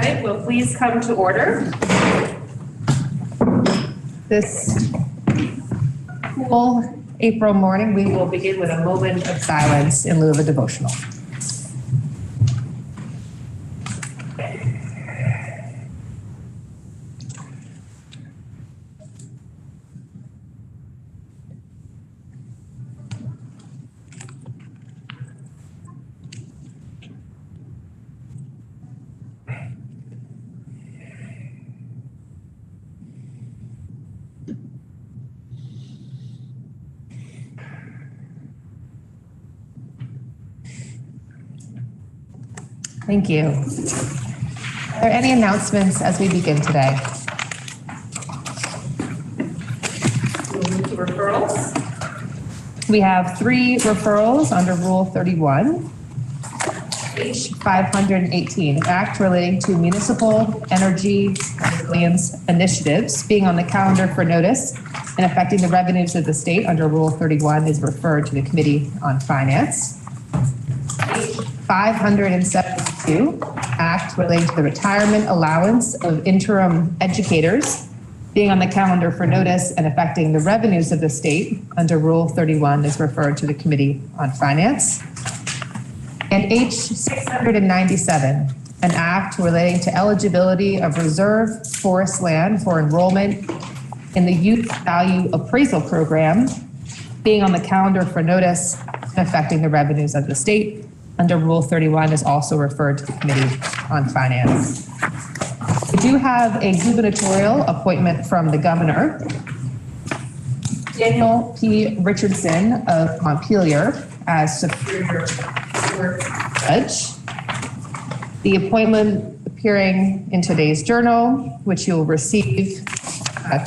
Senate will please come to order. This cool April morning, we will begin with a moment of silence in lieu of a devotional. Thank you. Are there any announcements as we begin today? We'll move to referrals. We have 3 referrals under Rule 31. H518, an act relating to municipal energy resilience initiatives being on the calendar for notice and affecting the revenues of the state under Rule 31 is referred to the Committee on Finance. 572, act relating to the retirement allowance of interim educators being on the calendar for notice and affecting the revenues of the state under Rule 31 is referred to the Committee on Finance. And H697, an act relating to eligibility of reserve forest land for enrollment in the Youth Value Appraisal Program being on the calendar for notice and affecting the revenues of the state under Rule 31 is also referred to the Committee on Finance. We do have a gubernatorial appointment from the governor. Daniel P. Richardson of Montpelier as Superior Court Judge. The appointment appearing in today's journal, which you'll receive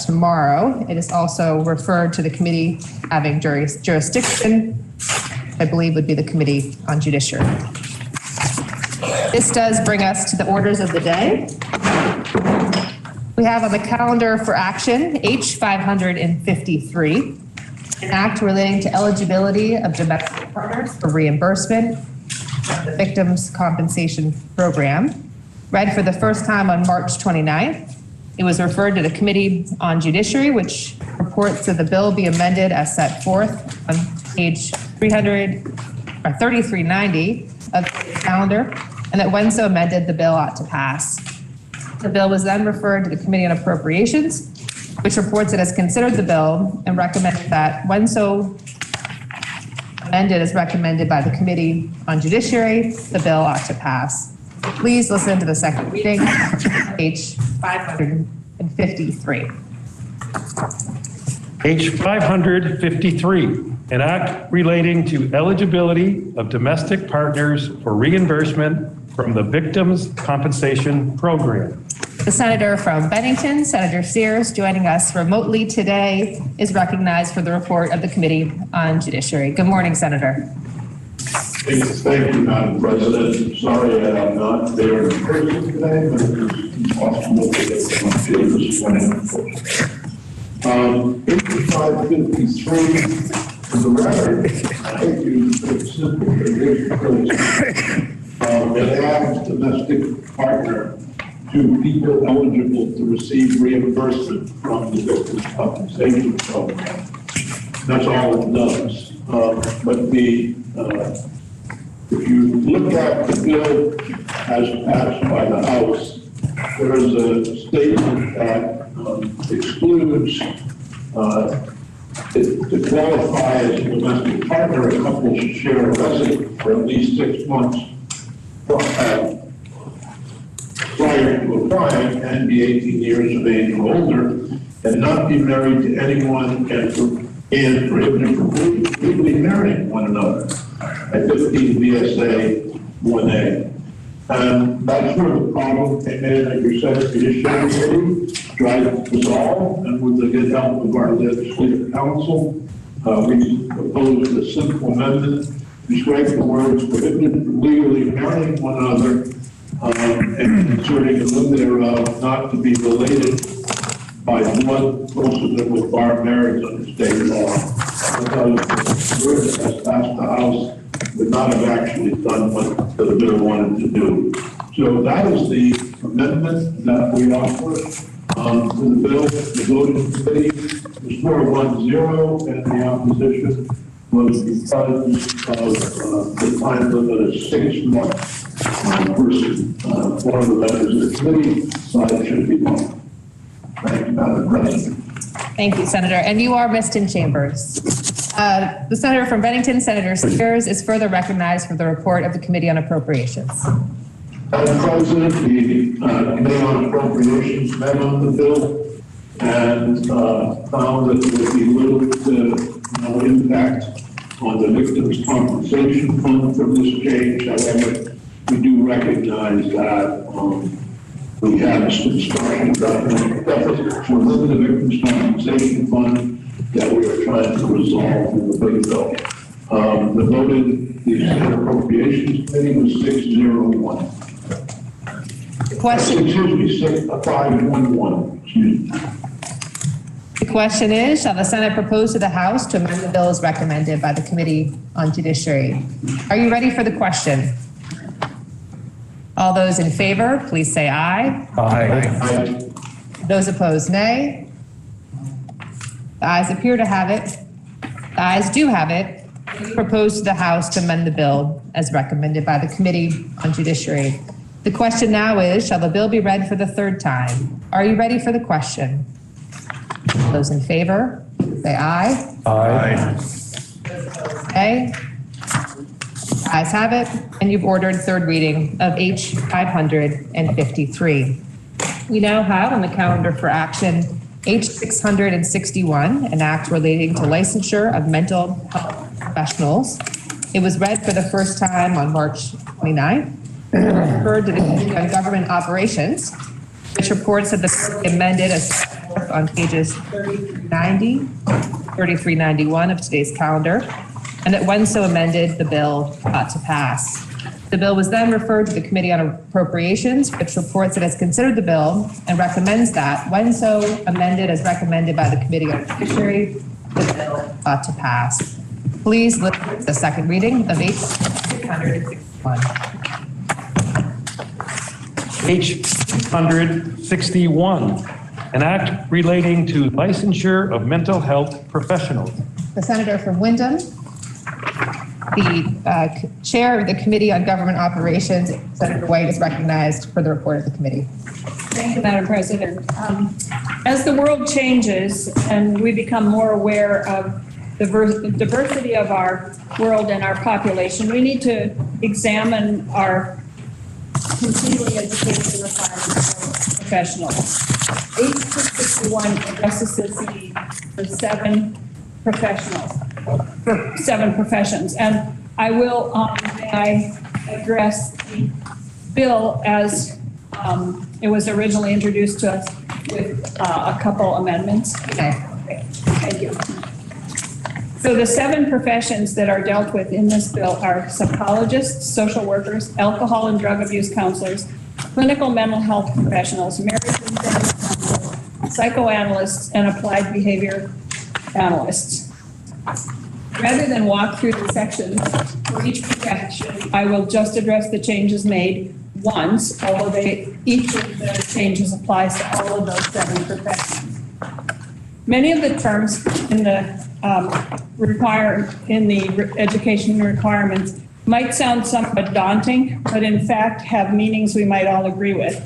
tomorrow. It is also referred to the committee having jurisdiction, I believe would be the Committee on Judiciary. This does bring us to the orders of the day. We have on the calendar for action H553, an act relating to eligibility of domestic partners for reimbursement of the Victims' Compensation Program. Read for the first time on March 29th. It was referred to the Committee on Judiciary, which reports that the bill be amended as set forth on page 3390 of the calendar, and that when so amended, the bill ought to pass. The bill was then referred to the Committee on Appropriations, which reports it has considered the bill and recommended that when so amended as recommended by the Committee on Judiciary, the bill ought to pass. Please listen to the second reading, page 553. Page 553, an act relating to eligibility of domestic partners for reimbursement from the Victims' Compensation Program. The senator from Bennington, Senator Sears, joining us remotely today, is recognized for the report of the Committee on Judiciary. Good morning, Senator. Thank you, Madam President. Sorry I'm not there in person today, but it was impossible to get to my field this morning. 8553 for the record, I think you put simple it adds domestic partner to people eligible to receive reimbursement from the Victims' Compensation Program. That's all it does. But if you look at the bill as passed by the House, there is a statement that excludes to qualify as a domestic partner, a couple should share a resident for at least 6 months prior to applying and be 18 years of age or older and not be married to anyone and prohibited from legally marrying one another at 15 VSA 1A. And that's where the problem came in at your Senate Judiciary Committee, tried to resolve, and with the good help of our legislative council, we proposed a simple amendment to strike the words prohibited from legally marrying one another and inserting a limit thereof not to be related by blood, most of them with bar marriage under state law. Because the word that has passed the House would not have actually done what the bill wanted to do. So that is the amendment that we offer to the bill. The voting committee was 4-1-0, and the opposition was because of the time limit of 6 months versus one of the members of the committee thought it should be one. Thank you, Madam President. Thank you, Senator. And you are missed in chambers. The senator from Bennington, Senator Sears, is further recognized for the report of the Committee on Appropriations. Madam President, the Committee on Appropriations met on the bill and found that there would be little to no impact on the victims' compensation fund from this change. However, we do recognize that we have some starting deficits within the victims' compensation fund that we are trying to resolve in the big bill. The vote in the Senate Appropriations Committee was 6-0-1. Question. Excuse me, 5-1-1. Excuse me. The question is, shall the Senate propose to the House to amend the bill as recommended by the Committee on Judiciary? Are you ready for the question? All those in favor, please say aye. Aye. Those opposed, nay. The ayes appear to have it. The ayes do have it. We propose to the House to amend the bill as recommended by the Committee on Judiciary. The question now is, shall the bill be read for the third time? Are you ready for the question? Those in favor, say aye. Aye. Nay. Ayes have it, and you've ordered third reading of H 553. We now have on the calendar for action H 661, an act relating to licensure of mental health professionals. It was read for the first time on March 29th. Referred to the Committee on Government Operations, which reports that the amended as set forth on pages 3390, 3391 of today's calendar, and that when so amended, the bill ought to pass. The bill was then referred to the Committee on Appropriations, which reports it has considered the bill and recommends that when so amended as recommended by the Committee on Judiciary, the bill ought to pass. Please listen to the second reading of H 661. H 661, an act relating to licensure of mental health professionals. The senator from Wyndham, the chair of the Committee on Government Operations, Senator White, is recognized for the report of the committee. Thank you, Madam President. As the world changes and we become more aware of the diversity of our world and our population, we need to examine our continuing education requirements for professionals. H 661 addresses this need for 7 professionals, for 7 professions. And I will, may I address the bill as it was originally introduced to us with a couple amendments. Okay. Thank you. So the 7 professions that are dealt with in this bill are psychologists, social workers, alcohol and drug abuse counselors, clinical mental health professionals, marriage and family counselors, psychoanalysts, and applied behavior analysts. Rather than walk through the sections for each profession, I will just address the changes made once, although each of the changes applies to all of those 7 professions. Many of the terms in the education requirements might sound somewhat daunting, but in fact have meanings we might all agree with.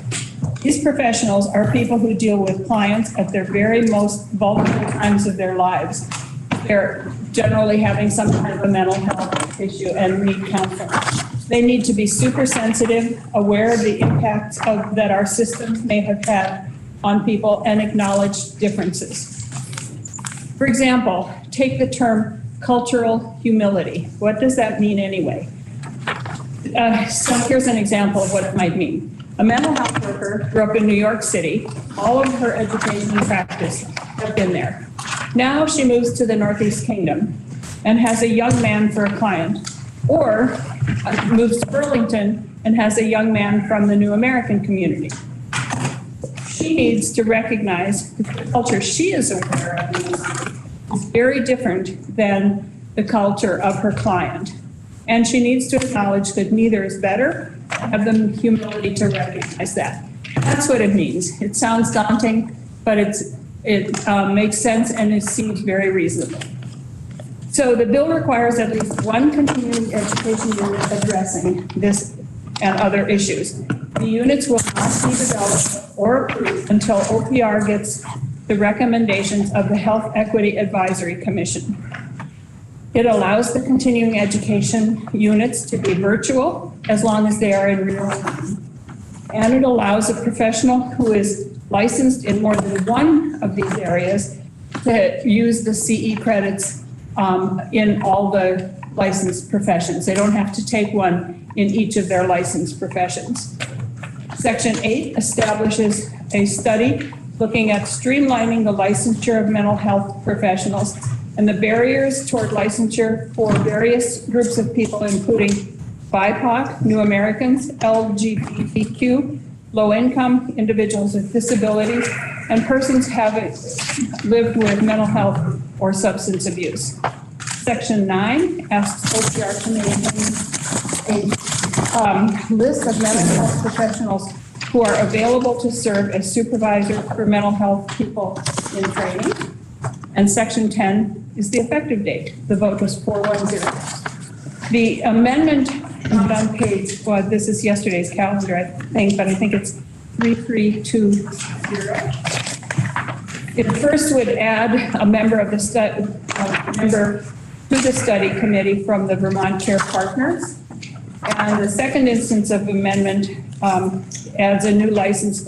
These professionals are people who deal with clients at their very most vulnerable times of their lives. They're generally having some kind of a mental health issue and need counseling. They need to be super sensitive, aware of the impacts that our systems may have had on people, and acknowledge differences. For example, take the term cultural humility. What does that mean anyway? So here's an example of what it might mean. A mental health worker grew up in New York City. All of her education and practice have been there. Now she moves to the Northeast Kingdom and has a young man for a client, or moves to Burlington and has a young man from the New American community. She needs to recognize that the culture she is aware of is very different than the culture of her client. And she needs to acknowledge that neither is better, have the humility to recognize that. That's what it means. It sounds daunting, but it makes sense and it seems very reasonable. So the bill requires at least one continuing education unit addressing this and other issues. The units will not be developed or approved until OPR gets the recommendations of the Health Equity Advisory Commission. It allows the continuing education units to be virtual as long as they are in real time. And it allows a professional who is licensed in more than one of these areas to use the CE credits in all the licensed professions. They don't have to take one in each of their licensed professions. Section 8 establishes a study looking at streamlining the licensure of mental health professionals and the barriers toward licensure for various groups of people, including BIPOC, New Americans, LGBTQ, low-income individuals with disabilities, and persons having lived with mental health or substance abuse. Section 9 asks OPR to maintain a list of mental health professionals who are available to serve as supervisor for mental health people in training. And Section 10 is the effective date. The vote was 410. The amendment not on page, well, this is yesterday's calendar, I think, but I think it's 3320. It first would add a member of the to the study committee from the Vermont Care Partners. And the second instance of amendment adds a new license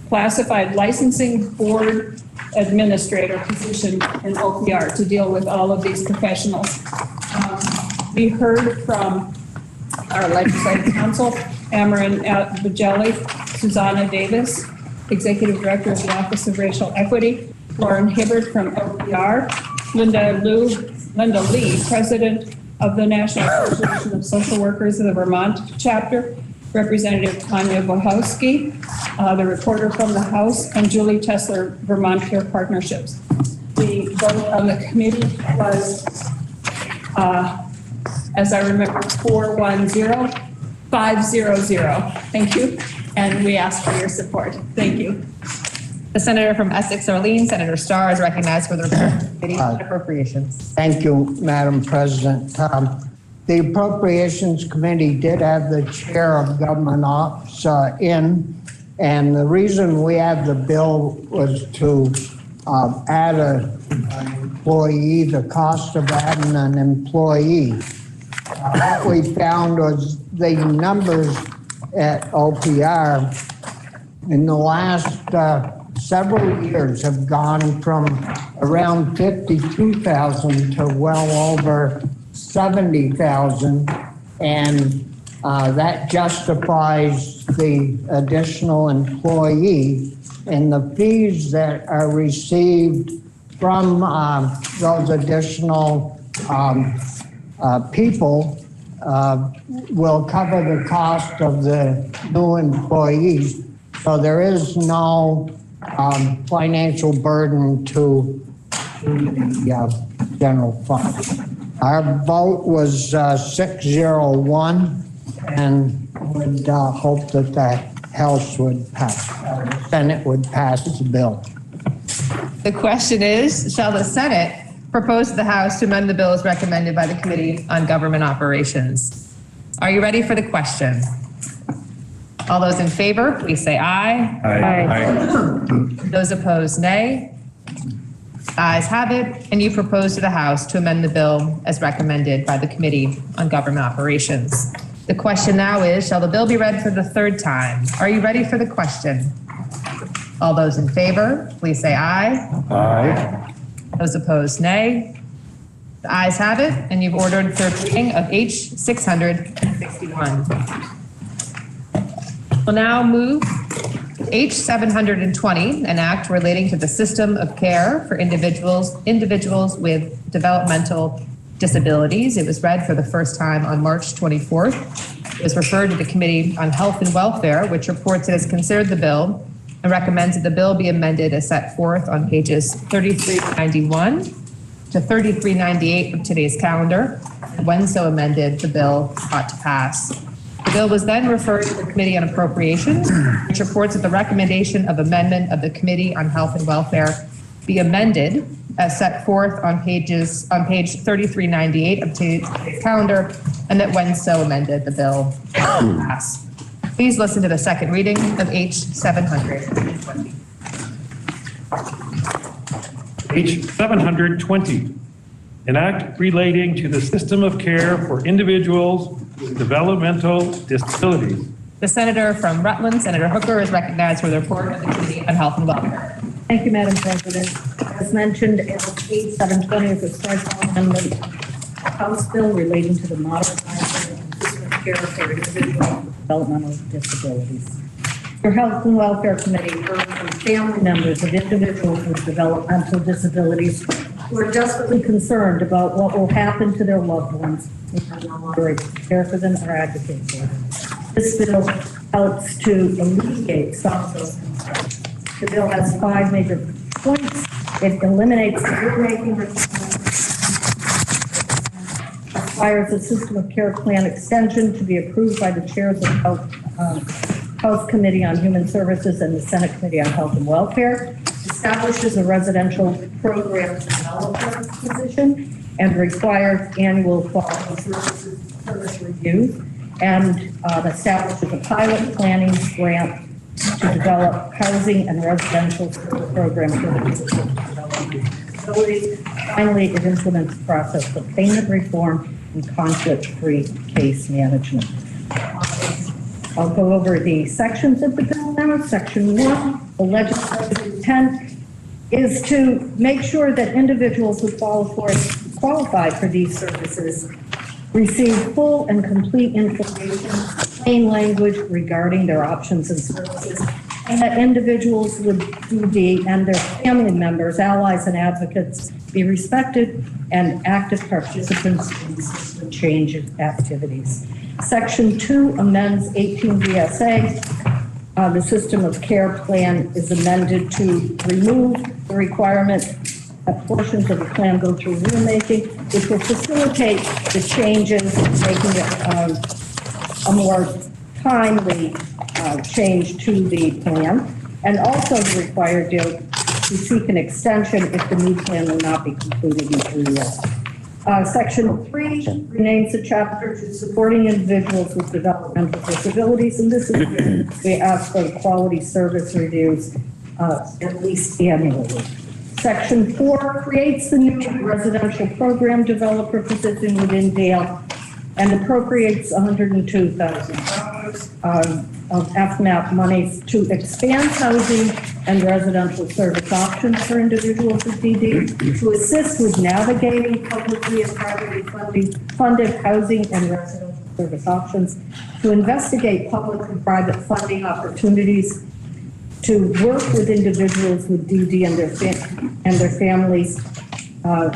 classified licensing board administrator position in OPR to deal with all of these professionals. We heard from our legislative counsel, Amarin Vagelli, Susanna Davis, Executive Director of the Office of Racial Equity, Lauren Hibbert from OPR, Linda Lee, President of the National Association of Social Workers of the Vermont chapter, Representative Tanya Bohowski, the reporter from the House, and Julie Tessler, Vermont Care Partnerships. The vote on the committee was, as I remember, 410, 500. Thank you. And we ask for your support. Thank you. The senator from Essex, Orleans, Senator Starr, is recognized for the Committee on Appropriations. Thank you, Madam President. The Appropriations Committee did have the chair of government ops in, and the reason we have the bill was to add an employee, the cost of adding an employee. What we found was the numbers at OPR in the last several years have gone from around 52,000 to well over 70,000, and that justifies the additional employee, and the fees that are received from those additional people will cover the cost of the new employees. So there is no financial burden to the general fund. Our vote was 601, and would hope that the House would pass, the Senate would pass the bill. The question is, shall the Senate propose to the House to amend the bill as recommended by the Committee on Government Operations? Are you ready for the question? All those in favor, please say aye. Aye. Those opposed, nay. Ayes have it, and you propose to the House to amend the bill as recommended by the Committee on Government Operations. The question now is, shall the bill be read for the third time? Are you ready for the question? All those in favor, please say aye. Aye. Those opposed, nay. The ayes have it, and you've ordered third reading of H 661. We'll now move H 720, an act relating to the system of care for individuals with developmental disabilities. It was read for the first time on March 24th. It was referred to the Committee on Health and Welfare, which reports it has considered the bill and recommends that the bill be amended as set forth on pages 3391 to 3398 of today's calendar. When so amended, the bill ought to pass. The bill was then referred to the Committee on Appropriations, which reports that the recommendation of amendment of the Committee on Health and Welfare be amended as set forth on page 3398 of today's calendar, and that when so amended, the bill will pass. Please listen to the second reading of H 720. H 720, an act relating to the system of care for individuals with developmental disabilities. The senator from Rutland, Senator Hooker, is recognized for the report of the Committee on Health and Welfare. Thank you, Madam President. As mentioned, H 720 is a special amendment House bill relating to the modification of the system of care for individuals with developmental disabilities. Your Health and Welfare Committee heard from family members of individuals with developmental disabilities who are desperately concerned about what will happen to their loved ones if they no longer able to care for them or advocate for them. This bill helps to alleviate some of those concerns. The bill has 5 major points. It eliminates the rulemaking requirements, requires a system of care plan extension to be approved by the chairs of House Committee on Human Services and the Senate Committee on Health and Welfare, establishes a residential program developer position, and requires annual quality service reviews, and establishes a pilot planning grant to develop housing and residential programs for the people with developmental disabilities. Finally, it implements a process for payment reform and conflict-free case management. I'll go over the sections of the bill now. Section 1, the legislative intent is to make sure that individuals who qualify for these services receive full and complete information, plain language regarding their options and services, and that individuals with DD and their family members, allies, and advocates be respected and active participants in system change activities. Section 2 amends 18 VSA. The system of care plan is amended to remove the requirement that portions of the plan go through rulemaking, which will facilitate the changes, making it a more timely change to the plan, and also require DOE to seek an extension if the new plan will not be concluded in 3 years. Section 3 renames the chapter to supporting individuals with developmental disabilities, and this is we ask for quality service reviews at least annually. Section 4 creates the new residential program developer position within Dale and appropriates $102,000 of FMAP monies to expand housing and residential service options for individuals with DD, to assist with navigating publicly and privately funded housing and residential service options, to investigate public and private funding opportunities, to work with individuals with DD and their families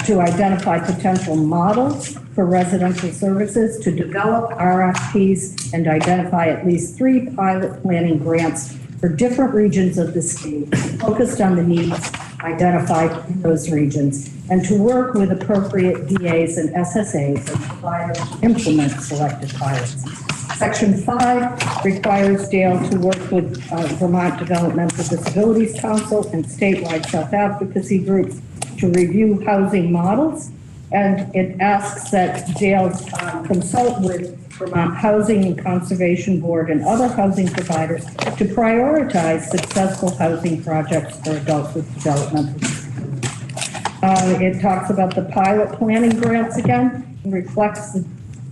to identify potential models for residential services, to develop RFPs and identify at least 3 pilot planning grants for different regions of the state, focused on the needs identified in those regions, and to work with appropriate VAs and SSAs and providers to implement selected pilots. Section 5 requires Dale to work with Vermont Developmental Disabilities Council and statewide self-advocacy groups to review housing models, and it asks that Dale consult with Vermont Housing and Conservation Board and other housing providers to prioritize successful housing projects for adults with developmental disabilities. It talks about the pilot planning grants again, and reflects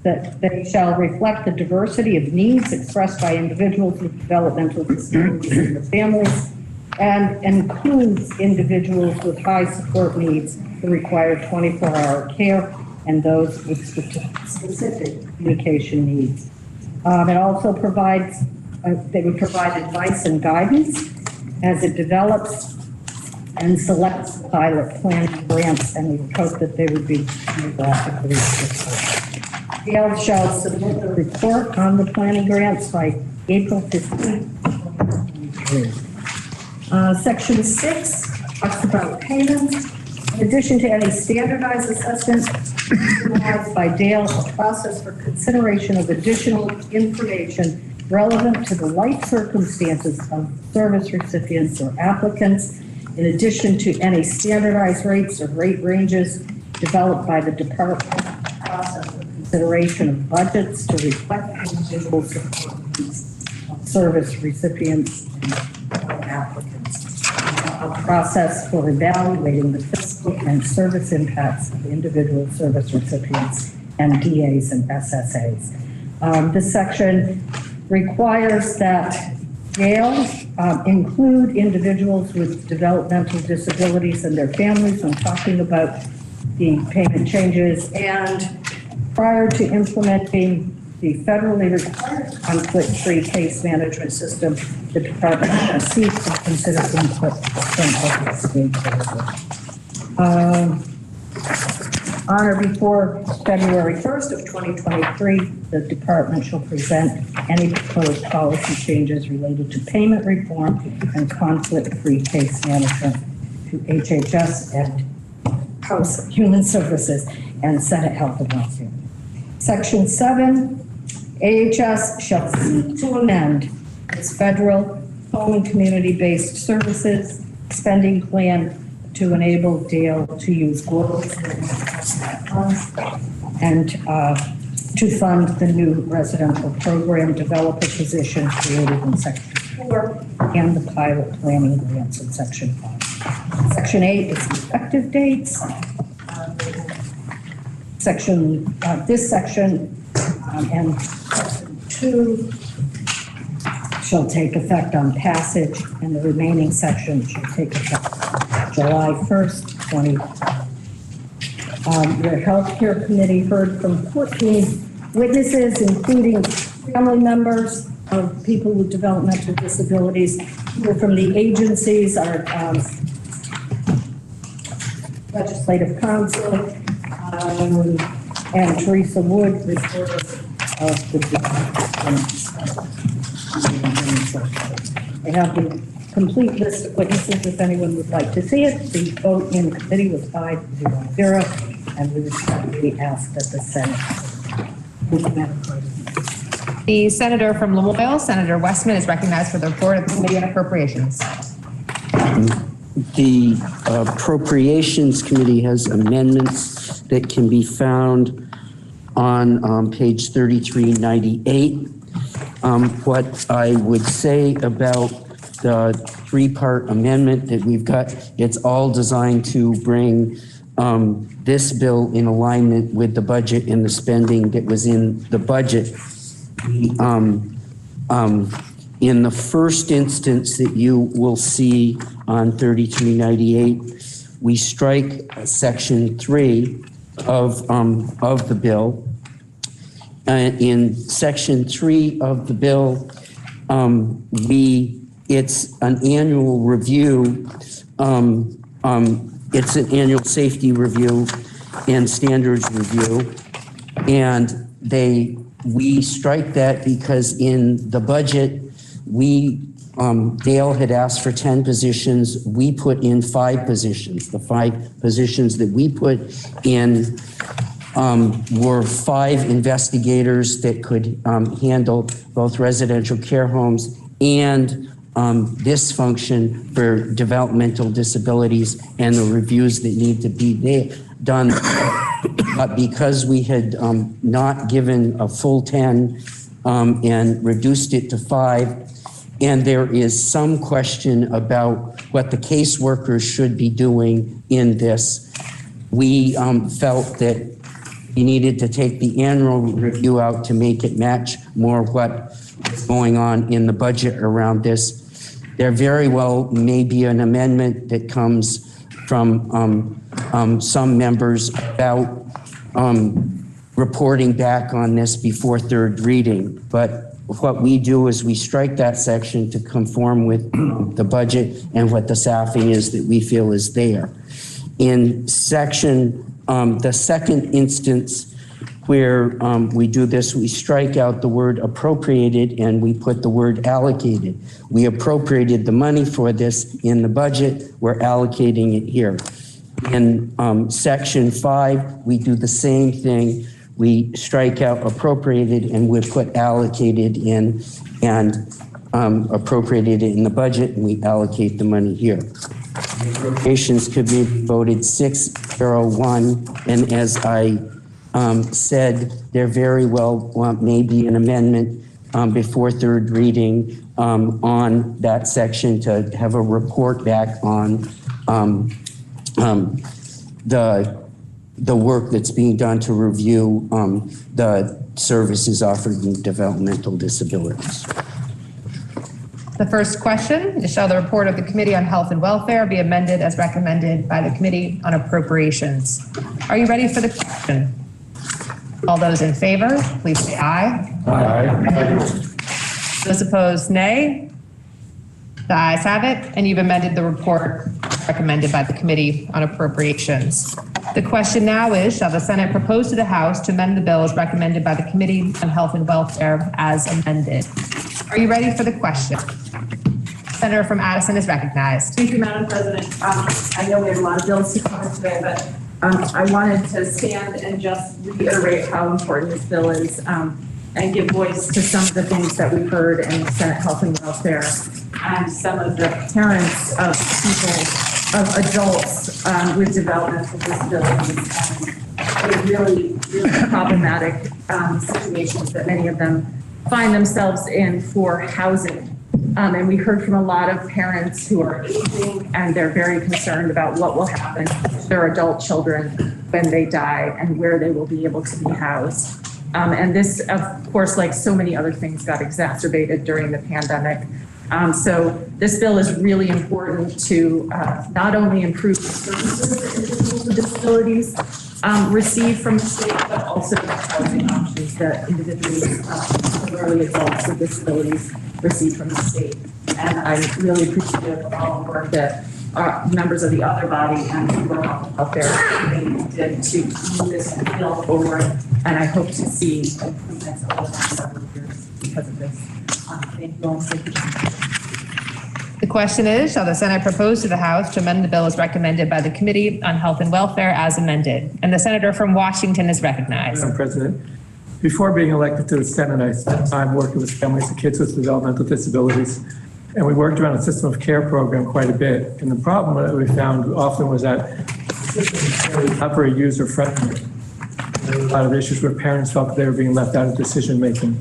that they shall reflect the diversity of needs expressed by individuals with developmental disabilities and their families, and includes individuals with high support needs who require 24-hour care and those with specific communication needs. It also provides, they would provide advice and guidance as it develops and selects pilot planning grants, and we hope that they would be geographically specific. Dale shall submit the report on the planning grants by April 15th, 2023. Section 6 talks about payments, In addition to any standardized assessment utilized by Dale, a process for consideration of additional information relevant to the life circumstances of service recipients or applicants, in addition to any standardized rates or rate ranges developed by the department, process for consideration of budgets to reflect individual support needs of service recipients and applicants. A process for evaluating the fiscal and service impacts of individual service recipients and DAs and SSAs. This section requires that Dale include individuals with developmental disabilities and their families when talking about the payment changes, and prior to implementing the federally required conflict-free case management system, the department shall seek and consider input from other stakeholders. On or before February 1st of 2023, the department shall present any proposed policy changes related to payment reform and conflict-free case management to HHS and House Human Services and Senate Health and Welfare. Section 7, AHS shall seek to amend its federal home and community-based services spending plan to enable Dale to use global funds and to fund the new residential program developer position created in Section 4 and the pilot planning grants in Section 5. Section 8 is effective dates. This section and Section 2 shall take effect on passage, and the remaining section shall take effect July 1st, 2020. The Healthcare Committee heard from 14 witnesses, including family members of people with developmental disabilities, who are from the agencies, our legislative council, and Teresa Wood, reporter of the department. I have the complete list of witnesses if anyone would like to see it. The vote in committee was 5-0, and we respectfully ask that the Senate. The senator from Lamoille, Senator Westman, is recognized for the report of the Committee on Appropriations. The Appropriations Committee has amendments that can be found on page 3398. What I would say about the three-part amendment that we've got, it's all designed to bring this bill in alignment with the budget and the spending that was in the budget. In the first instance that you will see on 3398, we strike Section 3 of the bill. In Section 3 of the bill, it's an annual review. It's an annual safety review and standards review, and we strike that because in the budget, Dale had asked for 10 positions. We put in 5 positions. The 5 positions that we put in were 5 investigators that could handle both residential care homes and this function for developmental disabilities and the reviews that need to be done. But because we had not given a full 10 and reduced it to 5, and there is some question about what the caseworkers should be doing in this, we felt that we needed to take the annual review out to make it match more what is going on in the budget around this. There very well may be an amendment that comes from some members about reporting back on this before third reading. But what we do is we strike that section to conform with the budget and what the staffing is that we feel is there. In the second instance where we do this, we strike out the word appropriated and we put the word allocated. We appropriated the money for this in the budget, we're allocating it here. in section 5, we do the same thing. We strike out appropriated and we put allocated in, and appropriated it in the budget, and we allocate the money here. Appropriations could be voted 601, and as I said, there very well may be an amendment before third reading on that section to have a report back on the work that's being done to review the services offered in developmental disabilities. The first question is, shall the report of the Committee on Health and Welfare be amended as recommended by the Committee on Appropriations? Are you ready for the question? All those in favor, please say aye. Aye. Those opposed, nay. The ayes have it, and you've amended the report recommended by the Committee on Appropriations. The question now is, shall the Senate propose to the House to amend the bill as recommended by the Committee on Health and Welfare as amended? Are you ready for the question? Senator from Addison is recognized. Thank you, Madam President. I know we have a lot of bills to cover today, but I wanted to stand and just reiterate how important this bill is and give voice to some of the things that we've heard in Senate Health and Welfare and some of the parents of people, of adults with developmental disabilities and really, really problematic situations that many of them find themselves in for housing. And we heard from a lot of parents who are aging and they're very concerned about what will happen to their adult children when they die and where they will be able to be housed. And this, of course, like so many other things, got exacerbated during the pandemic. So this bill is really important to not only improve the services that individuals with disabilities receive from the state, but also the housing options that individuals, particularly adults with disabilities, receive from the state. And I'm really appreciative of all the work that members of the other body and people out there did to move this bill forward. And I hope to see improvements over the next several years because of this. Thank you all. The question is, shall the Senate propose to the House to amend the bill as recommended by the Committee on Health and Welfare as amended? And the senator from Washington is recognized. Madam President, before being elected to the Senate, I spent time working with families and kids with developmental disabilities. And we worked around a system of care program quite a bit. And the problem that we found often was that the system was not very user-friendly. There were a lot of issues where parents felt that they were being left out of decision-making.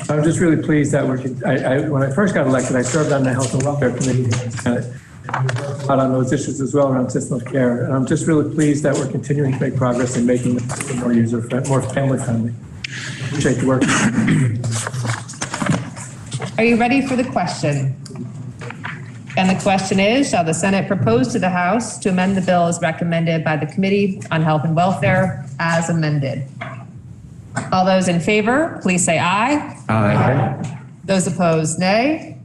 I'm just really pleased that when I first got elected, I served on the Health and Welfare Committee in the Senate. And we worked a lot on those issues as well around system of care. And I'm just really pleased that we're continuing to make progress in making the system more user-friendly, more family-friendly. Appreciate the work. Are you ready for the question? And the question is, shall the Senate propose to the House to amend the bill as recommended by the Committee on Health and Welfare as amended? All those in favor, please say aye. Aye. Those opposed, nay.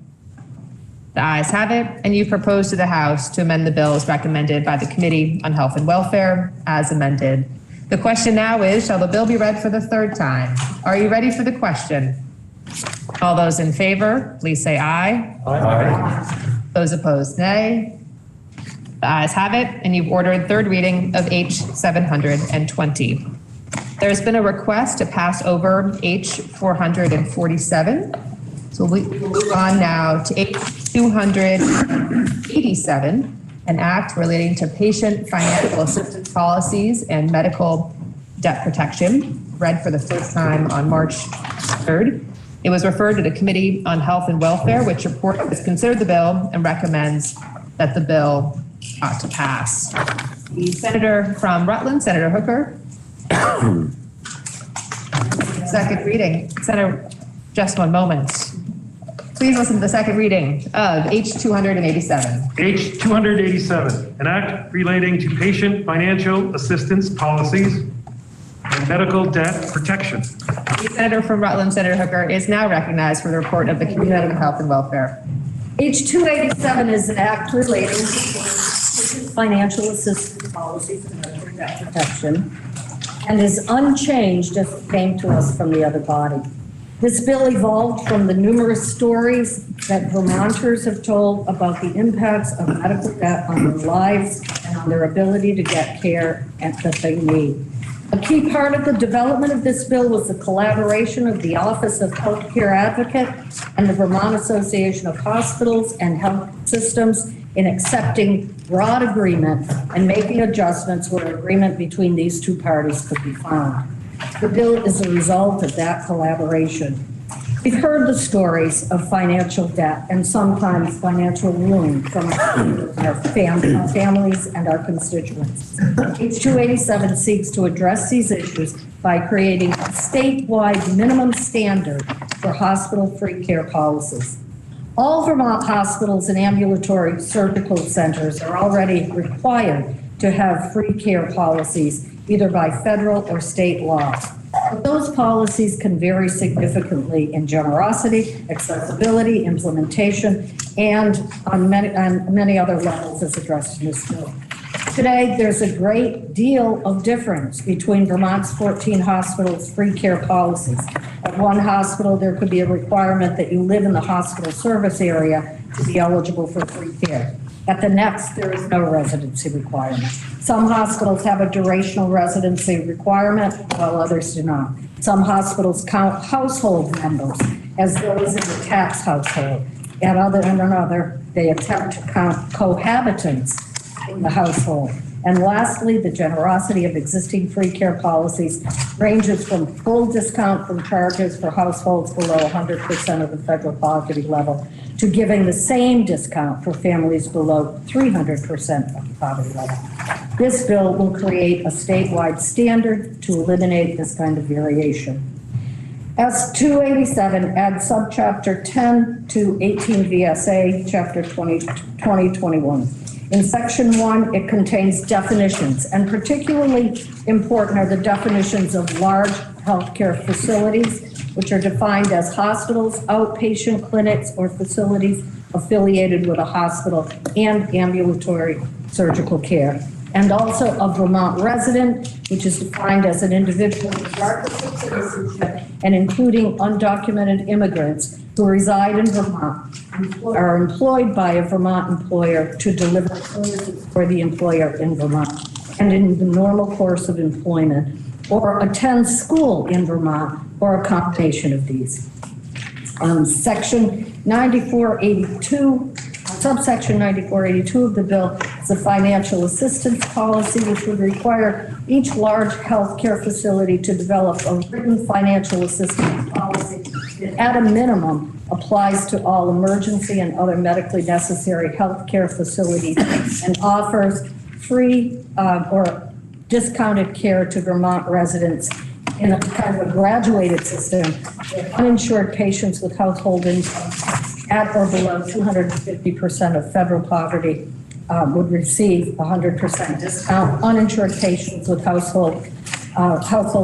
The ayes have it, and you propose to the House to amend the bill as recommended by the Committee on Health and Welfare as amended. The question now is, shall the bill be read for the third time? Are you ready for the question? All those in favor, please say aye. Aye. Those opposed, nay. The ayes have it, and you've ordered third reading of H 720. There's been a request to pass over H 447. So we will move on now to H 287, an act relating to patient financial assistance policies and medical debt protection, read for the first time on March 3rd. It was referred to the Committee on Health and Welfare, which report has considered the bill and recommends that the bill ought to pass. The senator from Rutland, Senator Hooker. Second reading. Senator, just one moment. Please listen to the second reading of H 287. H 287, an act relating to patient financial assistance policies and medical debt protection. The senator from Rutland, Senator Hooker, is now recognized for the report of the Committee on Health and Welfare. H 287 is an act relating to financial assistance policies and medical debt protection, and is unchanged as it came to us from the other body. This bill evolved from the numerous stories that Vermonters have told about the impacts of medical debt on their lives and on their ability to get care that they need. A key part of the development of this bill was the collaboration of the Office of Healthcare Advocate and the Vermont Association of Hospitals and Health Systems in accepting broad agreement and making adjustments where agreement between these two parties could be found. The bill is a result of that collaboration. We've heard the stories of financial debt and sometimes financial ruin from our families and our constituents. H287 seeks to address these issues by creating a statewide minimum standard for hospital-free care policies. All Vermont hospitals and ambulatory surgical centers are already required to have free care policies, either by federal or state law. But those policies can vary significantly in generosity, accessibility, implementation, and on many other levels as addressed in this bill. Today, there's a great deal of difference between Vermont's 14 hospitals' free care policies. At one hospital, there could be a requirement that you live in the hospital service area to be eligible for free care. At the next, there is no residency requirement. Some hospitals have a durational residency requirement, while others do not. Some hospitals count household members as those in the tax household. At another, they attempt to count cohabitants in the household. And lastly, the generosity of existing free care policies ranges from full discount from charges for households below 100% of the federal poverty level to giving the same discount for families below 300% of the poverty level. This bill will create a statewide standard to eliminate this kind of variation. S287 adds subchapter 10 to 18 VSA, chapter 2021. In section 1, it contains definitions, and particularly important are the definitions of large healthcare facilities, which are defined as hospitals, outpatient clinics, or facilities affiliated with a hospital and ambulatory surgical care. And also a Vermont resident, which is defined as an individual regardless of citizenship and including undocumented immigrants who reside in Vermont, are employed by a Vermont employer to deliver services for the employer in Vermont and in the normal course of employment, or attend school in Vermont, or a combination of these. Section 9482, subsection 9482 of the bill is a financial assistance policy, which would require each large healthcare facility to develop a written financial assistance policy that at a minimum applies to all emergency and other medically necessary healthcare facilities and offers free or discounted care to Vermont residents in a kind of a graduated system where uninsured patients with household income at or below 250% of federal poverty would receive 100% discount. Uninsured patients with household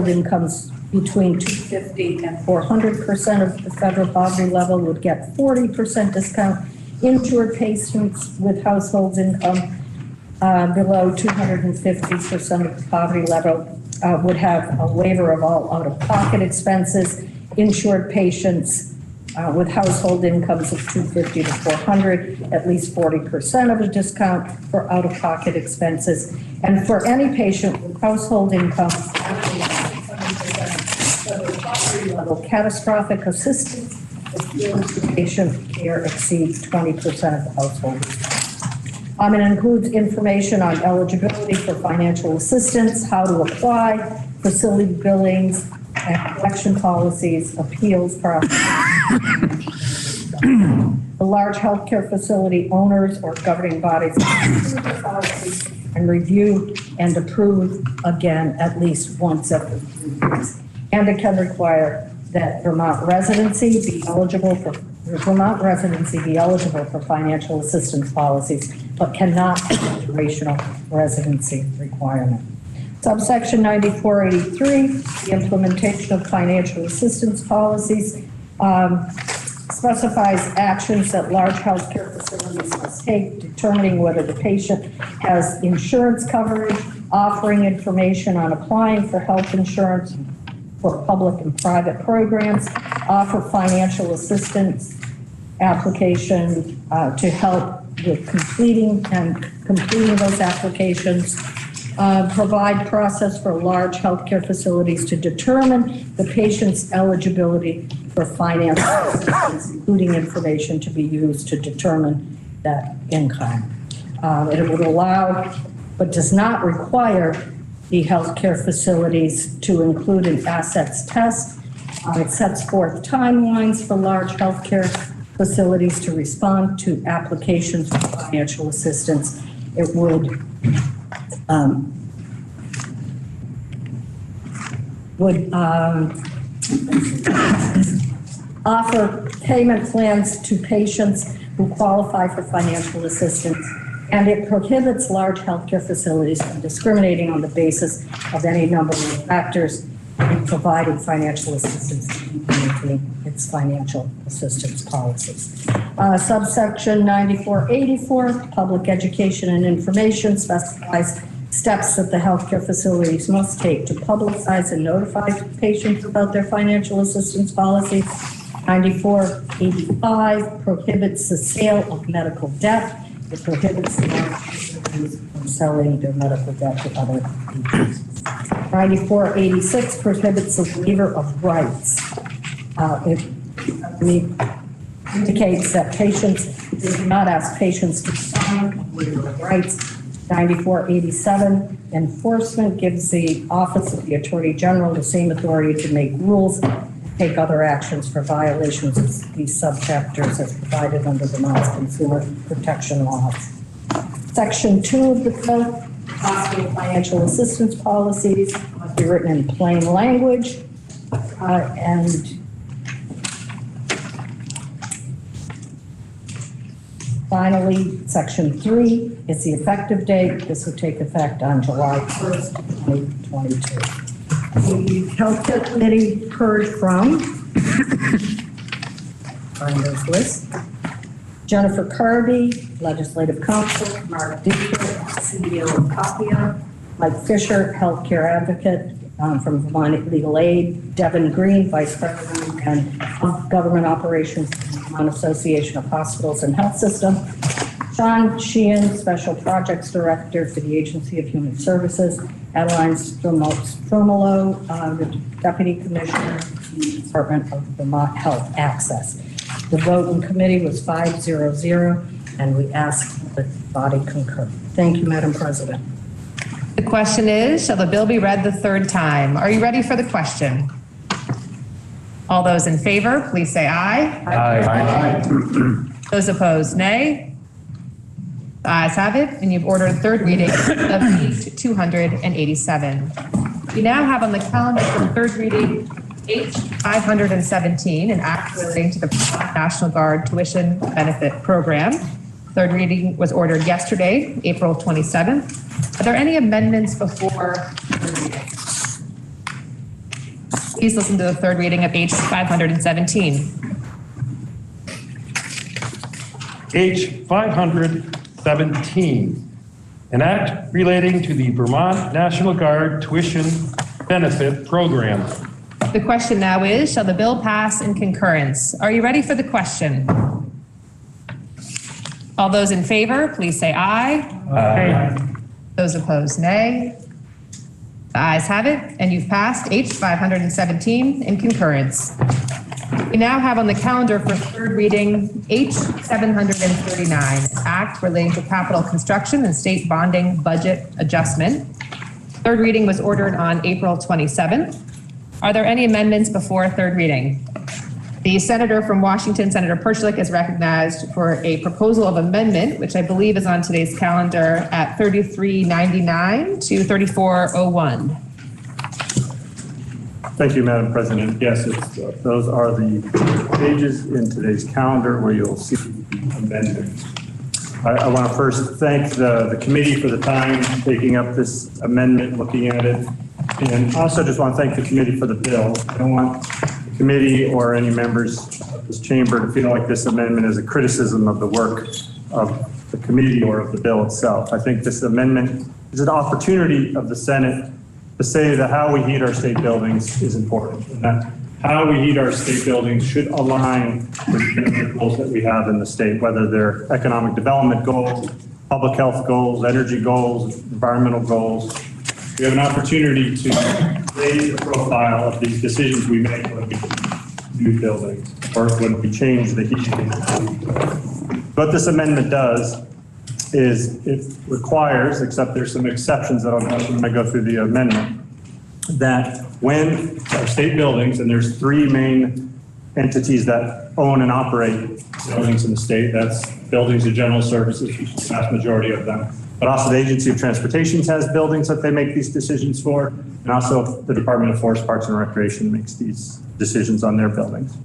incomes between 250 and 400% of the federal poverty level would get 40% discount. Insured patients with household income below 250% of the poverty level would have a waiver of all out-of-pocket expenses. Insured patients with household incomes of 250 to 400, at least 40% of a discount for out-of-pocket expenses. And for any patient with household income level, catastrophic assistance if patient care exceeds 20% of the household. It includes information on eligibility for financial assistance, how to apply, facility billings, and collection policies, appeals process. The large healthcare facility owners or governing bodies and review and approve again at least once every 3 years. And it can require that Vermont residency be eligible for financial assistance policies, but cannot be a durational residency requirement. Subsection 9483, the implementation of financial assistance policies, specifies actions that large healthcare facilities must take, determining whether the patient has insurance coverage, offering information on applying for health insurance for public and private programs, offer financial assistance application to help with completing those applications. Provide process for large healthcare facilities to determine the patient's eligibility for financial assistance, including information to be used to determine that income. It would allow, but does not require, the healthcare facilities to include an assets test. It sets forth timelines for large healthcare facilities to respond to applications for financial assistance. It would offer payment plans to patients who qualify for financial assistance, and it prohibits large healthcare facilities from discriminating on the basis of any number of factors in providing financial assistance to implementing its financial assistance policies. Subsection 9484, public education and information, specifies steps that the healthcare facilities must take to publicize and notify patients about their financial assistance policy. 9485 prohibits the sale of medical debt. It prohibits the facilities from selling their medical debt to other people. 9486 prohibits the waiver of rights. It indicates that patients, it does not ask patients to sign a waiver of rights. 9487, enforcement gives the Office of the Attorney General the same authority to make rules, take other actions for violations of these subchapters as provided under the Vermont's Consumer Protection Laws. Section 2 of the code, hospital financial assistance policies must be written in plain language, and finally, Section 3 is the effective date. This would take effect on July 1st, 2022. The Healthcare Committee heard from, find those lists, Jennifer Kirby, Legislative Counsel, Mark Duker, CEO of CAPIA, Mike Fisher, Healthcare Advocate from Vermont Legal Aid, Devin Green, Vice President and Government Operations from the Vermont Association of Hospitals and Health System, Sean Sheehan, Special Projects Director for the Agency of Human Services, Adeline Stromolo, the Deputy Commissioner in the Department of Vermont Health Access. The vote in committee was 5-0-0, and we ask that the body concur. Thank you, Madam President. The question is, shall the bill be read the third time? Are you ready for the question? All those in favor, please say aye. Aye. Those opposed, nay. The ayes have it, and you've ordered third reading of H 287. We now have on the calendar for third reading H 517, an act relating to the National Guard Tuition Benefit Program. Third reading was ordered yesterday, April 27th. Are there any amendments before third reading? Please listen to the third reading of H 517. H 517, an act relating to the Vermont National Guard Tuition Benefit Program. The question now is, shall the bill pass in concurrence? Are you ready for the question? All those in favor, please say aye. Aye. Those opposed, nay. The ayes have it, and you've passed H 517 in concurrence. We now have on the calendar for third reading H 739, an act relating to capital construction and state bonding budget adjustment. Third reading was ordered on April 27th. Are there any amendments before third reading? The senator from Washington, Senator Perchlik, is recognized for a proposal of amendment, which I believe is on today's calendar at 3399 to 3401. Thank you, Madam President. Yes, those are the pages in today's calendar where you'll see the amendment. I want to first thank the committee for the time taking up this amendment, looking at it, and also just want to thank the committee for the bill. I don't want the committee or any members of this chamber to feel like this amendment is a criticism of the work of the committee or of the bill itself. I think this amendment is an opportunity of the Senate to say that how we heat our state buildings is important, and that how we heat our state buildings should align with the goals that we have in the state, whether they're economic development goals, public health goals, energy goals, environmental goals. We have an opportunity to raise the profile of these decisions we make when we do buildings or when we change the heating. What this amendment does is it requires, except there's some exceptions that I'll have when I go through the amendment, that when our state buildings, and there's three main entities that own and operate buildings in the state, that's Buildings and General Services, which is the vast majority of them, but also the Agency of Transportation has buildings that they make these decisions for, and also the Department of Forest, Parks, and Recreation makes these decisions on their buildings.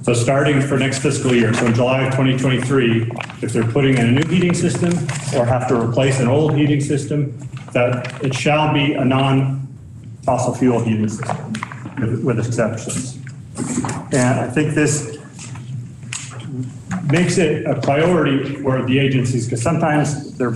So starting for next fiscal year, so in July of 2023, if they're putting in a new heating system or have to replace an old heating system, that it shall be a non-fossil fuel heating system with exceptions. And I think this makes it a priority for the agencies, because sometimes they're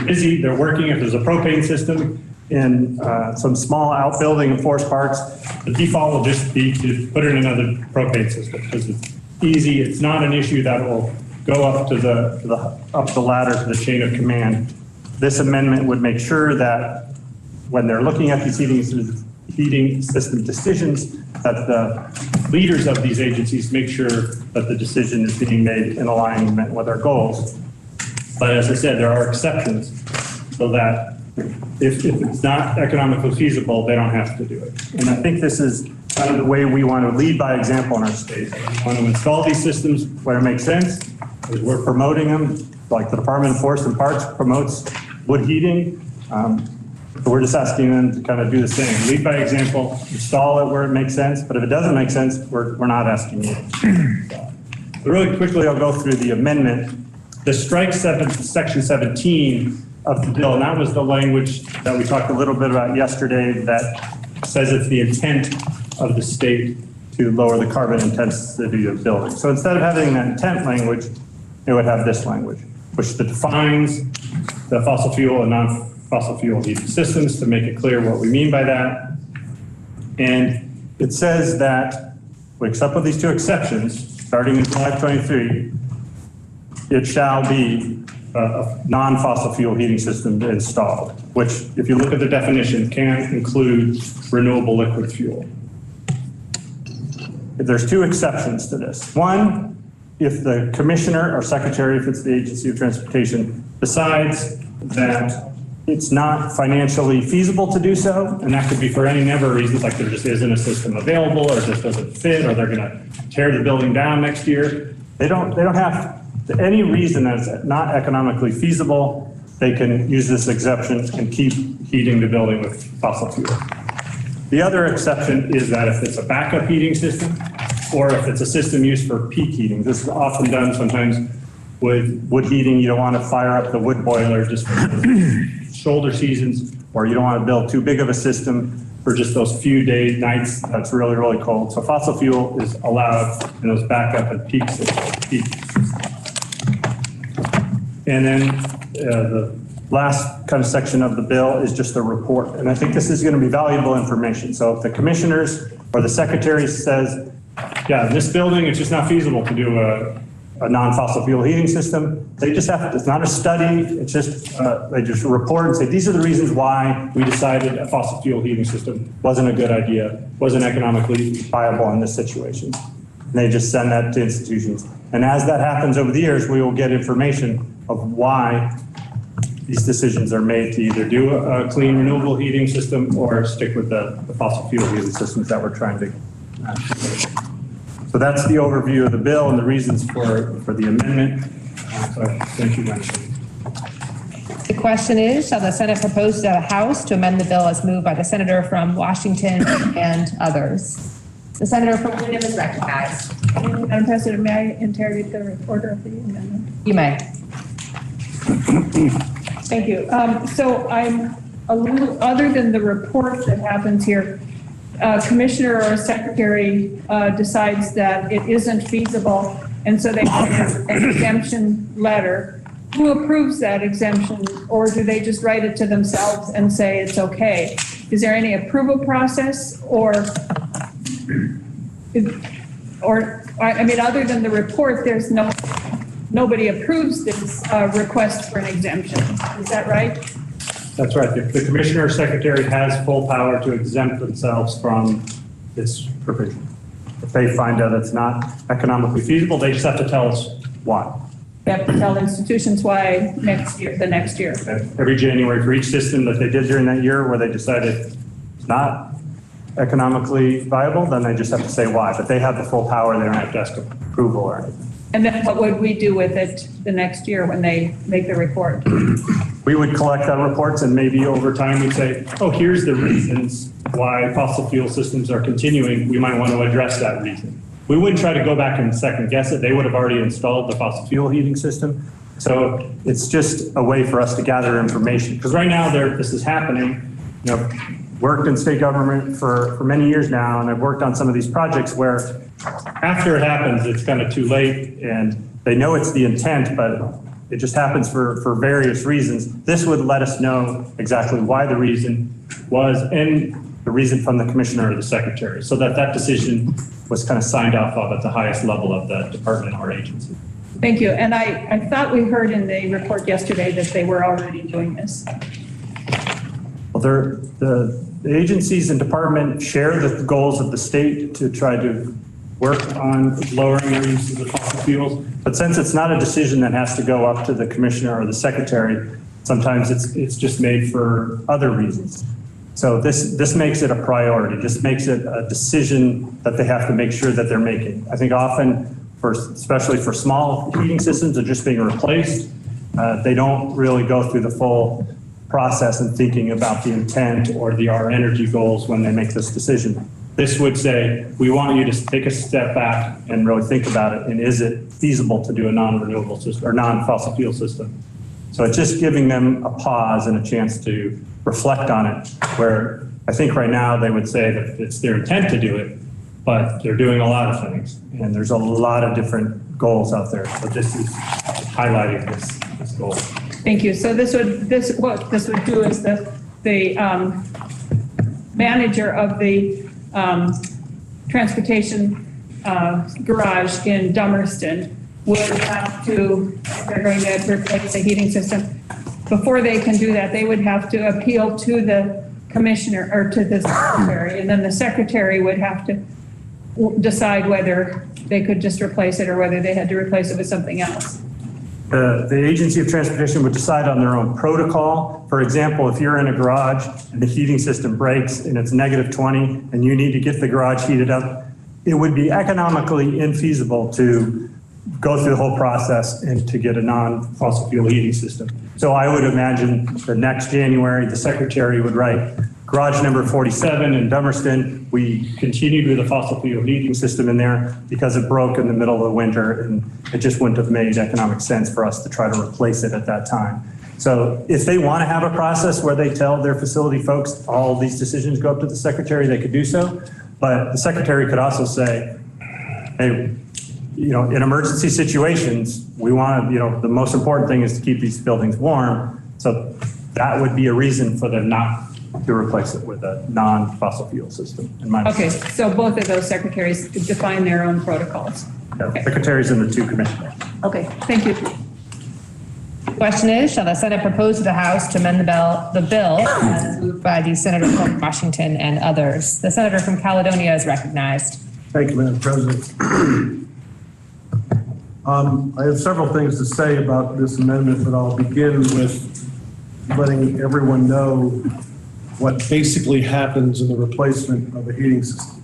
busy, they're working. If there's a propane system in some small outbuilding in forest parks, the default will just be to put in another propane system because it's easy. It's not an issue that will go up to up the ladder to the chain of command. This amendment would make sure that when they're looking at these heating system decisions, that the leaders of these agencies make sure that the decision is being made in alignment with our goals. But as I said, there are exceptions so that if it's not economically feasible, they don't have to do it. And I think this is kind of the way we want to lead by example in our state. We want to install these systems where it makes sense. We're promoting them, like the Department of Forest and Parks promotes wood heating. So we're just asking them to kind of do the same. Lead by example, install it where it makes sense, but if it doesn't make sense, we're not asking you. But really quickly, I'll go through the amendment. The strike section 17 of the bill, and that was the language that we talked a little bit about yesterday that says it's the intent of the state to lower the carbon intensity of buildings. So instead of having that intent language, it would have this language, which defines the fossil fuel and non-fossil fuel heating systems to make it clear what we mean by that. And it says that, except with these two exceptions, starting in 523, it shall be a non-fossil fuel heating system installed, which, if you look at the definition, can include renewable liquid fuel. There's two exceptions to this. One, if the commissioner or secretary, if it's the Agency of Transportation, decides that it's not financially feasible to do so, and that could be for any number of reasons, like there just isn't a system available, or it just doesn't fit, or they're going to tear the building down next year. They don't have any reason that it's not economically feasible. They can use this exception and keep heating the building with fossil fuel. The other exception is that if it's a backup heating system, or if it's a system used for peak heating. This is often done sometimes with wood heating. You don't want to fire up the wood boiler just for shoulder seasons, or you don't want to build too big of a system for just those few days, nights that's really, really cold. So fossil fuel is allowed in those backup and peak systems. And then the last kind of section of the bill is just a report. And I think this is going to be valuable information. So if the commissioners or the secretary says, yeah, in this building, it's just not feasible to do a non-fossil fuel heating system, they just have to, it's not a study, it's just, they just report and say, these are the reasons why we decided a fossil fuel heating system wasn't a good idea, wasn't economically viable in this situation. And they just send that to institutions. And as that happens over the years, we will get information of why these decisions are made to either do a clean renewable heating system or stick with the fossil fuel heating systems that we're trying to. So that's the overview of the bill and the reasons for the amendment. So thank you, Wendy. The question is, shall the Senate propose to the House to amend the bill as moved by the Senator from Washington and others? The Senator from Wyndham is recognized. Madam President, may I interrogate the order of the amendment? You may. Thank you. So I'm a little, other than the report that happens here, commissioner or secretary decides that it isn't feasible, and so they have an exemption letter. Who approves that exemption, or do they just write it to themselves and say it's okay? Is there any approval process, or I mean, other than the report, there's nobody approves this request for an exemption. Is that right? That's right. The commissioner or secretary has full power to exempt themselves from this provision. If they find out it's not economically feasible, they just have to tell us why. They have to tell institutions why the next year. Every January for each system that they did during that year where they decided it's not economically viable, then they just have to say why. But they have the full power. They don't have to ask approval or anything. And then what would we do with it the next year when they make the report? We would collect our reports and maybe over time we'd say, oh, here's the reasons why fossil fuel systems are continuing. We might want to address that reason. We wouldn't try to go back and second guess it. They would have already installed the fossil fuel heating system. So it's just a way for us to gather information. Because right now this is happening. You know, worked in state government for many years now, and I've worked on some of these projects where after it happens, it's kind of too late and they know it's the intent, but it just happens for various reasons. This would let us know exactly why the reason was and the reason from the commissioner or the secretary, so that decision was kind of signed off of at the highest level of the department or agency. Thank you. And I thought we heard in the report yesterday that they were already doing this. Well, the agencies and department share the goals of the state to try to work on lowering our use of the fossil fuels. But since it's not a decision that has to go up to the commissioner or the secretary, sometimes it's just made for other reasons. So this makes it a priority. This makes it a decision that they have to make sure that they're making. I think often, especially for small heating systems that are just being replaced, they don't really go through the full process and thinking about the intent or our energy goals when they make this decision. This would say, we want you to take a step back and really think about it. And is it feasible to do a non-renewable system or non-fossil fuel system? So it's just giving them a pause and a chance to reflect on it, where I think right now they would say that it's their intent to do it, but they're doing a lot of things. And there's a lot of different goals out there. So this is highlighting this goal. Thank you. So what this would do is the manager of the transportation garage in Dummerston would have to, if they're going to replace the heating system, before they can do that, they would have to appeal to the commissioner or to the secretary, and then the secretary would have to decide whether they could just replace it or whether they had to replace it with something else. The Agency of Transportation would decide on their own protocol. For example, if you're in a garage and the heating system breaks and it's -20 and you need to get the garage heated up, it would be economically infeasible to go through the whole process and to get a non-fossil fuel heating system. So I would imagine the next January, the secretary would write, garage number 47 in Dummerston, we continued with a fossil fuel heating system in there because it broke in the middle of the winter and it just wouldn't have made economic sense for us to try to replace it at that time. So if they want to have a process where they tell their facility folks all these decisions go up to the secretary, they could do so. But the secretary could also say, hey, in emergency situations, we want to, the most important thing is to keep these buildings warm. So that would be a reason for them not to replace it with a non-fossil fuel system. Okay, so both of those secretaries define their own protocols. Yeah, okay. Secretaries and the two commissioners. Okay, thank you. The question is, shall the Senate propose to the House to amend the bill as moved by the Senator from Washington and others? The Senator from Caledonia is recognized. Thank you, Madam President. I have several things to say about this amendment, but I'll begin with letting everyone know what basically happens in the replacement of a heating system.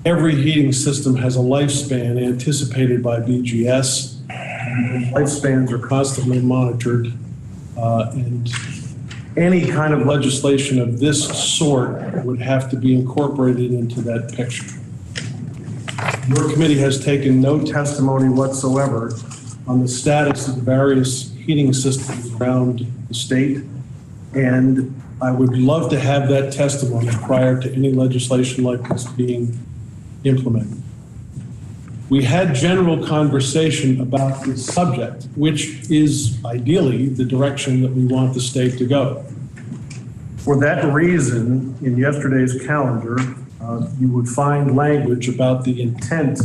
Every heating system has a lifespan anticipated by BGS. And lifespans are constantly monitored, and any kind of legislation of this sort would have to be incorporated into that picture. Your committee has taken no testimony whatsoever on the status of the various heating systems around the state, and I would love to have that testimony prior to any legislation like this being implemented. We had general conversation about this subject, which is ideally the direction that we want the state to go. For that reason, in yesterday's calendar, you would find language about the intent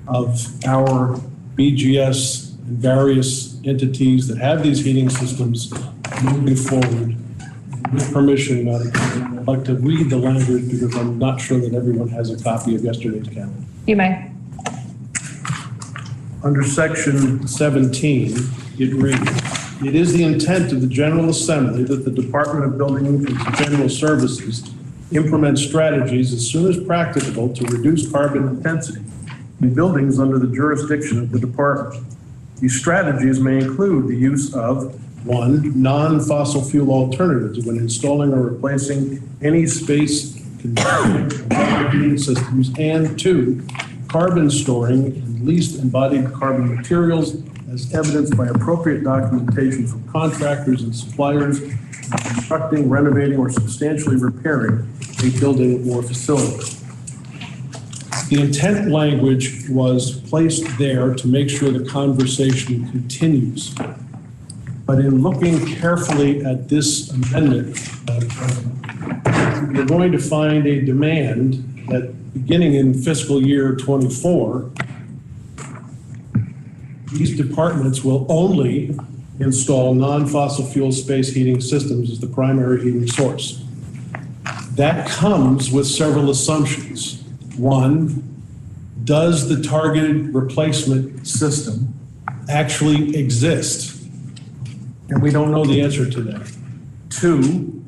of our BGS and various entities that have these heating systems moving forward. With permission, Madam President, I'd like to read the language because I'm not sure that everyone has a copy of yesterday's calendar. You may. Under section 17, it reads, "It is the intent of the General Assembly that the Department of Building and General Services implement strategies as soon as practicable to reduce carbon intensity in buildings under the jurisdiction of the department. These strategies may include the use of 1, non-fossil fuel alternatives when installing or replacing any space heating systems, and 2, carbon storing and least embodied carbon materials as evidenced by appropriate documentation from contractors and suppliers constructing, renovating, or substantially repairing a building or facility." The intent language was placed there to make sure the conversation continues. But in looking carefully at this amendment, you're going to find a demand that beginning in fiscal year 24, these departments will only install non-fossil fuel space heating systems as the primary heating source. That comes with several assumptions. 1, does the targeted replacement system actually exist? And we don't know the answer to that. 2,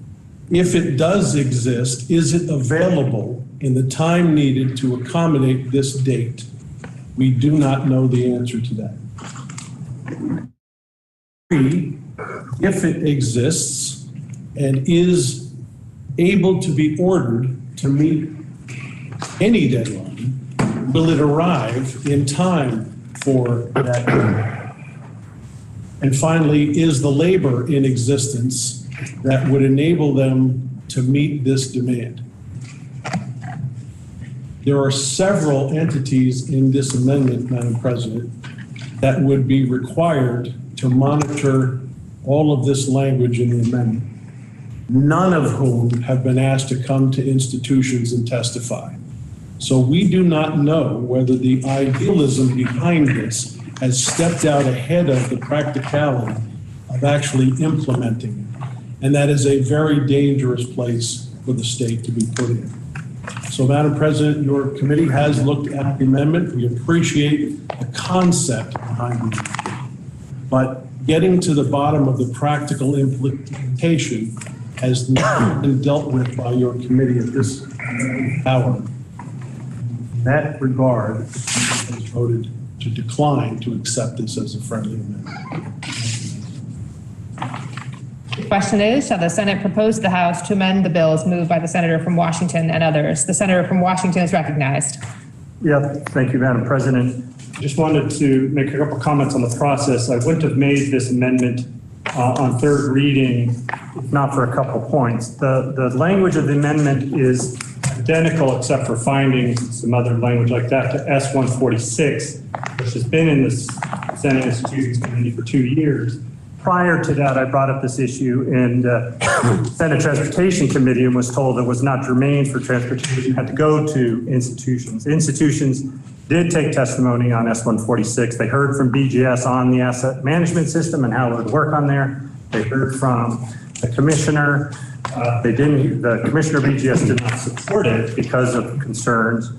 if it does exist, is it available in the time needed to accommodate this date? We do not know the answer to that. 3, if it exists and is able to be ordered to meet any deadline, will it arrive in time for that deadline? And finally, is the labor in existence that would enable them to meet this demand? There are several entities in this amendment, Madam President, that would be required to monitor all of this language in the amendment, none of whom have been asked to come to institutions and testify. So we do not know whether the idealism behind this has stepped out ahead of the practicality of actually implementing it. And that is a very dangerous place for the state to be put in. So, Madam President, your committee has looked at the amendment. We appreciate the concept behind it. But getting to the bottom of the practical implementation has not been dealt with by your committee at this hour. In that regard, has voted to decline to accept this as a friendly amendment. The question is, shall the Senate propose to the House to amend the bills moved by the Senator from Washington and others? The Senator from Washington is recognized. Yeah, thank you, Madam President. Just wanted to make a couple comments on the process. I wouldn't have made this amendment on third reading, if not for a couple points. The language of the amendment is identical except for findings and some other language like that to S-146, which has been in the Senate Institutions Committee for 2 years. Prior to that, I brought up this issue in the Senate Transportation Committee and was told it was not germane for transportation, had to go to institutions. Institutions did take testimony on S-146. They heard from BGS on the asset management system and how it would work on there. They heard from the commissioner. The commissioner of BGS did not support it because of concerns.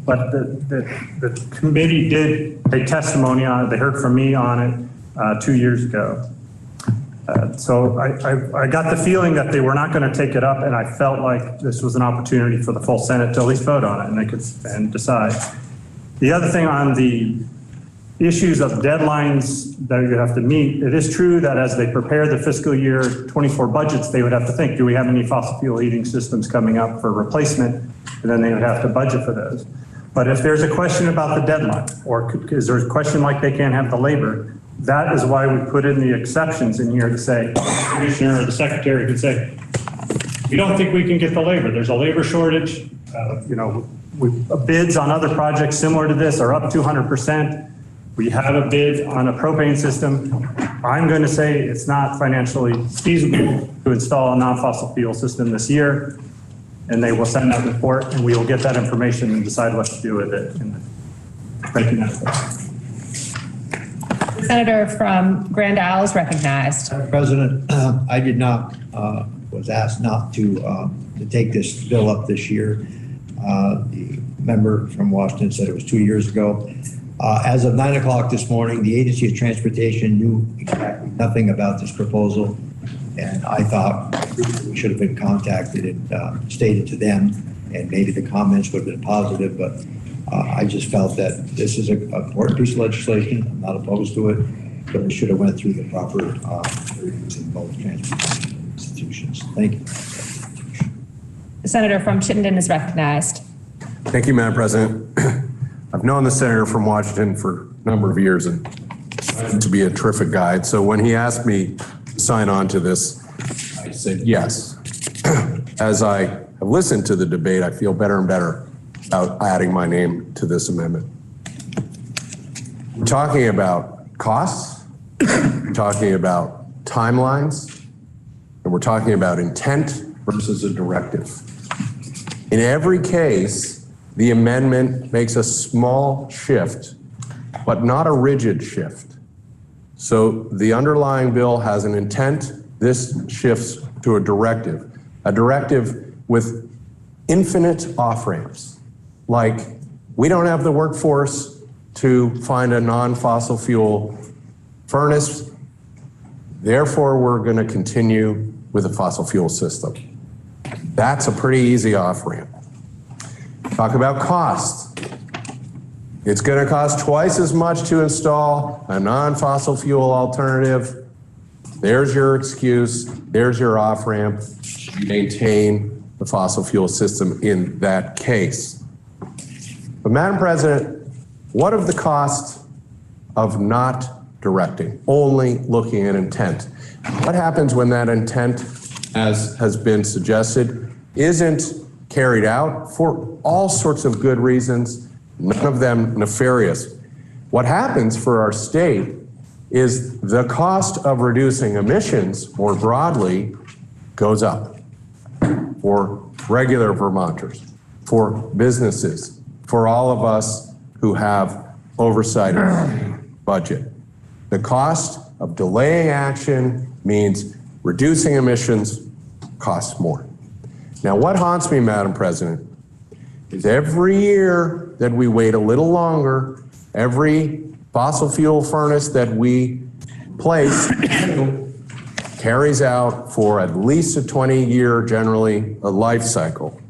But the committee did take testimony on it. They heard from me on it 2 years ago. So I got the feeling that they were not going to take it up, and I felt like this was an opportunity for the full Senate to at least vote on it, and they could and decide. The other thing on the issues of deadlines that you have to meet, it is true that as they prepare the fiscal year 24 budgets, they would have to think, do we have any fossil fuel heating systems coming up for replacement? And then they would have to budget for those. But if there's a question about the deadline, or is there a question like they can't have the labor, that is why we put in the exceptions in here to say, the commissioner or the secretary could say, we don't think we can get the labor. There's a labor shortage. Bids on other projects similar to this are up 200%. We have a bid on a propane system. I'm going to say it's not financially feasible to install a non-fossil fuel system this year. and they will send that report, and we will get that information and decide what to do with it. Thank you, Madam President. The senator from Grand Isle is recognized. Madam President, I did not, was asked not to take this bill up this year. The member from Washington said it was 2 years ago. As of 9 o'clock this morning, the Agency of Transportation knew exactly nothing about this proposal. And I thought we should have been contacted and stated to them, and maybe the comments would have been positive, but I just felt that this is an important piece of legislation. I'm not opposed to it, but it should have went through the proper hearings in both transportation institutions. Thank you. The senator from Chittenden is recognized. Thank you, Madam President. I've known the senator from Washington for a number of years and to be a terrific guy. So when he asked me to sign on to this, I said yes. As I have listened to the debate, I feel better and better about adding my name to this amendment. We're talking about costs, we're talking about timelines, and we're talking about intent versus a directive. In every case, the amendment makes a small shift, but not a rigid shift. So the underlying bill has an intent. This shifts to a directive with infinite off-ramps. Like, we don't have the workforce to find a non-fossil fuel furnace, therefore we're going to continue with a fossil fuel system. That's a pretty easy off-ramp. Talk about cost. It's going to cost twice as much to install a non-fossil fuel alternative. There's your excuse. There's your off-ramp. You maintain the fossil fuel system in that case. But Madam President, what of the cost of not directing, only looking at intent? What happens when that intent, as has been suggested, isn't carried out for all sorts of good reasons, none of them nefarious? What happens for our state is the cost of reducing emissions more broadly goes up for regular Vermonters, for businesses, for all of us who have oversight of the budget. The cost of delaying action means reducing emissions costs more. Now, what haunts me, Madam President, is every year that we wait a little longer, every fossil fuel furnace that we place carries out for at least a 20-year, generally, a life cycle.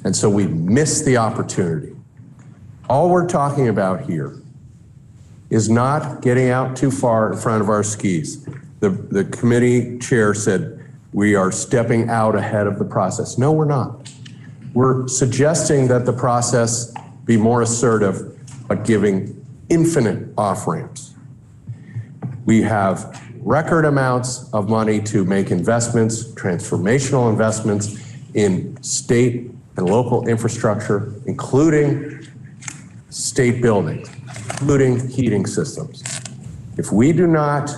And so we miss the opportunity. All we're talking about here is not getting out too far in front of our skis. The committee chair said we are stepping out ahead of the process. No, we're not. We're suggesting that the process be more assertive, but giving infinite off-ramps. We have record amounts of money to make investments, transformational investments in state and local infrastructure, including state buildings, including heating systems. If we do not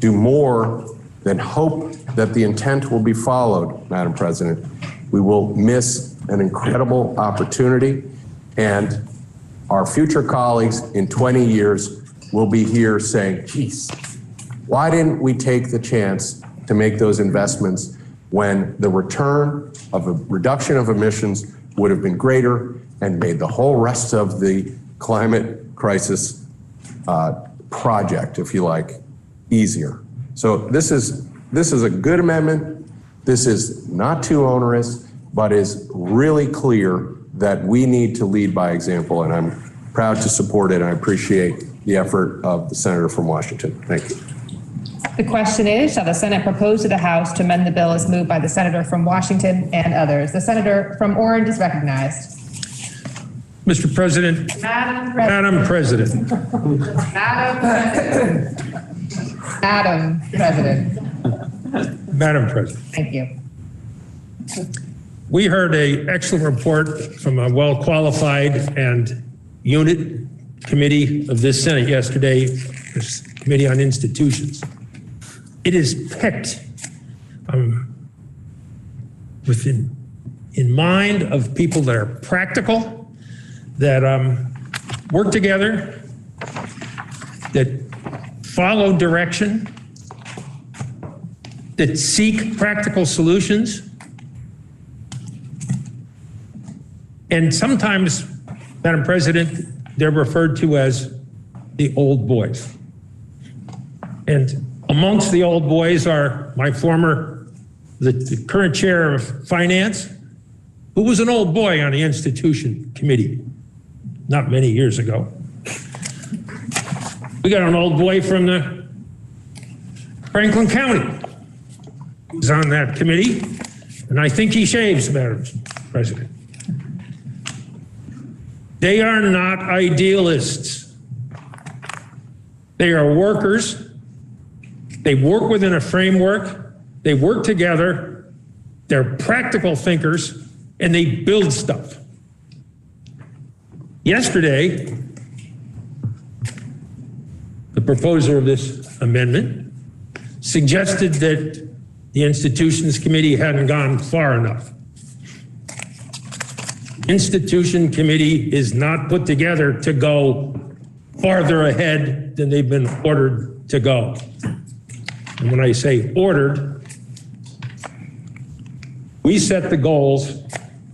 do more than hope that the intent will be followed, Madam President, we will miss an incredible opportunity, and our future colleagues in 20 years will be here saying, geez, why didn't we take the chance to make those investments when the return of a reduction of emissions would have been greater and made the whole rest of the climate crisis project, if you like, easier. So this is a good amendment. This is not too onerous, but is really clear that we need to lead by example, and I'm proud to support it. I appreciate the effort of the senator from Washington. Thank you. The question is, shall the Senate propose to the House to amend the bill as moved by the senator from Washington and others? The senator from Orange is recognized. Mr. President. Madam President. Madam President. Madam President. Thank you. We heard an excellent report from a well-qualified and unit committee of this Senate yesterday, this Committee on Institutions. It is picked with in mind of people that are practical, that work together, that follow direction, that seek practical solutions. And sometimes, Madam President, they're referred to as the old boys. And amongst the old boys are the current chair of finance, who was an old boy on the institution committee not many years ago. We got an old boy from the Franklin County who's on that committee, and I think he shaves, Madam President. They are not idealists. They are workers. They work within a framework. They work together. They're practical thinkers, and they build stuff. Yesterday, the proposer of this amendment suggested that the Institutions Committee hadn't gone far enough. Institution Committee is not put together to go farther ahead than they've been ordered to go. And when I say ordered, we set the goals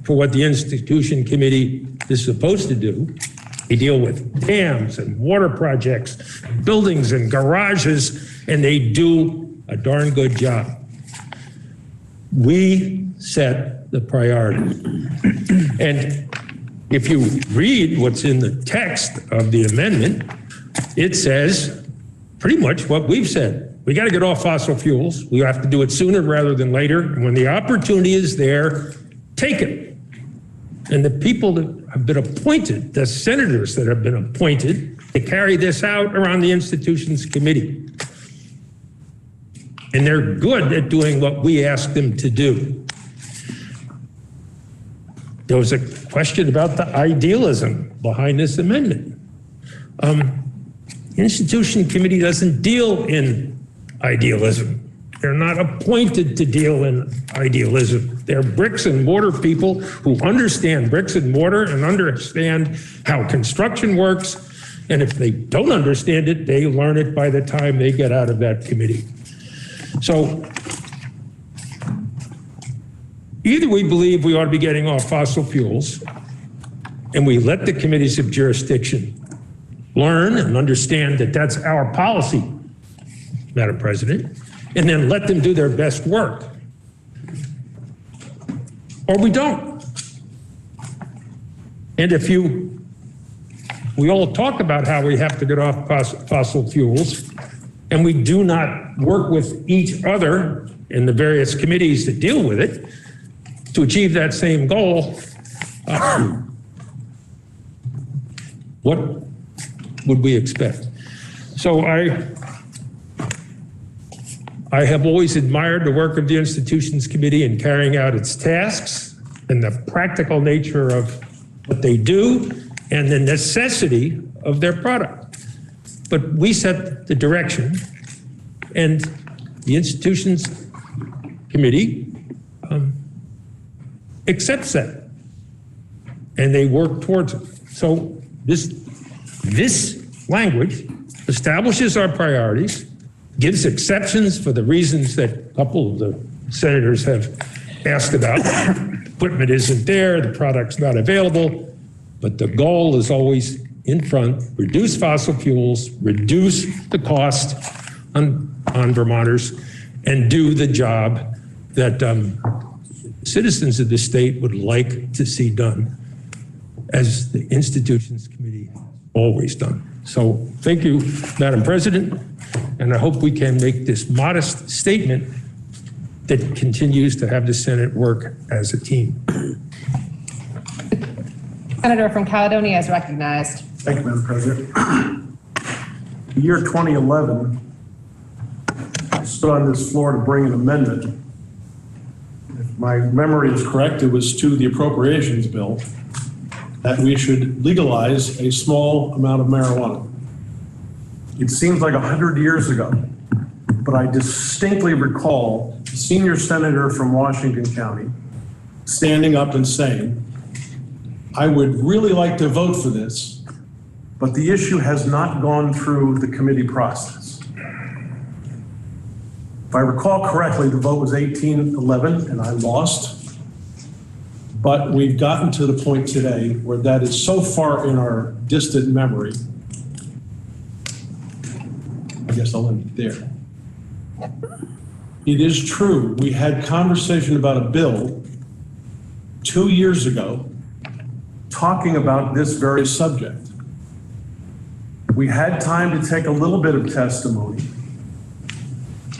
for what the Institution Committee is supposed to do. They deal with dams and water projects, buildings and garages, and they do a darn good job. We set the priority. And if you read what's in the text of the amendment, it says pretty much what we've said. We got to get off fossil fuels. We have to do it sooner rather than later. And when the opportunity is there, take it. And the people that have been appointed, the senators that have been appointed to carry this out are on the Institutions Committee. And they're good at doing what we ask them to do. There was a question about the idealism behind this amendment. Institution Committee doesn't deal in idealism. They're not appointed to deal in idealism. They're bricks and mortar people who understand bricks and mortar and understand how construction works. And if they don't understand it, they learn it by the time they get out of that committee. So either we believe we ought to be getting off fossil fuels and we let the committees of jurisdiction learn and understand that that's our policy, Madam President, and then let them do their best work. Or we don't. And we all talk about how we have to get off fossil fuels, and we do not work with each other in the various committees that deal with it to achieve that same goal, what would we expect? So I have always admired the work of the Institutions Committee in carrying out its tasks and the practical nature of what they do and the necessity of their product. But we set the direction, and the Institutions Committee accepts that, and they work towards it. So this language establishes our priorities, gives exceptions for the reasons that a couple of the senators have asked about. Equipment isn't there, the product's not available, but the goal is always in front: reduce fossil fuels, reduce the cost on Vermonters, and do the job that citizens of the state would like to see done, as the Institutions Committee always done. So thank you, Madam President, and I hope we can make this modest statement that continues to have the Senate work as a team. Senator from Caledonia is recognized. Thank you, Madam President. The year 2011, I stood on this floor to bring an amendment. If my memory is correct, it was to the appropriations bill that we should legalize a small amount of marijuana. It seems like 100 years ago, but I distinctly recall the senior senator from Washington County standing up and saying, I would really like to vote for this, but the issue has not gone through the committee process. If I recall correctly, the vote was 18-11 and I lost. But we've gotten to the point today where that is so far in our distant memory. I guess I'll end it there. It is true, we had conversation about a bill 2 years ago talking about this very subject. We had time to take a little bit of testimony.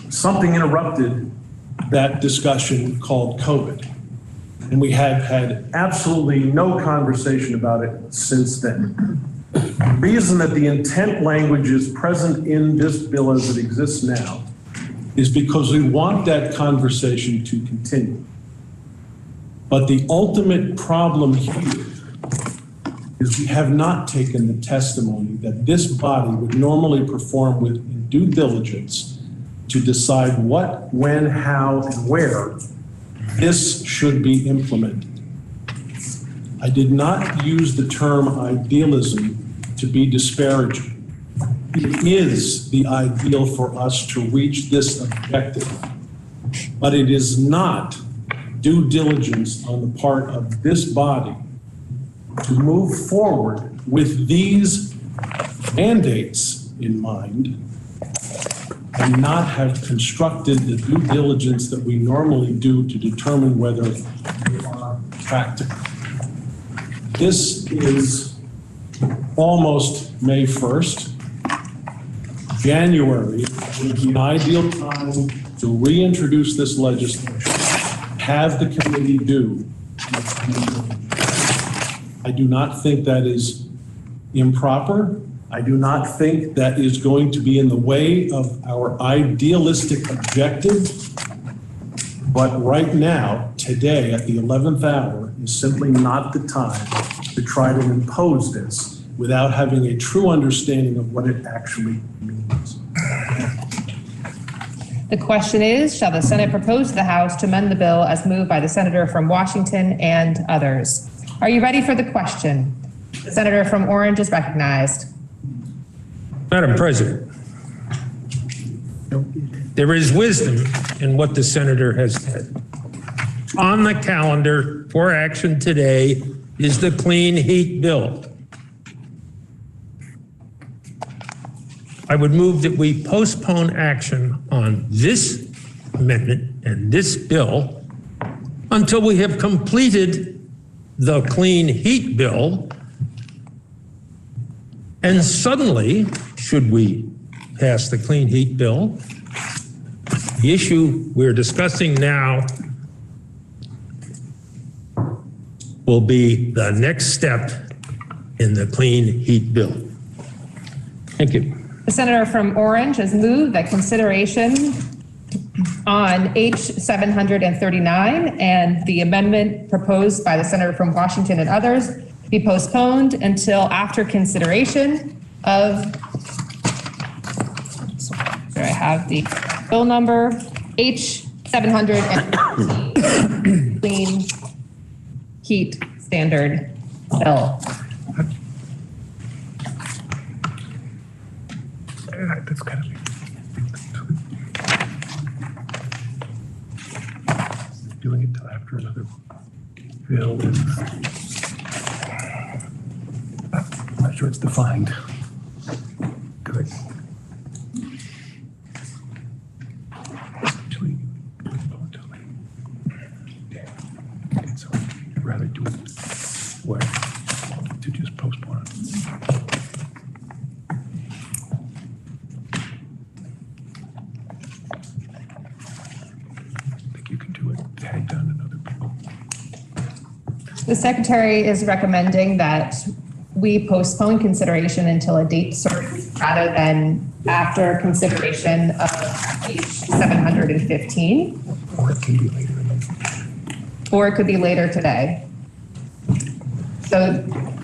Something interrupted that discussion called COVID. And we have had absolutely no conversation about it since then. The reason that the intent language is present in this bill as it exists now is because we want that conversation to continue. But the ultimate problem here is we have not taken the testimony that this body would normally perform with in due diligence to decide what, when, how, and where this should be implemented. I did not use the term idealism to be disparaging. It is the ideal for us to reach this objective, but it is not due diligence on the part of this body to move forward with these mandates in mind and not have constructed the due diligence that we normally do to determine whether they are practical. This is almost May 1st. January would be an ideal time to reintroduce this legislation, have the committee do. I do not think that is improper. I do not think that is going to be in the way of our idealistic objective. But right now, today, at the 11th hour, is simply not the time to try to impose this without having a true understanding of what it actually means. The question is, shall the Senate propose to the House to amend the bill as moved by the Senator from Washington and others? Are you ready for the question? The Senator from Orange is recognized. Madam President, there is wisdom in what the senator has said. On the calendar for action today is the Clean Heat Bill. I would move that we postpone action on this amendment and this bill until we have completed the Clean Heat Bill. And suddenly, should we pass the Clean Heat Bill, the issue we're discussing now will be the next step in the Clean Heat Bill. Thank you. The Senator from Orange has moved that consideration on H739 and the amendment proposed by the Senator from Washington and others be postponed until after consideration of, there I have the bill number, H713, Clean Heat Standard Bill. That's kind of doing it till after another bill is. I'm not sure it's defined. Good. Actually, so I'd rather do it what to just postpone it. The Secretary is recommending that we postpone consideration until a date certain rather than after consideration of H715. Or it can be later. Or it could be later today. So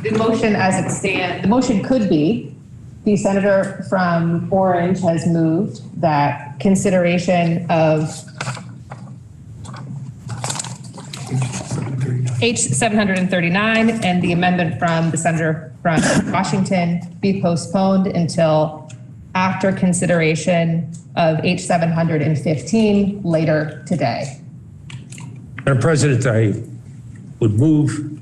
the motion as it stands, the motion could be, the Senator from Orange has moved that consideration of H739 and the amendment from the senator from Washington be postponed until after consideration of H715 later today. Madam President, I would move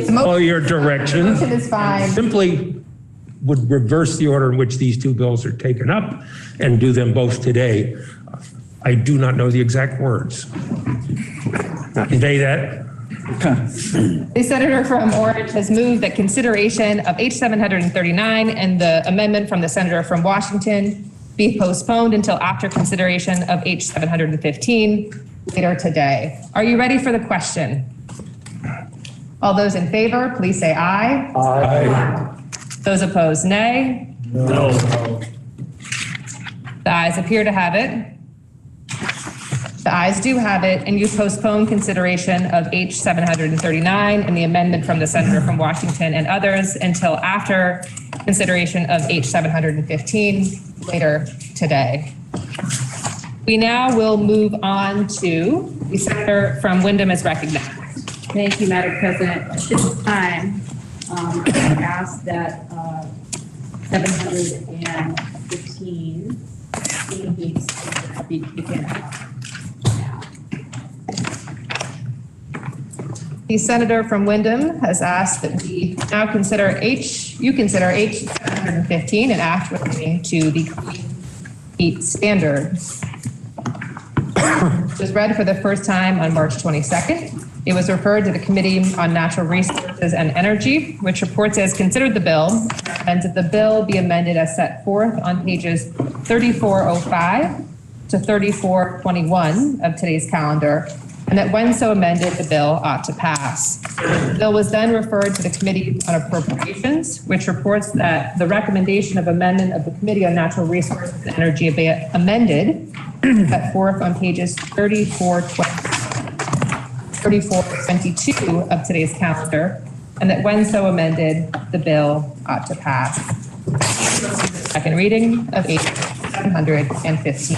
follow your direction. Motion is fine. Simply would reverse the order in which these two bills are taken up and do them both today. I do not know the exact words. Convey that. The senator from Orange has moved that consideration of H739 and the amendment from the senator from Washington be postponed until after consideration of H715 later today. Are you ready for the question? All those in favor, please say aye. Aye. Those opposed, nay. No. The ayes appear to have it. The ayes do have it, and you postpone consideration of H739 and the amendment from the senator from Washington and others until after consideration of H715 later today. We now will move on to the senator from Wyndham is recognized. Thank you, Madam President. At this time, I ask that 715 be taken up. The senator from Wyndham has asked that we now consider H715, an act relating to the clean heat standards. It was read for the first time on March 22nd. It was referred to the Committee on Natural Resources and Energy, which reports it has considered the bill and that the bill be amended as set forth on pages 3405 to 3421 of today's calendar, and that when so amended, the bill ought to pass. The bill was then referred to the Committee on Appropriations, which reports that the recommendation of amendment of the Committee on Natural Resources and Energy be amended set forth on pages 3422 of today's calendar, and that when so amended, the bill ought to pass. Second reading of H715.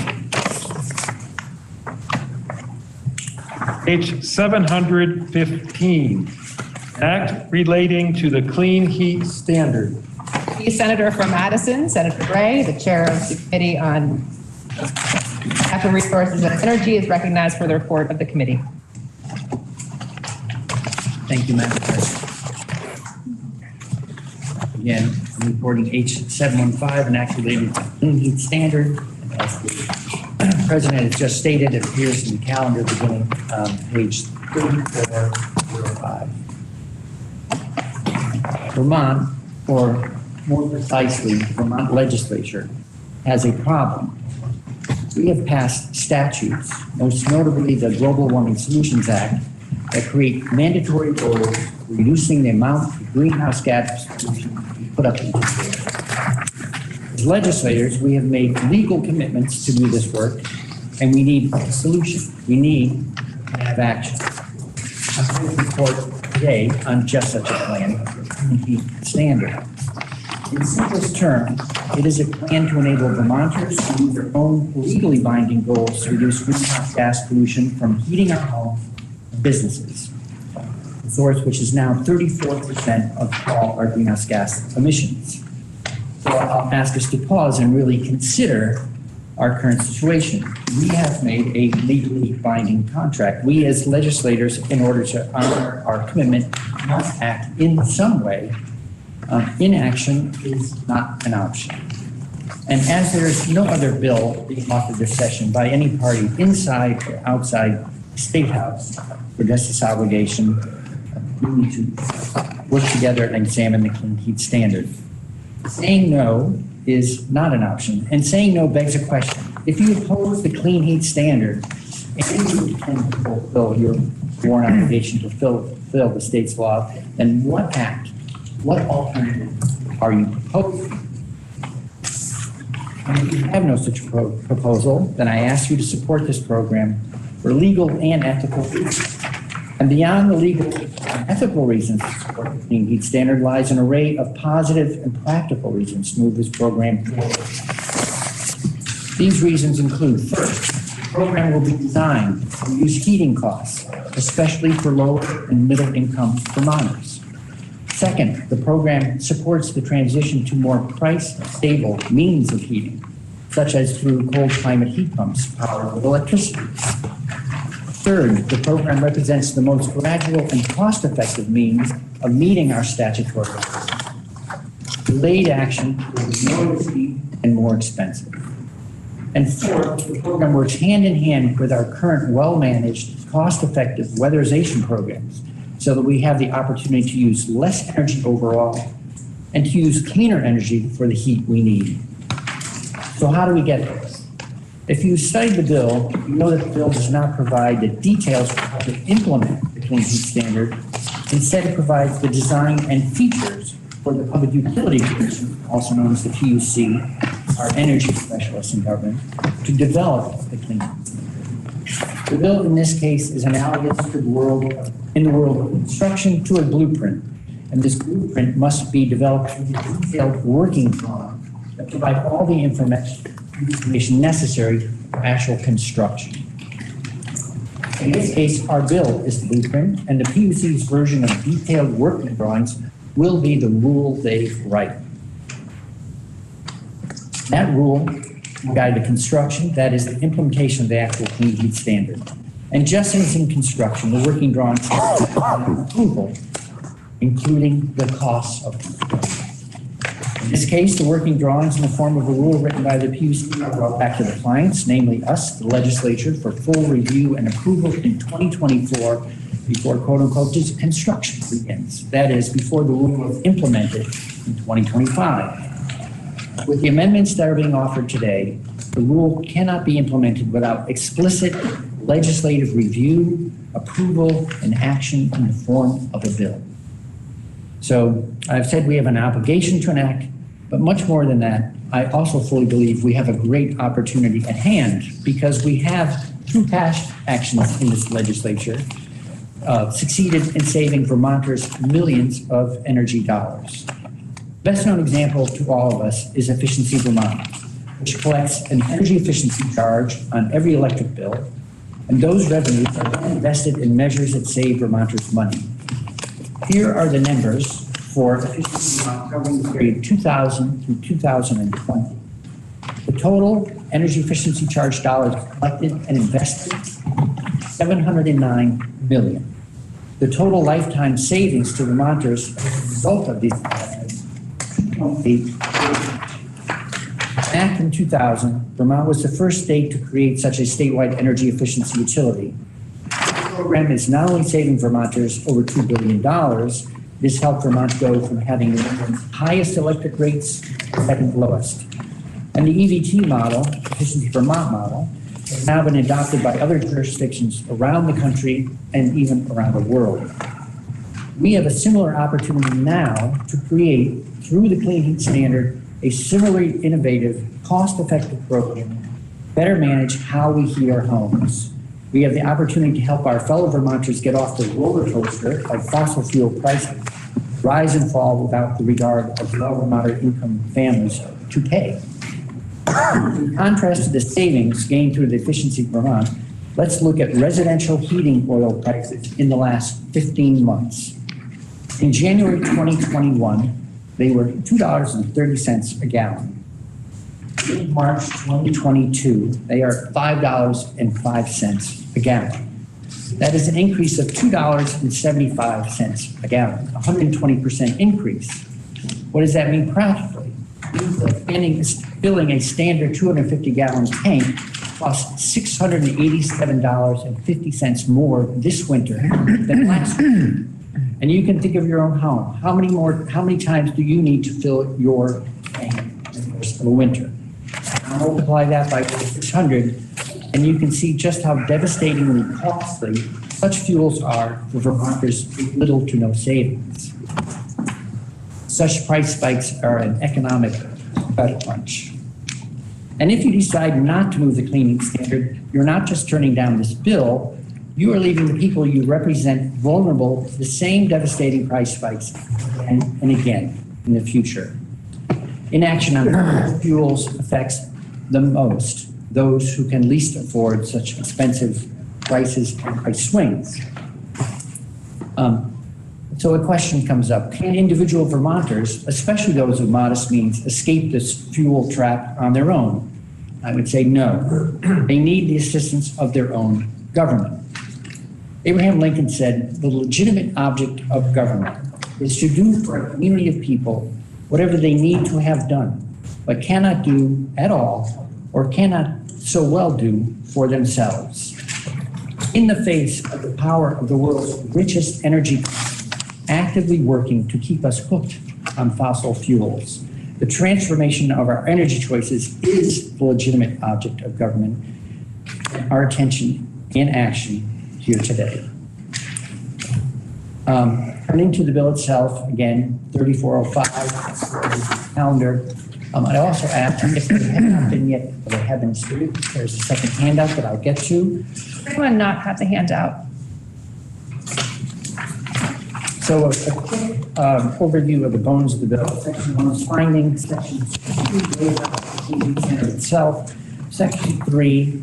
H715, act relating to the clean heat standard. The senator from Madison, Senator Gray, the chair of the Committee on Natural Resources and Energy, is recognized for the report of the committee. Thank you, Madam President. Again, I'm reporting H715, an act relating to the clean heat standard. As the President has just stated, it appears in the calendar beginning page 3405. Vermont, or more precisely, the Vermont legislature, has a problem. We have passed statutes, most notably the Global Warming Solutions Act, that create mandatory goals for reducing the amount of greenhouse gas pollution we put up into the air. As legislators, we have made legal commitments to do this work, and we need a solution. We need to have action. I'm going to report today on just such a plan, the heat standard. In simplest terms, it is a plan to enable Vermonters to meet their own legally binding goals to reduce greenhouse gas pollution from heating our homes and businesses, a source which is now 34% of all our greenhouse gas emissions. So I'll ask us to pause and really consider our current situation. We have made a legally binding contract. We as legislators, in order to honor our commitment, must act in some way. Inaction is not an option. And as there is no other bill being offered this session by any party inside or outside the State House to address this obligation, we need to work together and examine the clean heat standard. Saying no is not an option, and saying no begs a question. If you oppose the clean heat standard and you intend to fulfill your sworn obligation to fulfill the state's law, then what act, what alternative are you proposing? And if you have no such proposal, then I ask you to support this program for legal and ethical reasons. And beyond the legal and ethical reasons to support the clean heat standard lies an array of positive and practical reasons to move this program forward. These reasons include, first, the program will be designed to reduce heating costs especially for lower and middle income Vermonters. Second, the program supports the transition to more price-stable means of heating, such as through cold climate heat pumps powered with electricity. Third, the program represents the most gradual and cost-effective means of meeting our statutory goals. Delayed action will be more risky and more expensive. And fourth, the program works hand in hand with our current well-managed, cost-effective weatherization programs so that we have the opportunity to use less energy overall and to use cleaner energy for the heat we need. So how do we get there? If you study the bill, you know that the bill does not provide the details for how to implement the Clean Heat Standard. Instead, it provides the design and features for the Public Utility Commission, also known as the PUC, our energy specialists in government, to develop the Clean Heat Standard. The bill in this case is analogous to the world of construction to a blueprint, and this blueprint must be developed with a detailed working plan that provide all the information necessary for actual construction. In this case, our bill is the blueprint, and the PUC's version of detailed working drawings will be the rule they write. That rule will guide the construction, that is the implementation of the actual Clean Heat Standard. And just as in construction, the working drawings have approval, including the costs of construction. In this case, the working drawings in the form of a rule written by the PUC are brought back to the clients, namely us, the legislature, for full review and approval in 2024 before quote-unquote construction begins. That is, before the rule is implemented in 2025. With the amendments that are being offered today, the rule cannot be implemented without explicit legislative review, approval, and action in the form of a bill. So I've said we have an obligation to enact, but much more than that, I also fully believe we have a great opportunity at hand because we have, through past actions in this legislature, succeeded in saving Vermonters millions of energy dollars. Best known example to all of us is Efficiency Vermont, which collects an energy efficiency charge on every electric bill, and those revenues are then invested in measures that save Vermonters money. Here are the numbers for Efficiency Vermont covering the period 2000 through 2020. The total energy efficiency charge dollars collected and invested, $709 million. The total lifetime savings to Vermonters as a result of these investments, $2.8 billion. Back in 2000, Vermont was the first state to create such a statewide energy efficiency utility. The program is not only saving Vermonters over $2 billion, this helped Vermont go from having the highest electric rates to second lowest. And the EVT model, Efficiency Vermont model, has now been adopted by other jurisdictions around the country and even around the world. We have a similar opportunity now to create, through the Clean Heat Standard, a similarly innovative, cost-effective program, better manage how we heat our homes. We have the opportunity to help our fellow Vermonters get off the roller coaster of fossil fuel prices, rise and fall without the regard of low and moderate income families to pay. In contrast to the savings gained through the Efficiency Vermont, let's look at residential heating oil prices in the last 15 months. In January 2021, they were $2.30 a gallon. In March 2022, they are $5.05 a gallon. That is an increase of $2.75 a gallon, a 120% increase. What does that mean practically? It means filling a standard 250-gallon tank costs $687.50 more this winter than last winter. And you can think of your own home. How many times do you need to fill your tank in the course of a winter? Multiply that by 600, and you can see just how devastatingly costly such fuels are for Vermonters with little to no savings. Such price spikes are an economic gut punch. And if you decide not to move the Clean Heat Standard, you're not just turning down this bill, you are leaving the people you represent vulnerable to the same devastating price spikes again and again in the future. Inaction on fuels affects the most those who can least afford such expensive prices and price swings. So a question comes up, can individual Vermonters, especially those of modest means, escape this fuel trap on their own? I would say no. They need the assistance of their own government. Abraham Lincoln said, the legitimate object of government is to do for a community of people whatever they need to have done, but cannot do at all or cannot so well do for themselves. In the face of the power of the world's richest energy, actively working to keep us hooked on fossil fuels, the transformation of our energy choices is the legitimate object of government, and our attention and action here today. Turning to the bill itself, again, 3405 calendar. I also asked if they have not been yet, but they have been distributed. There's a second handout that I'll get to. Anyone not have the handout? So a quick overview of the bones of the bill. Section 1 is findings. Section 2 lays out the standard itself. Section 3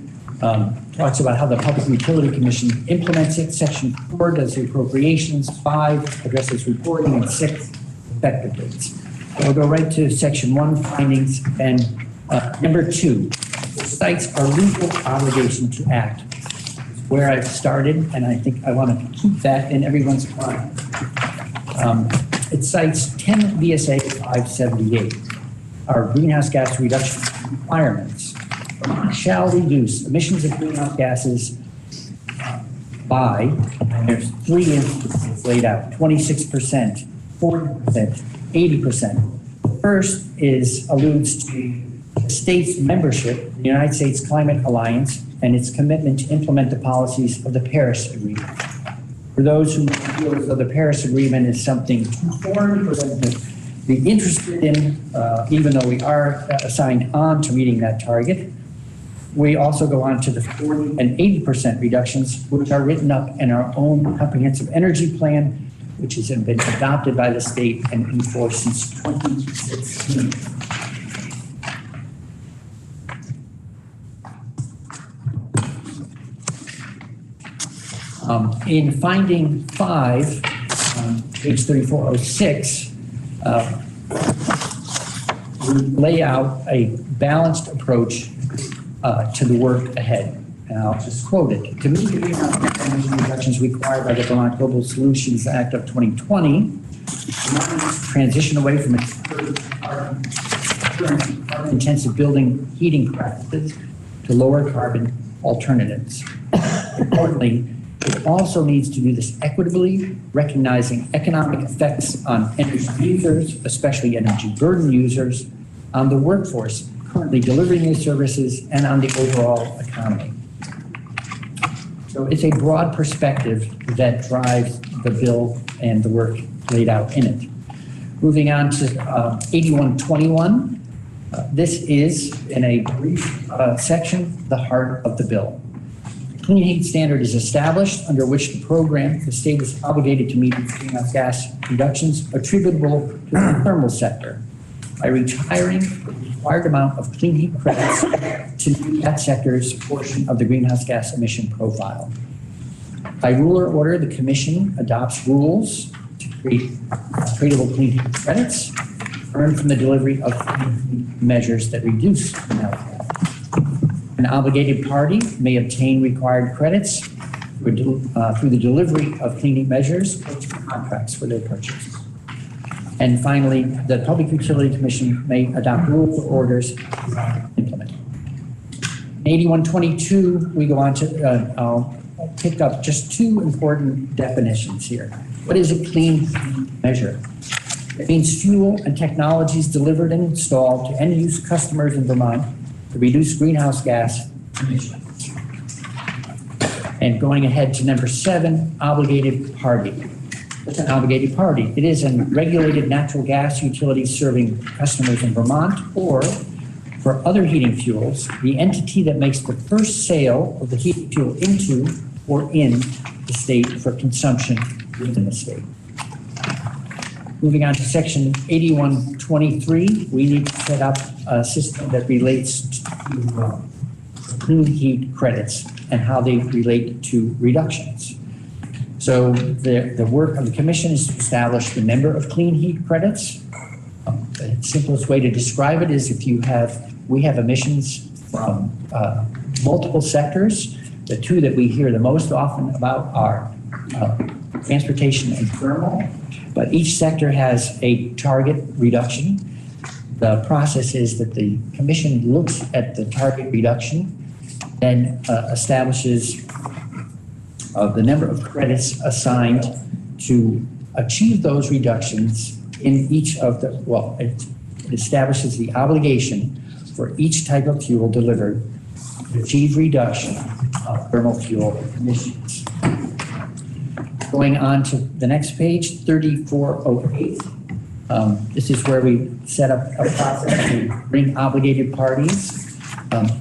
talks about how the Public Utility Commission implements it. Section 4 does the appropriations. 5 addresses reporting, and 6 effective dates. We'll go right to Section 1, findings, and number 2, cites our legal obligation to act. Where I've started, and I think I want to keep that in everyone's mind. It cites 10 VSA 578, our greenhouse gas reduction requirements. Shall reduce emissions of greenhouse gases by, and there's 3 instances laid out, 26%, 40%, 80%. First alludes to the state's membership in the United States Climate Alliance and its commitment to implement the policies of the Paris Agreement. For those who feel as though the Paris Agreement is something too foreign for them to be interested in, even though we are assigned on to meeting that target, we also go on to the 40 and 80% reductions, which are written up in our own comprehensive energy plan, which has been adopted by the state and in force since 2016. In finding 5, page 3406, we lay out a balanced approach to the work ahead. And I'll just quote it. To meet the greenhouse gas emission reductions required by the Vermont Global Solutions Act of 2020, transition away from its current carbon-intensive building heating practices to lower carbon alternatives. Importantly, it also needs to do this equitably, recognizing economic effects on energy users, especially energy burden users, on the workforce currently delivering these services, and on the overall economy. So it's a broad perspective that drives the bill and the work laid out in it. Moving on to 8121. This is, in a brief section, the heart of the bill. The Clean Heat Standard is established, under which the program, the state is obligated to meet greenhouse gas reductions attributable to the thermal sector by retiring the required amount of clean heat credits to meet that sector's portion of the greenhouse gas emission profile. By rule or order, the Commission adopts rules to create tradable clean heat credits earned from the delivery of clean heat measures that reduce greenhouse gas. An obligated party may obtain required credits through the delivery of clean heat measures or contracts for their purchase. And finally, the Public Utility Commission may adopt rules or orders to implement. In 8122, we go on to, I'll pick up just 2 important definitions here. What is a clean heat measure? It means fuel and technologies delivered and installed to end-use customers in Vermont to reduce greenhouse gas emissions. And going ahead to number 7, obligated party. What's an obligated party? It is a regulated natural gas utility serving customers in Vermont, or for other heating fuels, the entity that makes the first sale of the heating fuel into or in the state for consumption within the state. Moving on to section 8123, we need to set up a system that relates to clean heat credits and how they relate to reductions. So the work of the commission is to establish the number of clean heat credits. The simplest way to describe it is we have emissions from multiple sectors. The two that we hear the most often about are transportation and thermal, but each sector has a target reduction. The process is that the commission looks at the target reduction and establishes the number of credits assigned to achieve those reductions in each of the, it establishes the obligation for each type of fuel delivered to achieve reduction of thermal fuel emissions. Going on to the next page, 3408. This is where we set up a process to bring obligated parties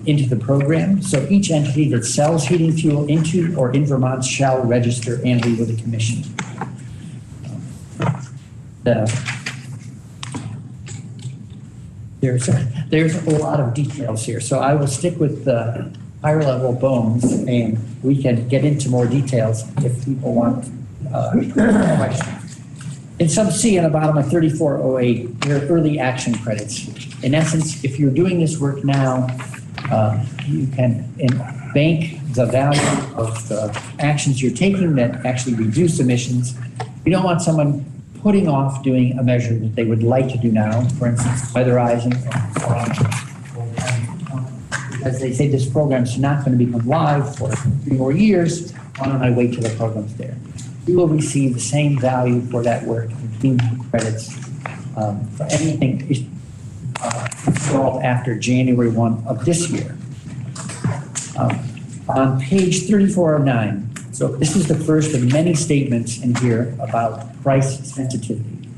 into the program. So each entity that sells heating fuel into or in Vermont shall register annually with the commission. There's a lot of details here, so I will stick with the higher level bones, and we can get into more details if people want questions. In sub C on the bottom of 3408, there are early action credits. In essence, if you're doing this work now, you can bank the value of the actions you're taking that actually reduce emissions. You don't want someone putting off doing a measure that they would like to do now, for instance, weatherizing, because they say this program's not going to become live for 3 more years. Why don't I wait till the program's there? You will receive the same value for that work in clean credits for anything installed after January 1 of this year. On page 3409, so this is the first of many statements in here about price sensitivity.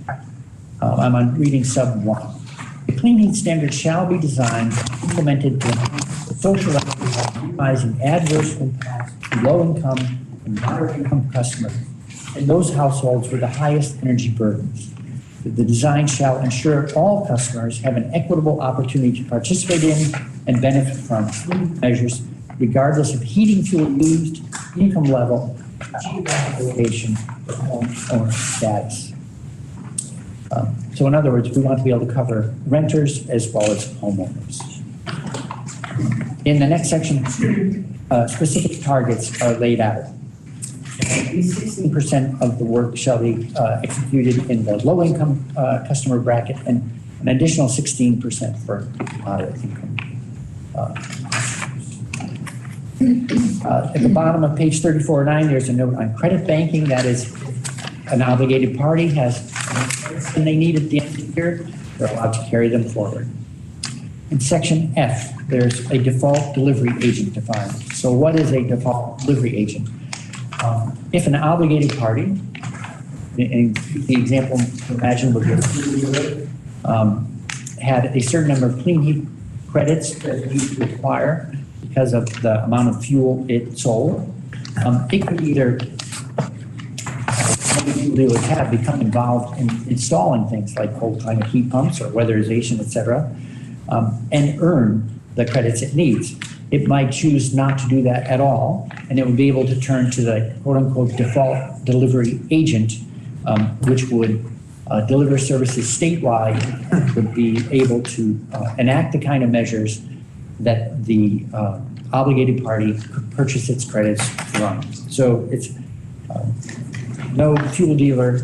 I'm on reading sub 1. The clean heat standard shall be designed and implemented to enhance the social equity by minimizing adverse impacts to low-income and moderate-income customers and those households with the highest energy burdens. The design shall ensure all customers have an equitable opportunity to participate in and benefit from clean measures, regardless of heating fuel used, income level, geographic location, or home owner status. So in other words, we want to be able to cover renters as well as homeowners. In the next section, specific targets are laid out. 16% of the work shall be executed in the low-income customer bracket, and an additional 16% for moderate income. At the bottom of page 3409, there's a note on credit banking. That is, an obligated party has credits they need at the end of the year, they're allowed to carry them forward. In section F, there's a default delivery agent defined. So what is a default delivery agent? If an obligated party, in the example imagine would be had a certain number of clean heat credits that it needs to acquire because of the amount of fuel it sold, it could either they would have become involved in installing things like cold climate heat pumps or weatherization, et cetera, and earn the credits it needs. It might choose not to do that at all, and it would be able to turn to the quote-unquote default delivery agent, which would deliver services statewide, would be able to enact the kind of measures that the obligated party could purchase its credits from. So it's no fuel dealer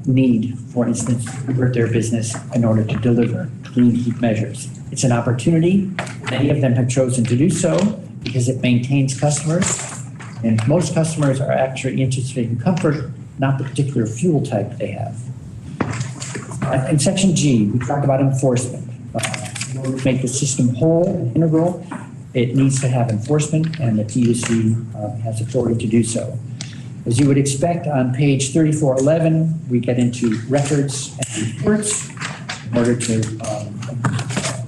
need, for instance, to convert their business in order to deliver clean heat measures. It's an opportunity. Many of them have chosen to do so because it maintains customers, and most customers are actually interested in comfort, not the particular fuel type they have. In section G, we talked about enforcement. In order to make the system whole and integral, it needs to have enforcement, and the PUC has authority to do so. As you would expect, on page 3411, we get into records and reports in order to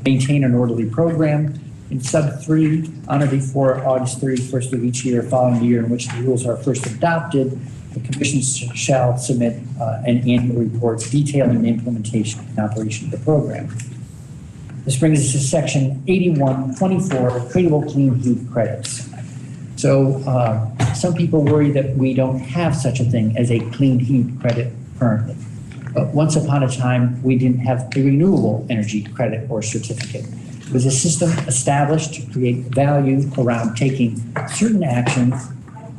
maintain an orderly program. In sub 3, on or before August 31st of each year following the year in which the rules are first adopted, the commission shall submit an annual report detailing the implementation and operation of the program. This brings us to section 8124, tradable clean heat credits. So some people worry that we don't have such a thing as a clean heat credit currently. But once upon a time, we didn't have a renewable energy credit or certificate. It was a system established to create value around taking certain actions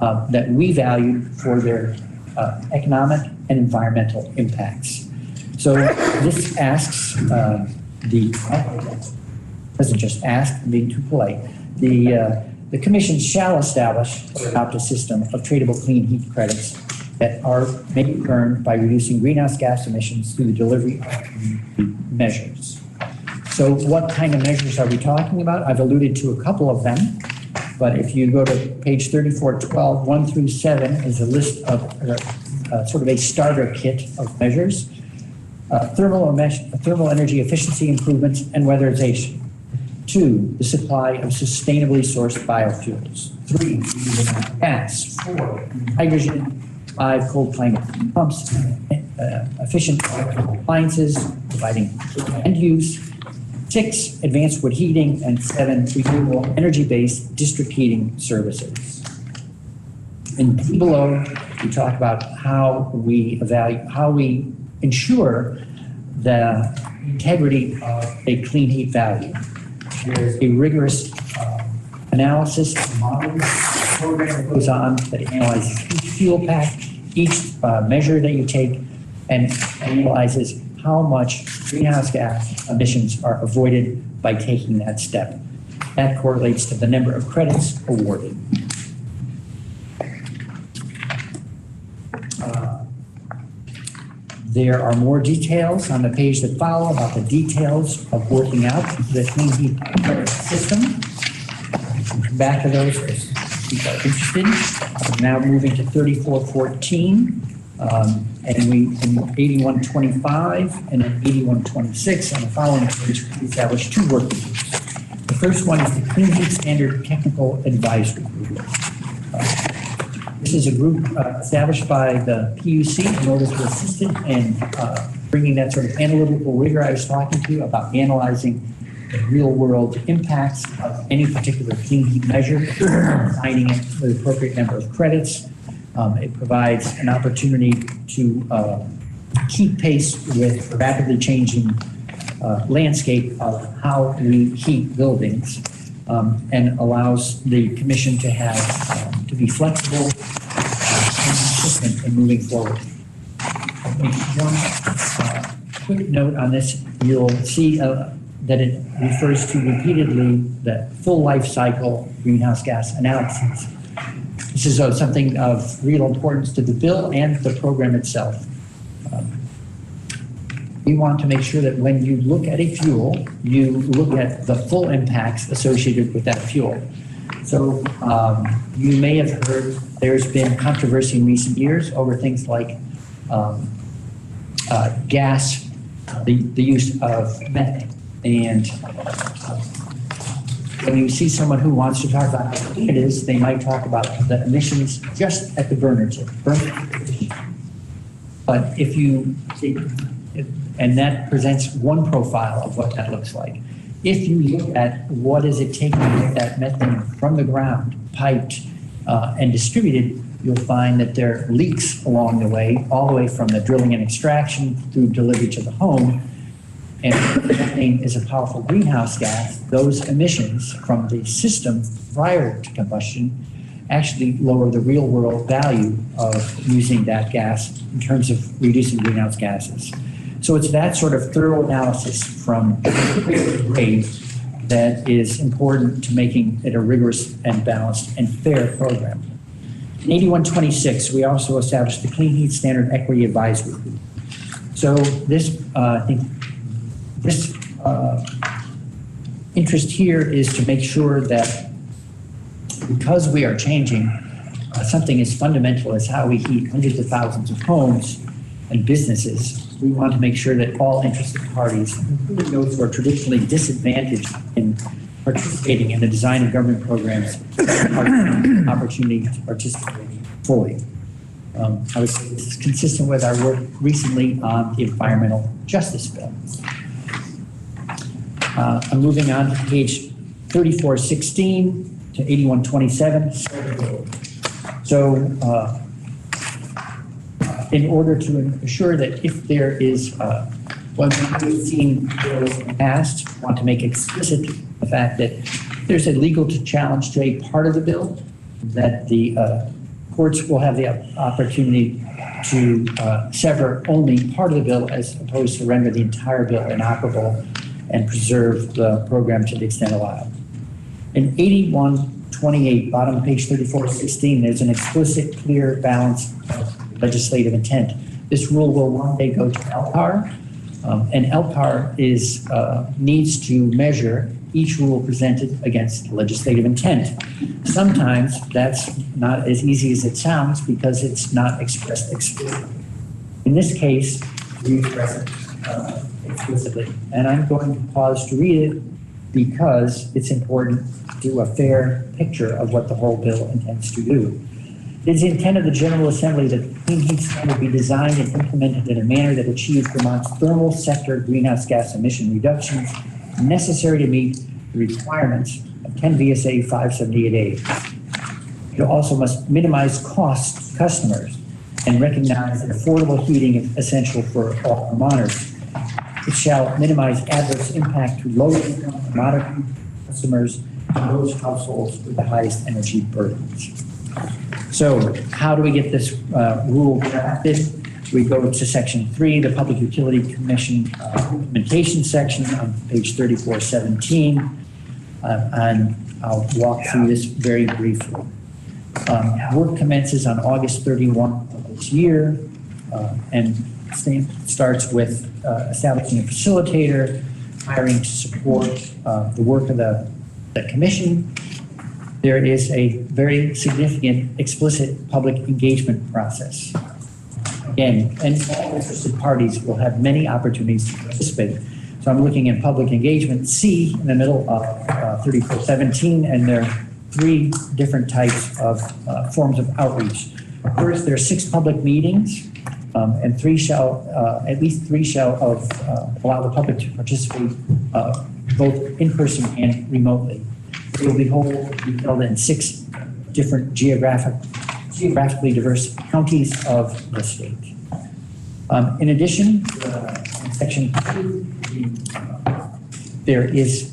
that we valued for their economic and environmental impacts. So this asks doesn't just ask, being too polite, the commission shall establish or adopt a system of tradable clean heat credits that may be earned by reducing greenhouse gas emissions through the delivery of measures. So what kind of measures are we talking about? I've alluded to a couple of them, but if you go to page 3412, 1 through 7 is a list of sort of a starter kit of measures. Thermal energy efficiency improvements and weatherization. 2, the supply of sustainably sourced biofuels. 3, gas. 4, hydrogen. 5, cold climate heat pumps. Efficient appliances, providing end use. 6, advanced wood heating. And 7, renewable energy-based district heating services. And below, we talk about how we ensure the integrity of a clean heat value. There's a rigorous analysis modeling program that goes on that analyzes each fuel pack, each measure that you take, and analyzes how much greenhouse gas emissions are avoided by taking that step. That correlates to the number of credits awarded. There are more details on the page that follow about the details of working out the clean heat credit system. We'll come back to those as people are interested. I'm now moving to 3414, and we in 8125 and then 8126 on the following page, we establish 2 working groups. The first one is the Clean Heat Standard Technical Advisory Group. This is a group established by the PUC in order to assist it in bringing that sort of analytical rigor I was talking to you about analyzing the real world impacts of any particular clean heat measure, assigning it with the appropriate number of credits. It provides an opportunity to keep pace with the rapidly changing landscape of how we heat buildings, and allows the commission to have to be flexible and consistent in moving forward. Make one quick note on this. You'll see that it refers to repeatedly the full life cycle greenhouse gas analysis. This is something of real importance to the bill and the program itself. We want to make sure that when you look at a fuel, you look at the full impacts associated with that fuel. So you may have heard there's been controversy in recent years over things like gas, the use of methane. And when you see someone who wants to talk about how clean it is, they might talk about the emissions just at the burner tip. But if you and that presents one profile of what that looks like. If you look at what is it taking to get that methane from the ground, piped, and distributed, you'll find that there are leaks along the way, all the way from the drilling and extraction through delivery to the home. And methane is a powerful greenhouse gas. Those emissions from the system prior to combustion actually lower the real world value of using that gas in terms of reducing greenhouse gases. So it's that sort of thorough analysis from grade that is important to making it a rigorous and balanced and fair program. In 8126, we also established the Clean Heat Standard Equity Advisory Group. So this, I think, this interest here is to make sure that because we are changing something as fundamental as how we heat hundreds of thousands of homes and businesses, we want to make sure that all interested parties, including those who are traditionally disadvantaged in participating in the design of government programs, have an opportunity to participate fully. I would say this is consistent with our work recently on the environmental justice bill. I'm moving on to page 3416, to 8127. So in order to ensure that if there is, when we've seen bills in the past, want to make explicit the fact that there's a legal challenge to a part of the bill, that the courts will have the opportunity to sever only part of the bill as opposed to render the entire bill inoperable and preserve the program to the extent allowed. In 8128, bottom of page 3416, there's an explicit, clear balance of legislative intent. This rule will one day go to LPAR, and LPAR needs to measure each rule presented against legislative intent. Sometimes that's not as easy as it sounds because it's not expressed explicitly. In this case, we express it explicitly. And I'm going to pause to read it because it's important to do a fair picture of what the whole bill intends to do. It is the intent of the General Assembly that the Clean Heat Standard be designed and implemented in a manner that achieves Vermont's thermal sector greenhouse gas emission reductions necessary to meet the requirements of 10 VSA 578A. It also must minimize costs to customers and recognize that affordable heating is essential for all Vermonters. It shall minimize adverse impact to low-income commodity customers and those households with the highest energy burdens. So how do we get this rule drafted? We go to section 3, the Public Utility Commission implementation section on page 3417. And I'll walk through this very briefly. Work commences on August 31 of this year and starts with establishing a facilitator, hiring to support the work of the commission. There is a very significant explicit public engagement process. Again, and all interested parties will have many opportunities to participate. So I'm looking at public engagement C in the middle of 3417, and there are 3 different types of forms of outreach. First, there are 6 public meetings, and at least 3 shall allow the public to participate both in person and remotely. It will be held in 6 different geographically diverse counties of the state. In addition, in section 2, there is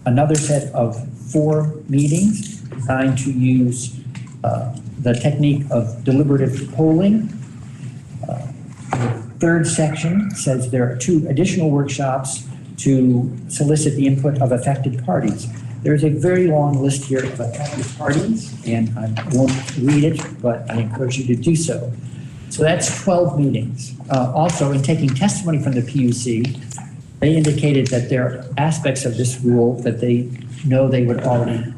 another set of 4 meetings designed to use the technique of deliberative polling. The 3rd section says there are 2 additional workshops to solicit the input of affected parties. There's a very long list here of affected parties, and I won't read it, but I encourage you to do so. So that's 12 meetings. Also, in taking testimony from the PUC, they indicated that there are aspects of this rule that they know they would already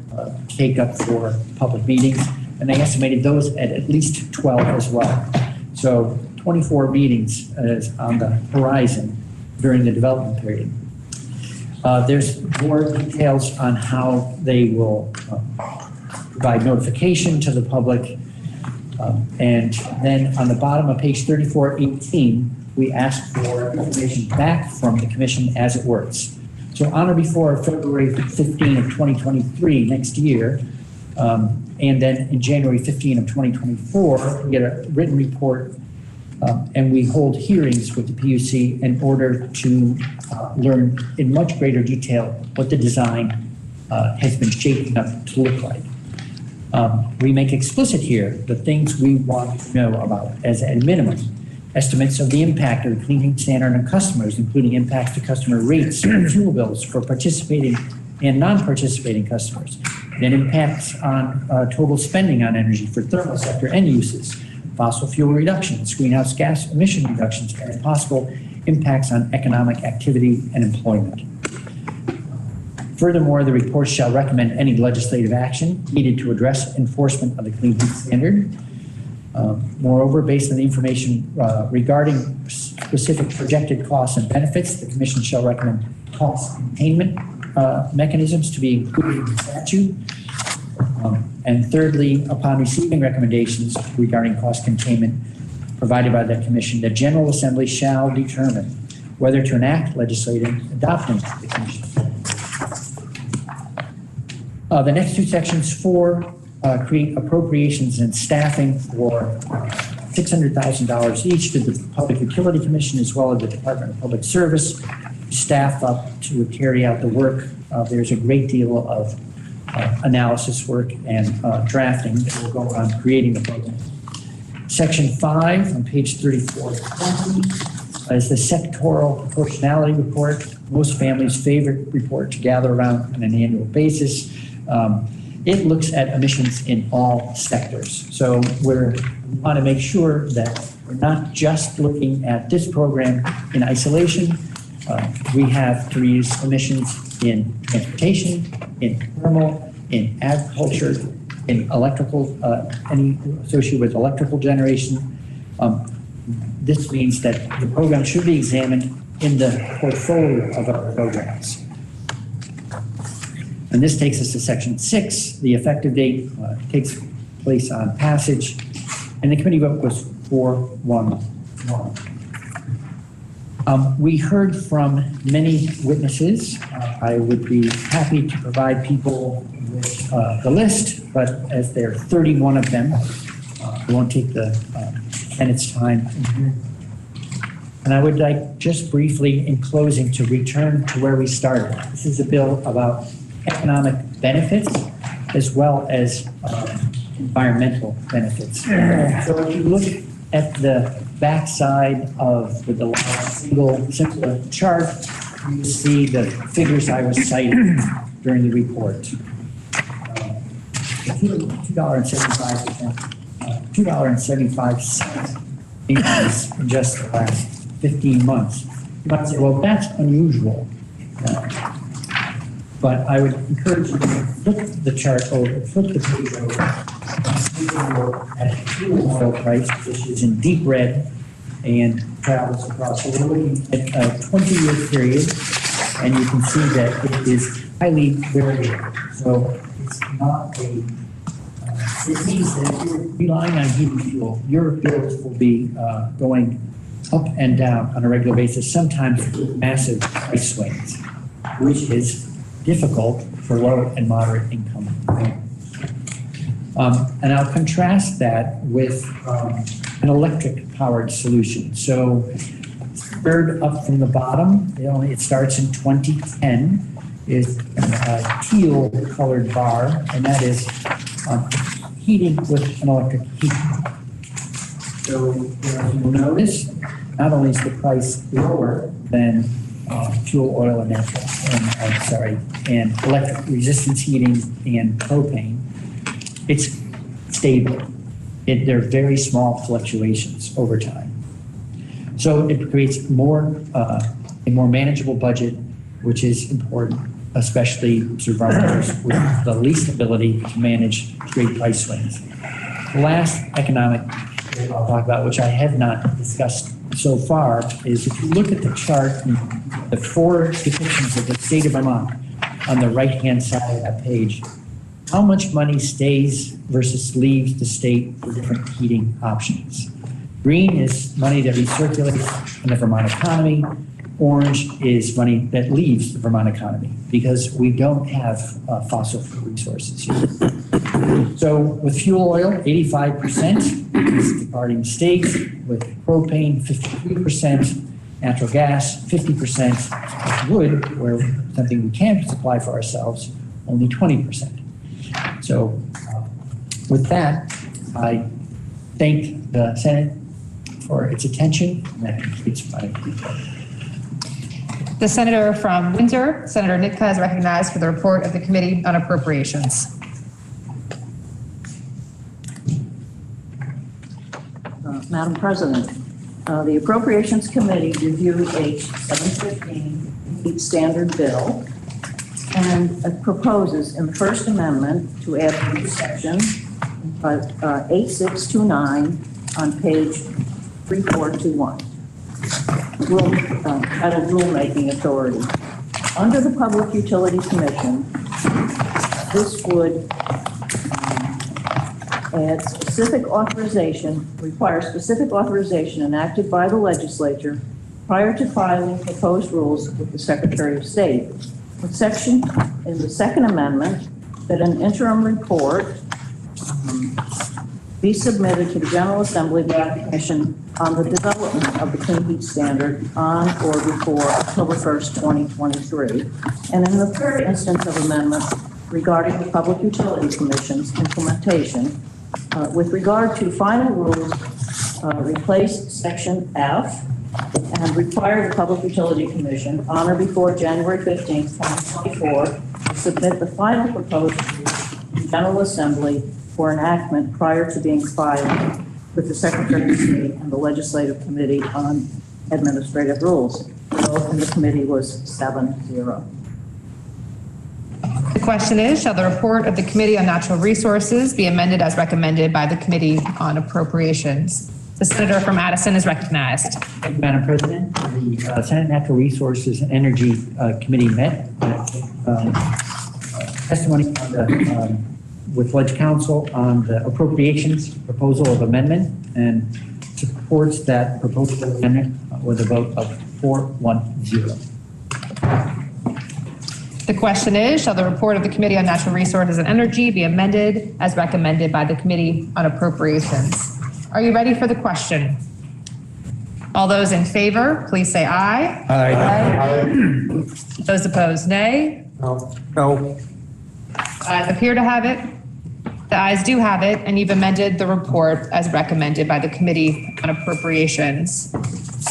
take up for public meetings, and they estimated those at least 12 as well. So 24 meetings is on the horizon during the development period. There's more details on how they will provide notification to the public. And then on the bottom of page 3418, we ask for information back from the commission as it works. So on or before February 15 of 2023, next year, and then in January 15 of 2024, we get a written report and we hold hearings with the PUC in order to learn in much greater detail what the design has been shaping up to look like. We make explicit here the things we want to know about as a minimum. Estimates of the impact of the Clean Heat Standard on customers, including impacts to customer rates and fuel bills for participating and non-participating customers. Then impacts on total spending on energy for thermal sector end uses, fossil fuel reductions, greenhouse gas emission reductions, and possible impacts on economic activity and employment. Furthermore, the report shall recommend any legislative action needed to address enforcement of the Clean Heat Standard. Moreover, based on the information regarding specific projected costs and benefits, the Commission shall recommend cost containment mechanisms to be included in the statute. And thirdly, upon receiving recommendations regarding cost containment provided by the Commission, the General Assembly shall determine whether to enact legislation adopting the Commission. The next two sections, 4, create appropriations and staffing for $600,000 each to the Public Utility Commission as well as the Department of Public Service, staff up to carry out the work. There's a great deal of analysis work and drafting that will go on creating the program. Section 5 on page 34 is the sectoral proportionality report, most families' favorite report to gather around on an annual basis. It looks at emissions in all sectors. So we want to make sure that we're not just looking at this program in isolation. We have to reduce emissions in transportation, in thermal, in agriculture, in electrical, any associated with electrical generation. This means that the program should be examined in the portfolio of our programs. And this takes us to section 6. The effective date takes place on passage, and the committee vote was 4-1-1. We heard from many witnesses. I would be happy to provide people with the list, but as there are 31 of them, I won't take the minutes time. And I would like just briefly in closing to return to where we started. This is a bill about economic benefits as well as environmental benefits. So if you look at the backside of the last simple chart, you see the figures I was citing during the report. $2.75 increase in just the last 15 months. You might say, well, that's unusual. But I would encourage you to flip the chart over, flip the page over, at fuel oil price, which is in deep red and travels across. So we're looking at a 20-year period, and you can see that it is highly variable. So it's not a, it means that if you're relying on heating fuel, your bills will be going up and down on a regular basis, sometimes with massive price swings, which is difficult for low and moderate income families. And I'll contrast that with an electric powered solution. So third up from the bottom, it starts in 2010, is a teal colored bar, and that is heating with an electric heater. So you'll notice, not only is the price lower than fuel oil and natural, and electric resistance heating and propane, it's stable. There are very small fluctuations over time. So it creates a more manageable budget, which is important, especially to farmers with the least ability to manage great price swings. The last economic I'll talk about, which I have not discussed so far, is if you look at the chart, the 4 depictions of the state of Vermont on the right-hand side of that page, how much money stays versus leaves the state for different heating options. Green is money that recirculates in the Vermont economy. Orange is money that leaves the Vermont economy because we don't have fossil fuel resources here. So with fuel oil, 85% is departing state. With propane, 53%. Natural gas, 50%. Wood, where something we can't supply for ourselves, only 20%. So with that, I thank the Senate for its attention, and that completes my report. The senator from Windsor, Senator Nitka, is recognized for the report of the Committee on Appropriations. Madam President, the Appropriations Committee reviewed H715 complete standard bill and proposes in the First Amendment to add a new section 8629 on page 3421. Titled Rulemaking Authority. Under the Public Utilities Commission, this would add specific authorization, require specific authorization enacted by the legislature prior to filing proposed rules with the Secretary of State. In the Second Amendment, that an interim report be submitted to the General Assembly by the Commission on the development of the Clean Heat Standard on or before October 1st, 2023. And in the third instance of amendment regarding the Public Utility Commission's implementation, with regard to final rules, replace Section F and require the Public Utility Commission on or before January 15th, 2024 to submit the final proposed to the General Assembly for enactment prior to being filed with the Secretary of State and the Legislative Committee on Administrative Rules. The vote in the committee was 7-0. The question is, shall the report of the Committee on Natural Resources be amended as recommended by the Committee on Appropriations? The senator from Addison is recognized. Thank you, Madam President. The Senate Natural Resources and Energy Committee met testimony on the, with Ledge Council on the appropriations proposal of amendment and supports that proposal of amendment with a vote of 4-1-0. The question is, shall the report of the Committee on Natural Resources and Energy be amended as recommended by the Committee on Appropriations? Are you ready for the question? All those in favor, please say aye. Aye. Those opposed, nay. No. Ayes appear to have it. The ayes do have it, and you've amended the report as recommended by the Committee on Appropriations.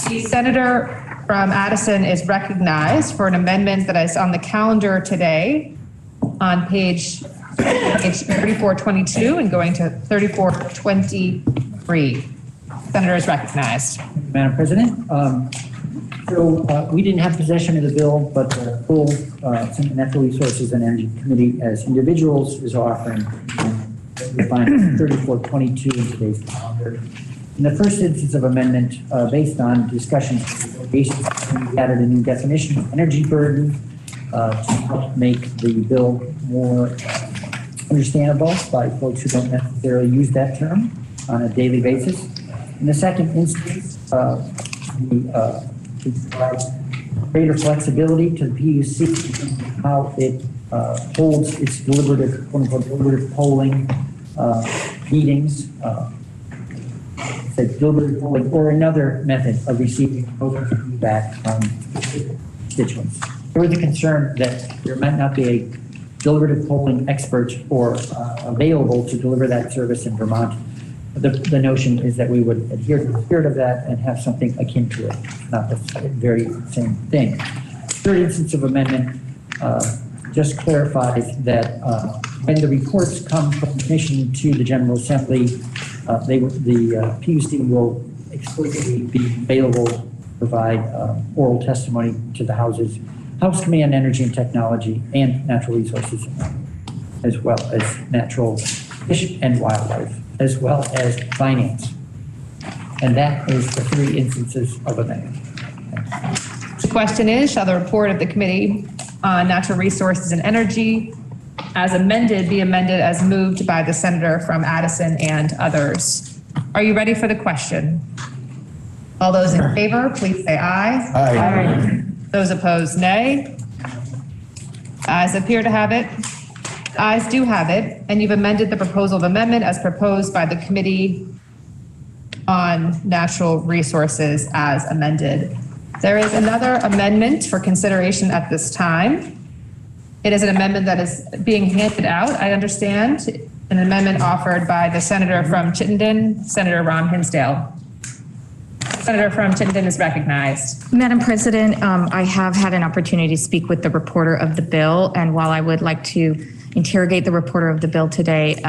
The senator from Addison is recognized for an amendment that is on the calendar today on page 3422 and going to 3423. Senator is recognized. Madam President, we didn't have possession of the bill, but the full Senate Natural Resources and Energy Committee as individuals is offering. We find 3422 in today's calendar. In the first instance of amendment, based on discussions, we added a new definition of energy burden to help make the bill more understandable by folks who don't necessarily use that term on a daily basis. In the second instance, we provide greater flexibility to the PUC in how it holds its deliberative, quote unquote, deliberative polling meetings, deliberative polling, or another method of receiving voter feedback from constituents. There was a concern that there might not be a deliberative polling expert or available to deliver that service in Vermont. The notion is that we would adhere to the spirit of that and have something akin to it, not the very same thing. Third instance of amendment just clarifies that when the reports come from the Commission to the General Assembly, the PUC will explicitly be available to provide oral testimony to the House Committee on Energy and Technology and Natural Resources, as well as Natural Fish and Wildlife, as well as Finance. And that is the three instances of amendment. The question is, shall the report of the Committee on Natural Resources and Energy as amended be amended as moved by the senator from Addison and others? Are you ready for the question? All those in favor, please say aye. Aye. Those opposed, nay. Ayes appear to have it. The ayes do have it, and you've amended the proposal of amendment as proposed by the Committee on Natural Resources as amended. There is another amendment for consideration at this time. It is an amendment that is being handed out, I understand, an amendment offered by the senator from Chittenden, Senator Ron Hinsdale. Senator from Chittenden is recognized. Madam President, I have had an opportunity to speak with the reporter of the bill, and while I would like to interrogate the reporter of the bill today,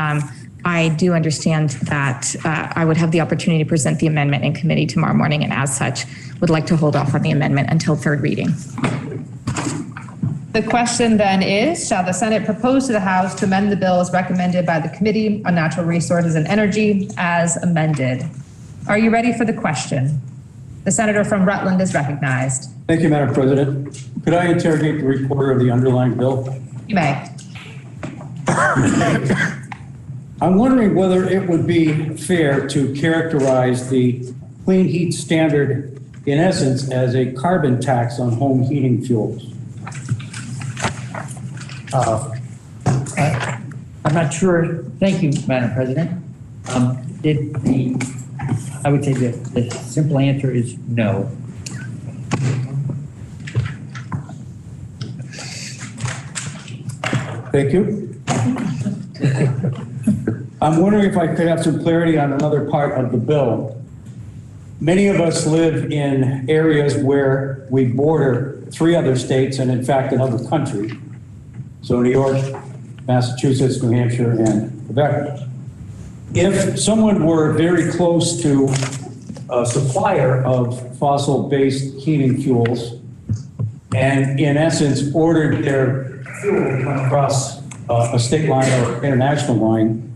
I do understand that I would have the opportunity to present the amendment in committee tomorrow morning, and as such, would like to hold off on the amendment until third reading. The question then is, shall the Senate propose to the House to amend the bill as recommended by the Committee on Natural Resources and Energy as amended? Are you ready for the question? The senator from Rutland is recognized. Thank you, Madam President. Could I interrogate the reporter of the underlying bill? You may. I'm wondering whether it would be fair to characterize the clean heat standard in essence as a carbon tax on home heating fuels. I'm not sure, thank you, Madam President. I would say that the simple answer is no. Thank you. I'm wondering if I could have some clarity on another part of the bill. Many of us live in areas where we border 3 other states and in fact another country. So New York, Massachusetts, New Hampshire, and Quebec. If someone were very close to a supplier of fossil-based heating fuels and in essence ordered their fuel to come across a state line or international line,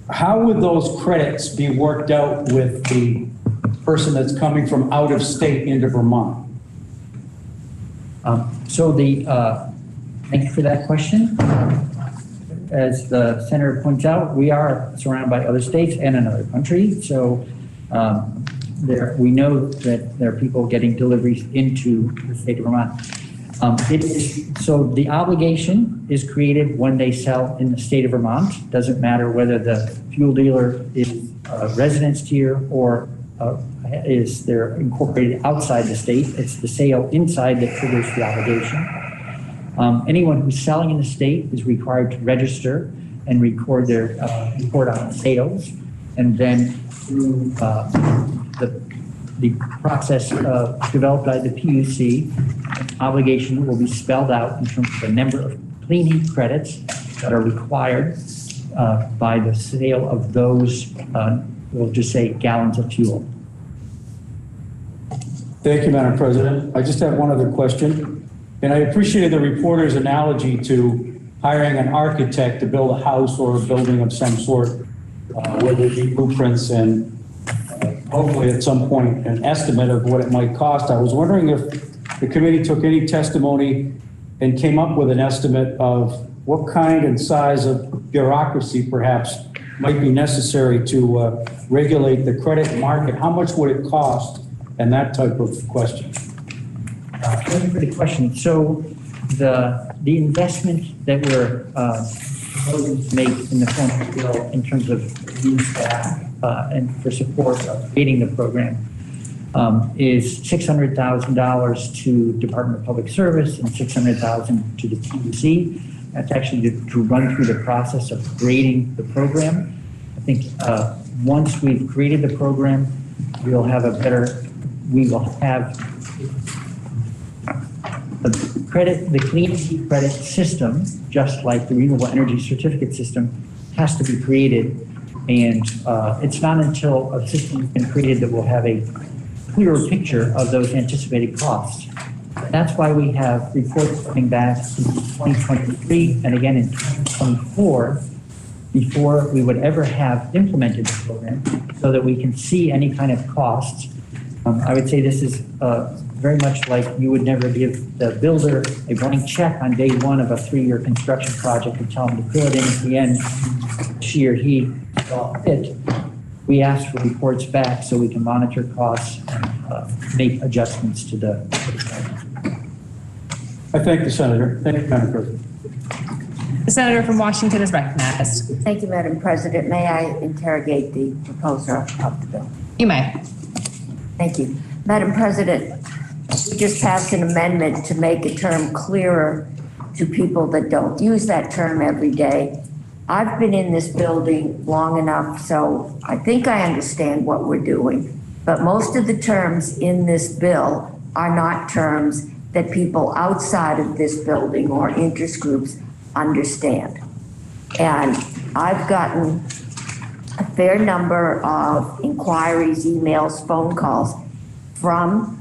how would those credits be worked out with the person that's coming from out of state into Vermont? Thank you for that question. As the senator points out, we are surrounded by other states and another country. So we know that there are people getting deliveries into the state of Vermont. So the obligation is created when they sell in the state of Vermont. Doesn't matter whether the fuel dealer is residence tier or is they're incorporated outside the state. It's the sale inside that triggers the obligation. Anyone who's selling in the state is required to register and record their report on sales, and then through the process developed by the PUC, obligation will be spelled out in terms of the number of clean heat credits that are required by the sale of those, we'll just say gallons of fuel. Thank you, Madam President. I just have one other question. And I appreciated the reporter's analogy to hiring an architect to build a house or a building of some sort, where there be blueprints and hopefully at some point an estimate of what it might cost. I was wondering if the committee took any testimony and came up with an estimate of what kind and size of bureaucracy perhaps might be necessary to regulate the credit market. How much would it cost? And that type of question. Thank you for the question. So the investment that we're proposing to make in the form of the bill in terms of new staff and for support of creating the program is $600,000 to Department of Public Service and $600,000 to the PUC. That's actually to run through the process of creating the program. I think once we've created the program, we will have the clean heat credit system, just like the renewable energy certificate system, has to be created. And it's not until a system has been created that we'll have a clearer picture of those anticipated costs. That's why we have reports coming back in 2023 and again in 2024 before we would ever have implemented the program, so that we can see any kind of costs. I would say this is very much like you would never give the builder a blank check on day one of a 3-year construction project and tell them to fill it in at the end, she or he saw fit. We ask for reports back so we can monitor costs and make adjustments to the I thank the senator. Thank you, Madam President. The senator from Washington is recognized. Thank you, Madam President. May I interrogate the proposer of the bill? You may. Thank you. Madam President, we just passed an amendment to make a term clearer to people that don't use that term every day. I've been in this building long enough, so I think I understand what we're doing. But most of the terms in this bill are not terms that people outside of this building or interest groups understand. And I've gotten a fair number of inquiries, emails, phone calls from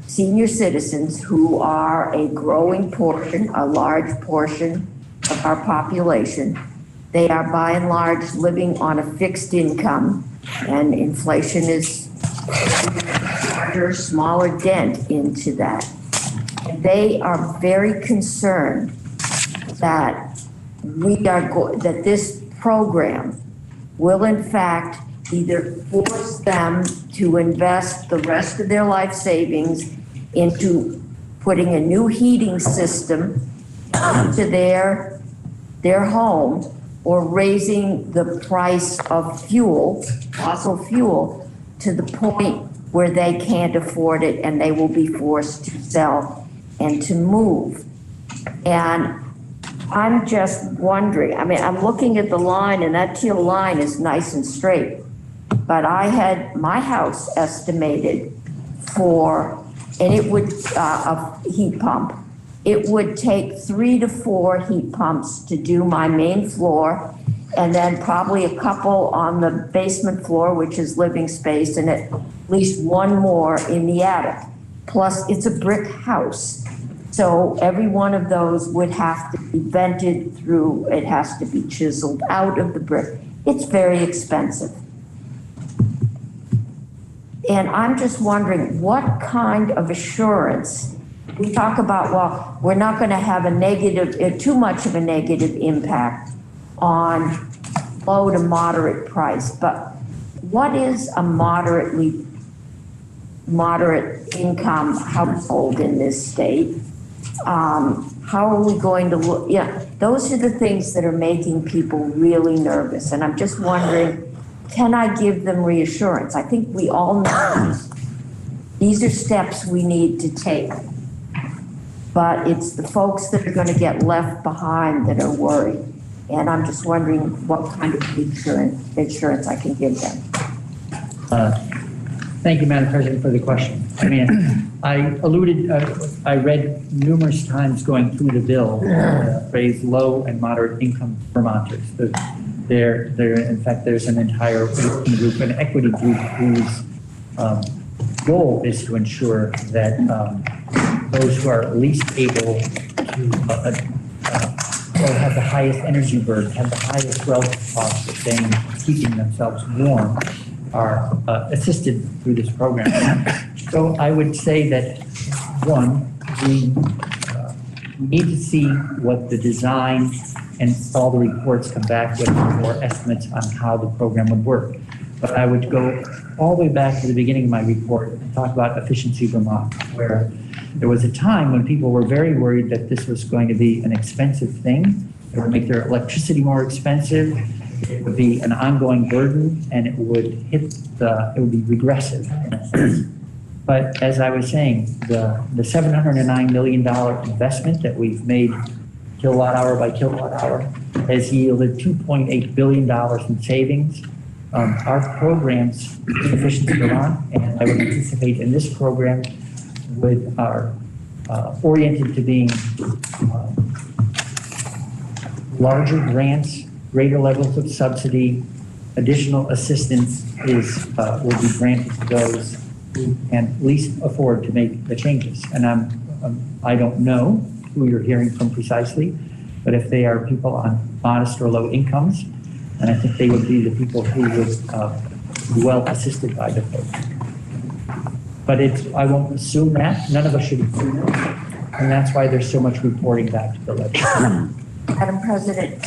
senior citizens who are a growing portion, a large portion of our population. They are by and large living on a fixed income, and inflation is a larger, smaller dent into that. And they are very concerned that that this program will in fact either force them to invest the rest of their life savings into putting a new heating system into their home, or raising the price of fuel, fossil fuel, to the point where they can't afford it and they will be forced to sell and to move. And I'm just wondering, I mean, I'm looking at the line and that teal line is nice and straight, but I had my house estimated for, and it would, a heat pump, it would take 3 to 4 heat pumps to do my main floor, and then probably a couple on the basement floor, which is living space, and at least one more in the attic. Plus, it's a brick house. So every one of those would have to be vented through, it has to be chiseled out of the brick. It's very expensive. And I'm just wondering, what kind of assurance, we talk about, well, we're not going to have a negative, too much of a negative impact on low to moderate price, but what is a moderate income household in this state? How are we going to look? Yeah, those are the things that are making people really nervous. And I'm just wondering, can I give them reassurance? I think we all know these are steps we need to take. But it's the folks that are going to get left behind that are worried. And I'm just wondering what kind of insurance I can give them. Thank you, Madam President, for the question. I mean, I read numerous times going through the bill, phrase low and moderate income Vermonters. In fact, there's an entire working group, an equity group, whose goal is to ensure that those who are least able to or have the highest energy burden, have the highest relative costs of staying, keeping themselves warm, are assisted through this program. So I would say that, one, we need to see what the design and all the reports come back with more estimates on how the program would work. But I would go all the way back to the beginning of my report and talk about Efficiency Vermont, where there was a time when people were very worried that this was going to be an expensive thing. It would make their electricity more expensive. It would be an ongoing burden, and it would it would be regressive in a sense. But as I was saying, the $709 million investment that we've made kilowatt hour by kilowatt hour has yielded $2.8 billion in savings. Our programs, Efficiency Vermont, and I would anticipate in this program, are oriented to being larger grants, greater levels of subsidy, additional assistance will be granted to those who can least afford to make the changes. And I don't know who you're hearing from precisely, but if they are people on modest or low incomes, then I think they would be the people who would be well assisted by the program. But I won't assume that. None of us should assume that. And that's why there's so much reporting back to the legislature. Madam President,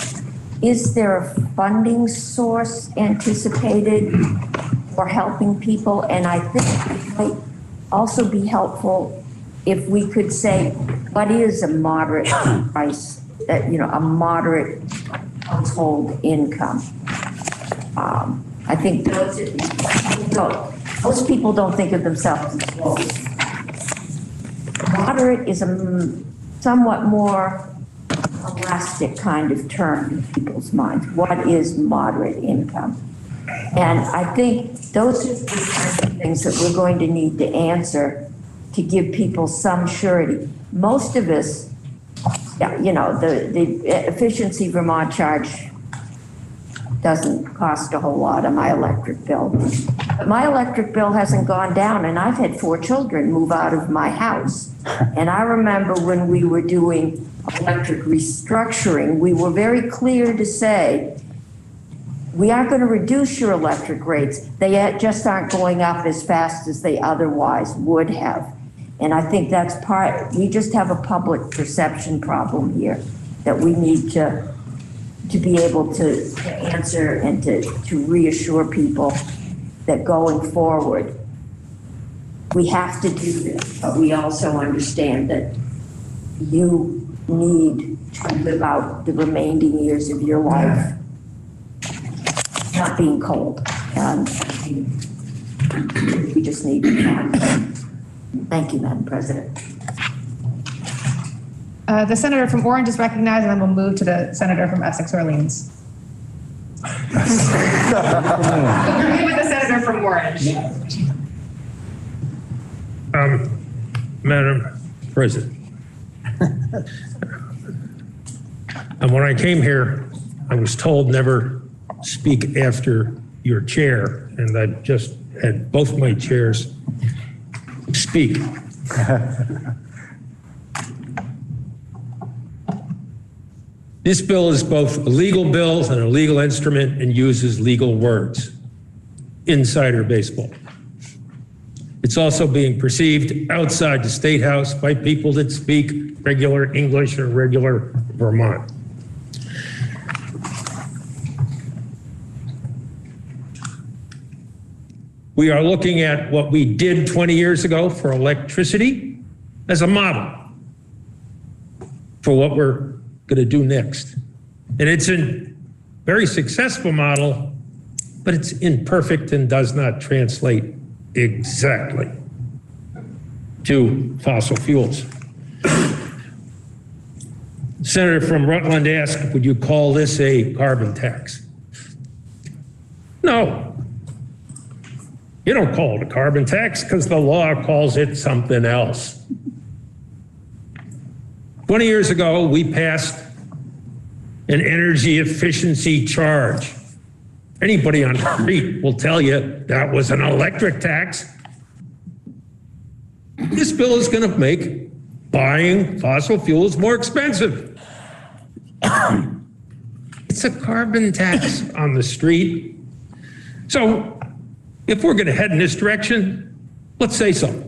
is there a funding source anticipated for helping people? And I think it might also be helpful if we could say, what is a moderate price, a moderate household income? I think most people don't think of themselves as low. Moderate is a somewhat more elastic kind of term in people's minds. What is moderate income? And I think those are the kinds of things that we're going to need to answer to give people some surety. Most of us, the Efficiency Vermont charge doesn't cost a whole lot on my electric bill. But my electric bill hasn't gone down, and I've had 4 children move out of my house. And I remember when we were doing electric restructuring, we were very clear to say, we aren't going to reduce your electric rates. They just aren't going up as fast as they otherwise would have. And I think that's we just have a public perception problem here that we need to be able to answer and to reassure people that going forward, we have to do this, but we also understand that you need to live out the remaining years of your life being cold. And we just need to. Thank you, Madam President. The senator from Orange is recognized, and then we'll move to the senator from Essex Orleans. Agree with the senator from Orange. Madam President. And when I came here, I was told never speak after your chair, and I just had both my chairs speak. This bill is both a legal bill and a legal instrument and uses legal words. Insider baseball. It's also being perceived outside the State House by people that speak regular English or regular Vermont. We are looking at what we did 20 years ago for electricity as a model for what we're going to do next. And it's a very successful model, but it's imperfect and does not translate exactly to fossil fuels. Senator from Rutland asked, would you call this a carbon tax? No. You don't call it a carbon tax because the law calls it something else. 20 years ago, we passed an energy efficiency charge. Anybody on the street will tell you that was an electric tax. This bill is going to make buying fossil fuels more expensive. It's a carbon tax on the street. So if we're going to head in this direction, let's say so.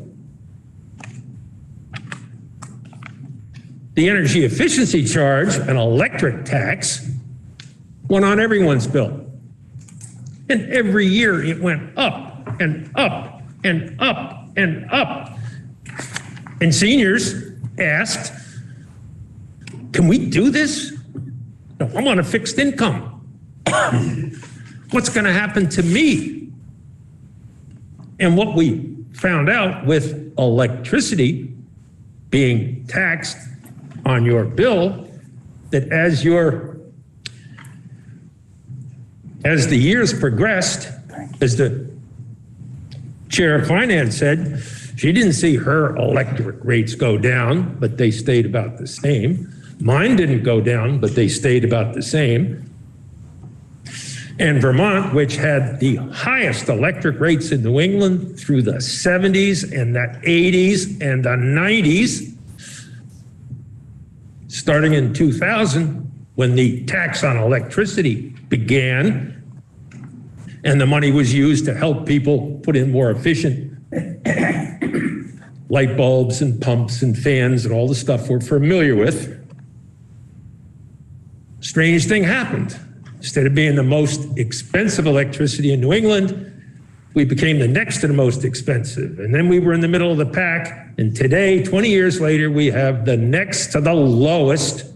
The energy efficiency charge, an electric tax, went on everyone's bill. And every year it went up and up and up and up. And seniors asked, can we do this? No, I'm on a fixed income. What's going to happen to me? And what we found out with electricity being taxed on your bill, that as the years progressed, as the chair of finance said, she didn't see her electric rates go down, but they stayed about the same. Mine didn't go down, but they stayed about the same. And Vermont, which had the highest electric rates in New England through the 70s and the 80s and the 90s, starting in 2000, when the tax on electricity began, and the money was used to help people put in more efficient light bulbs and pumps and fans and all the stuff we're familiar with. Strange thing happened. Instead of being the most expensive electricity in New England, we became the next to the most expensive. And then we were in the middle of the pack. And today, 20 years later, we have the next to the lowest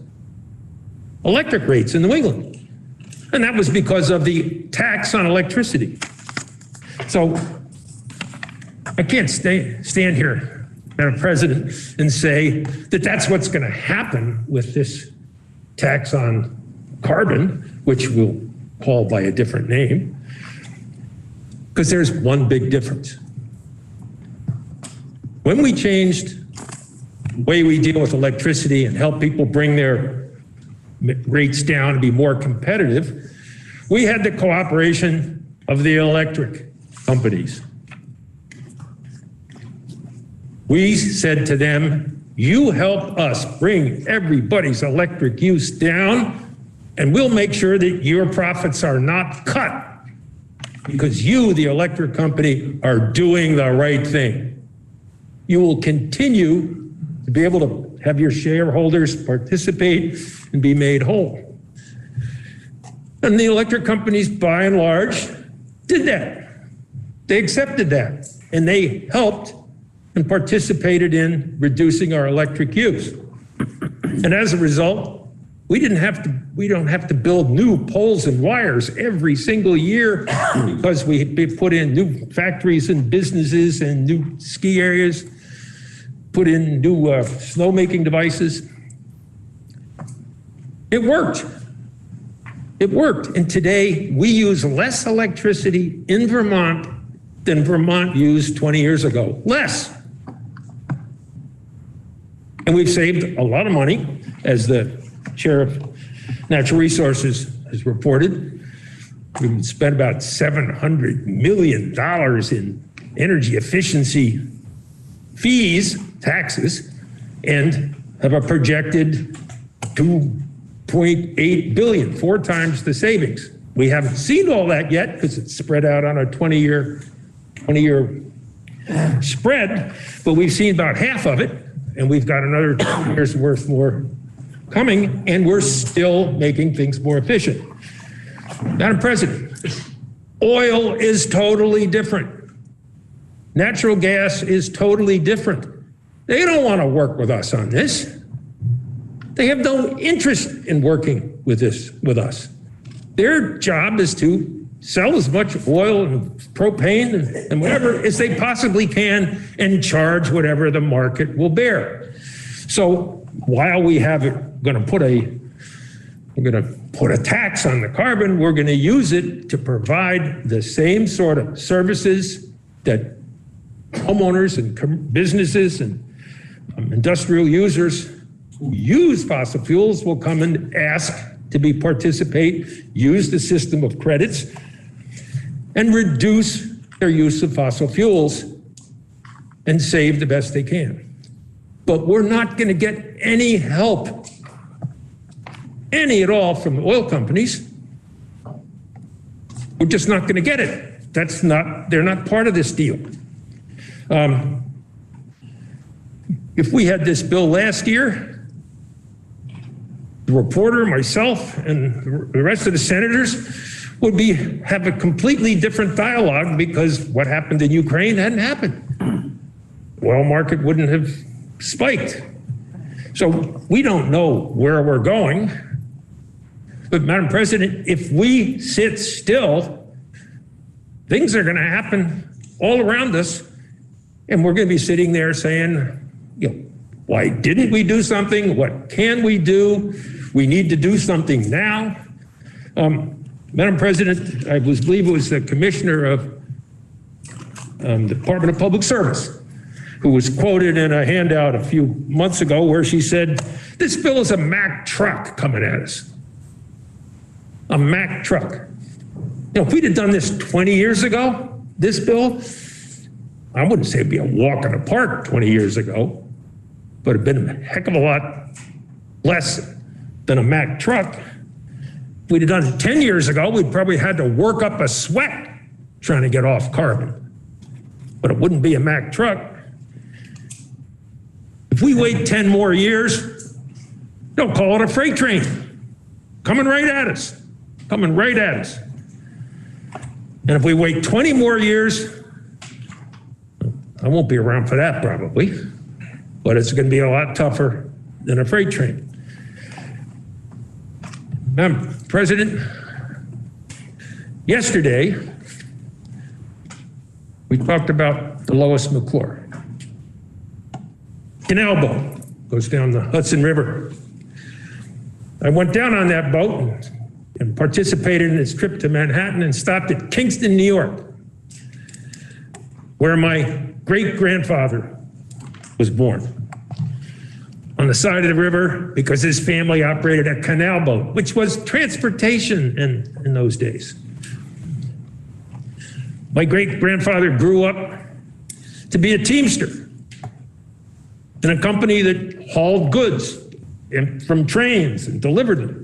electric rates in New England. And that was because of the tax on electricity. So I can't stand here, Madam President, and say that that's what's going to happen with this tax on carbon, which we'll call by a different name, because there's one big difference. When we changed the way we deal with electricity and help people bring their rates down and be more competitive, we had the cooperation of the electric companies. We said to them, you help us bring everybody's electric use down, and we'll make sure that your profits are not cut because you, the electric company, are doing the right thing. You will continue to be able to have your shareholders participate and be made whole. And the electric companies, by and large, did that. They accepted that, and they helped and participated in reducing our electric use. And as a result, We don't have to build new poles and wires every single year because we put in new factories and businesses and new ski areas, put in new snowmaking devices. It worked. It worked. And today we use less electricity in Vermont than Vermont used 20 years ago. Less. And we've saved a lot of money, as the Chair of Natural Resources has reported. We've spent about $700 million in energy efficiency fees, taxes, and have a projected $2.8 billion, 4 times the savings. We haven't seen all that yet because it's spread out on a 20-year spread, but we've seen about half of it, and we've got another 2 years worth more coming, and we're still making things more efficient. Madam President, oil is totally different. Natural gas is totally different. They don't want to work with us on this. They have no interest in working with us. Their job is to sell as much oil and propane and whatever as they possibly can and charge whatever the market will bear. So while we have it, we're going to put a tax on the carbon, we're going to use it to provide the same sort of services that homeowners and businesses and industrial users who use fossil fuels will come and ask to participate, use the system of credits, and reduce their use of fossil fuels and save the best they can. But we're not going to get any help, any at all, from the oil companies. We're just not going to get it. They're not part of this deal. If we had this bill last year, the reporter, myself, and the rest of the senators would have a completely different dialogue because what happened in Ukraine hadn't happened. The oil market wouldn't have spiked. So we don't know where we're going. But Madam President, if we sit still, things are going to happen all around us. And we're going to be sitting there saying, why didn't we do something? What can we do? We need to do something now. Madam President, I believe it was the Commissioner of the Department of Public Service who was quoted in a handout a few months ago where she said, this bill is a Mack truck coming at us. A Mack truck. If we'd have done this 20 years ago, this bill, I wouldn't say it'd be a walk in the park 20 years ago, but it'd been a heck of a lot less than a Mack truck. If we'd have done it 10 years ago, we'd probably had to work up a sweat trying to get off carbon. But it wouldn't be a Mack truck. If we wait 10 more years, they'll call it a freight train. Coming right at us. Coming right at us. And if we wait 20 more years, I won't be around for that probably, but it's going to be a lot tougher than a freight train. Madam President, yesterday, we talked about the Lois McClure. Canal boat goes down the Hudson River. I went down on that boat and participated in its trip to Manhattan and stopped at Kingston, New York, where my great-grandfather was born. On the side of the river, because his family operated a canal boat, which was transportation in those days. My great-grandfather grew up to be a teamster in a company that hauled goods from trains and delivered them.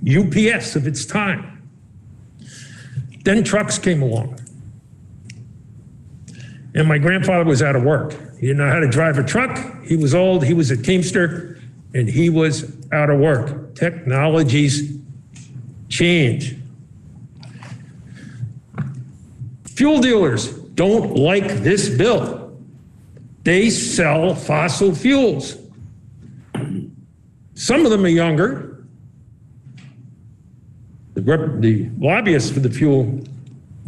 UPS of its time. Then trucks came along. And my grandfather was out of work. He didn't know how to drive a truck. He was old, he was a teamster, and he was out of work. Technologies change. Fuel dealers don't like this bill. They sell fossil fuels. Some of them are younger. The lobbyist for the fuel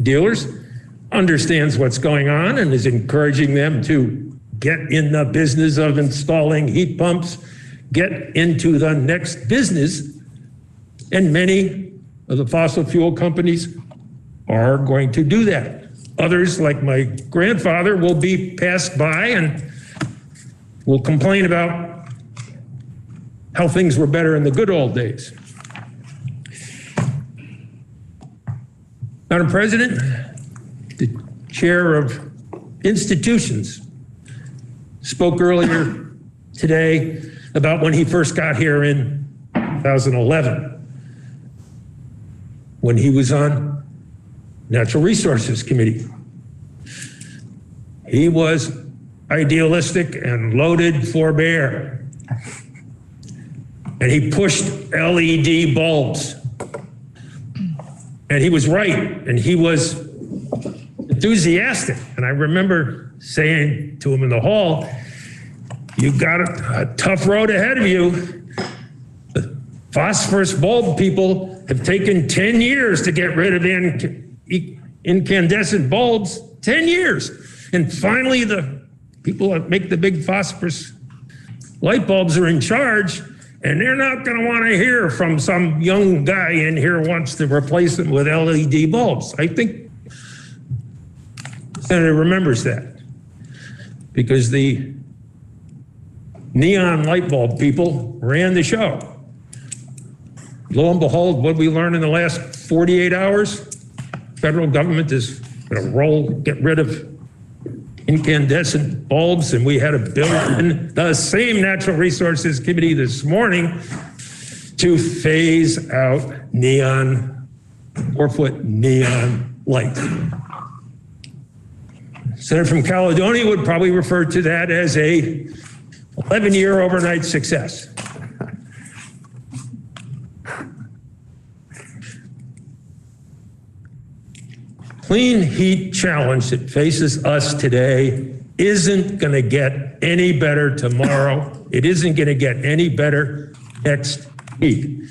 dealers understands what's going on and is encouraging them to get in the business of installing heat pumps, get into the next business. And many of the fossil fuel companies are going to do that. Others, like my grandfather, will be passed by and will complain about how things were better in the good old days. Madam President, the chair of institutions spoke earlier today about when he first got here in 2011, when he was on Natural Resources Committee. He was idealistic and loaded for bear. And he pushed LED bulbs. And he was right, and he was enthusiastic. And I remember saying to him in the hall, "You've got a tough road ahead of you. The phosphorus bulb people have taken 10 years to get rid of incandescent bulbs, 10 years. And finally, the people that make the big phosphorus light bulbs are in charge, and they're not going to want to hear from some young guy in here who wants to replace them with LED bulbs." I think the Senator remembers that, because the neon light bulb people ran the show. Lo and behold, what we learned in the last 48 hours, federal government is going to get rid of incandescent bulbs, and we had a bill in the same Natural Resources Committee this morning to phase out neon, 4-foot neon light. Senator from Caledonia would probably refer to that as a 11-year overnight success. Clean heat challenge that faces us today isn't going to get any better tomorrow. It isn't going to get any better next week.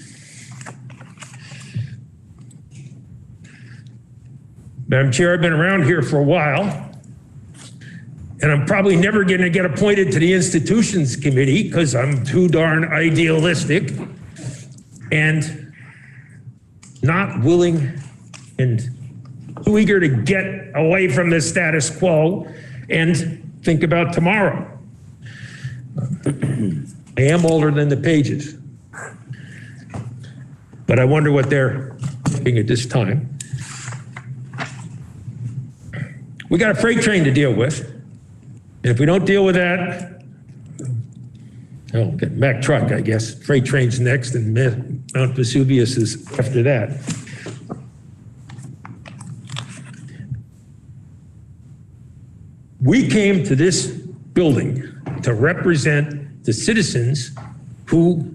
Madam Chair, I've been around here for a while, and I'm probably never going to get appointed to the Institutions Committee because I'm too darn idealistic and not willing and too eager to get away from the status quo and think about tomorrow. I am older than the Pages, but I wonder what they're thinking at this time. We got a freight train to deal with. And if we don't deal with that, oh, get Mack truck, I guess. Freight train's next, and Mount Vesuvius is after that. We came to this building to represent the citizens who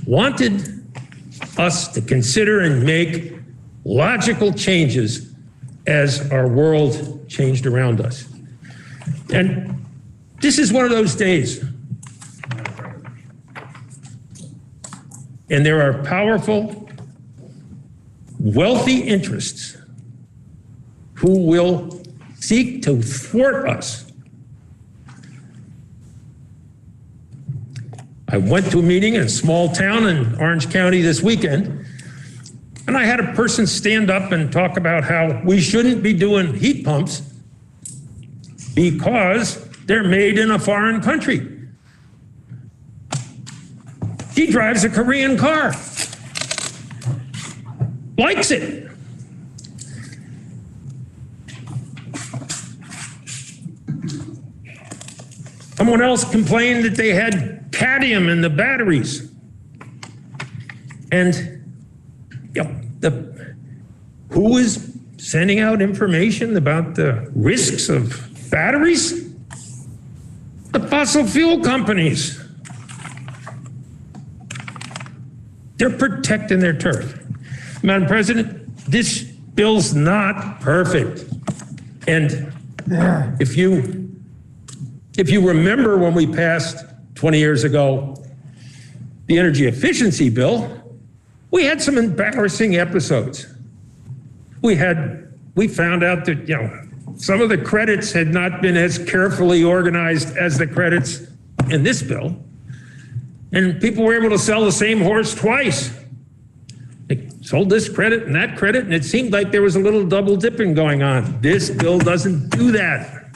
wanted us to consider and make logical changes as our world changed around us. And this is one of those days. And there are powerful, wealthy interests who will seek to thwart us. I went to a meeting in a small town in Orange County this weekend, and I had a person stand up and talk about how we shouldn't be doing heat pumps because they're made in a foreign country. He drives a Korean car, likes it. Someone else complained that they had cadmium in the batteries. And who is sending out information about the risks of batteries? The fossil fuel companies. They're protecting their turf. Madam President, this bill's not perfect. And if you remember when we passed 20 years ago the energy efficiency bill, we had some embarrassing episodes. We found out that, some of the credits had not been as carefully organized as the credits in this bill. And people were able to sell the same horse twice. They sold this credit and that credit, and it seemed like there was a little double dipping going on. This bill doesn't do that.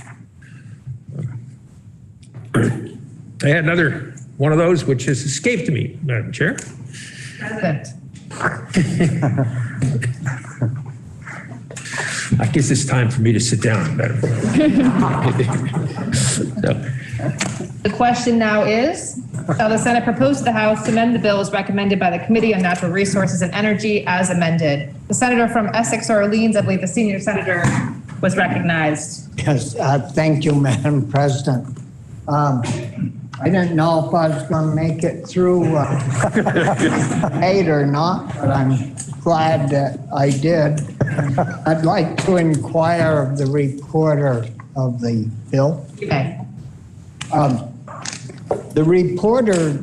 I had another one of those which has escaped me, Madam Chair. President. I guess it's time for me to sit down, Madam Chair. The question now is, shall the Senate propose to the House to amend the bill as recommended by the Committee on Natural Resources and Energy as amended? The senator from Essex Orleans, I believe the senior senator, was recognized. Yes, thank you, Madam President. I didn't know if I was going to make it through 8 or not, but I'm glad that I did. I'd like to inquire of the reporter of the bill. Okay. The reporter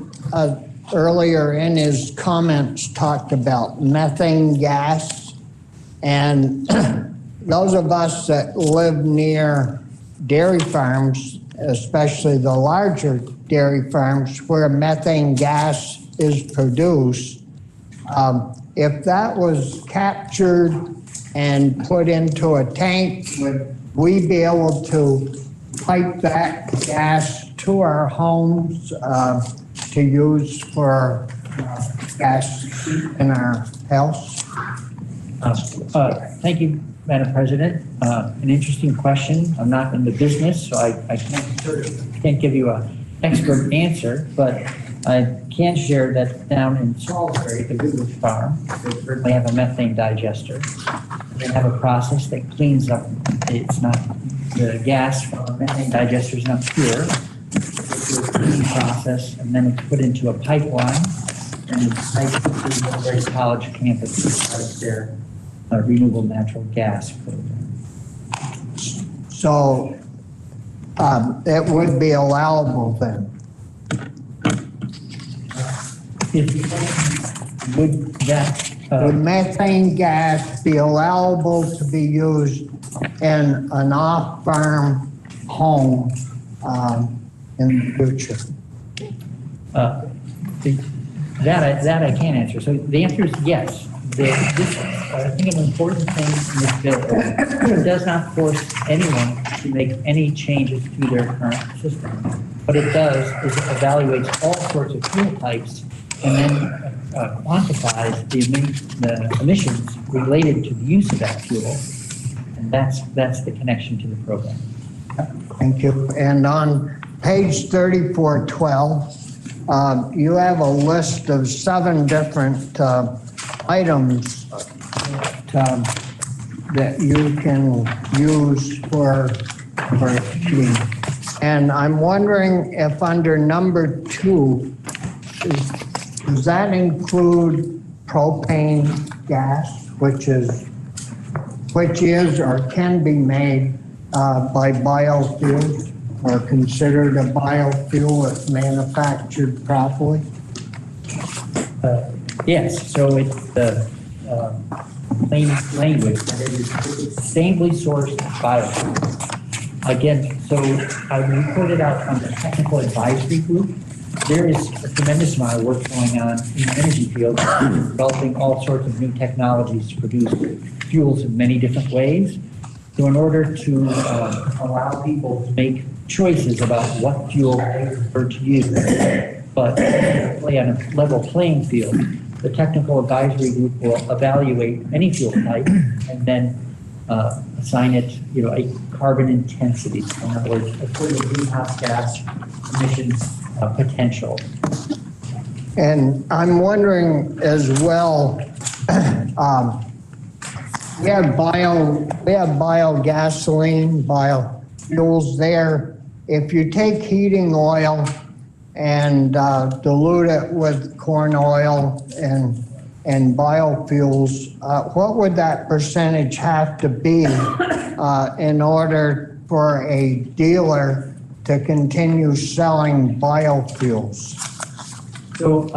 earlier in his comments talked about methane gas, and those of us that live near dairy farms, especially the larger dairy farms where methane gas is produced, if that was captured and put into a tank, would we be able to pipe that gas to our homes to use for gas in our house? Thank you, Madam President. An interesting question. I'm not in the business, so I can't give you an expert answer, but I can share that down in Salisbury, the Woodward Farm, they certainly have a methane digester. They have a process that cleans up, it's not, the gas from the methane digester is not pure. It's a cleaning process, and then it's put into a pipeline, and it's piped to the Woodbury College campus as part of their renewable natural gas program. So it would be allowable then? Would methane gas be allowable to be used in an off-farm home in the future? That I can't answer. So the answer is yes. I think an important thing in this bill is it does not force anyone to make any changes to their current system. What it does is it evaluates all sorts of fuel types and then quantifies the emissions related to the use of that fuel. And that's the connection to the program. Thank you. And on page 3412, you have a list of 7 different items that you can use for heating. And I'm wondering if under number 2, does that include propane gas, which is or can be made by biofuels, or considered a biofuel if manufactured properly? Yes, so it's the plain language, that it is sustainably sourced biofuel. Again, so I reported out from the technical advisory group. There is a tremendous amount of work going on in the energy field, developing all sorts of new technologies to produce fuels in many different ways. So in order to allow people to make choices about what fuel they prefer to use, but play on a level playing field, the technical advisory group will evaluate any fuel type and then assign it, a carbon intensity. In other words, according to greenhouse gas emissions potential. And I'm wondering as well, we have biogasoline, biofuels there. If you take heating oil and dilute it with corn oil and biofuels, what would that percentage have to be in order for a dealer to continue selling biofuels? So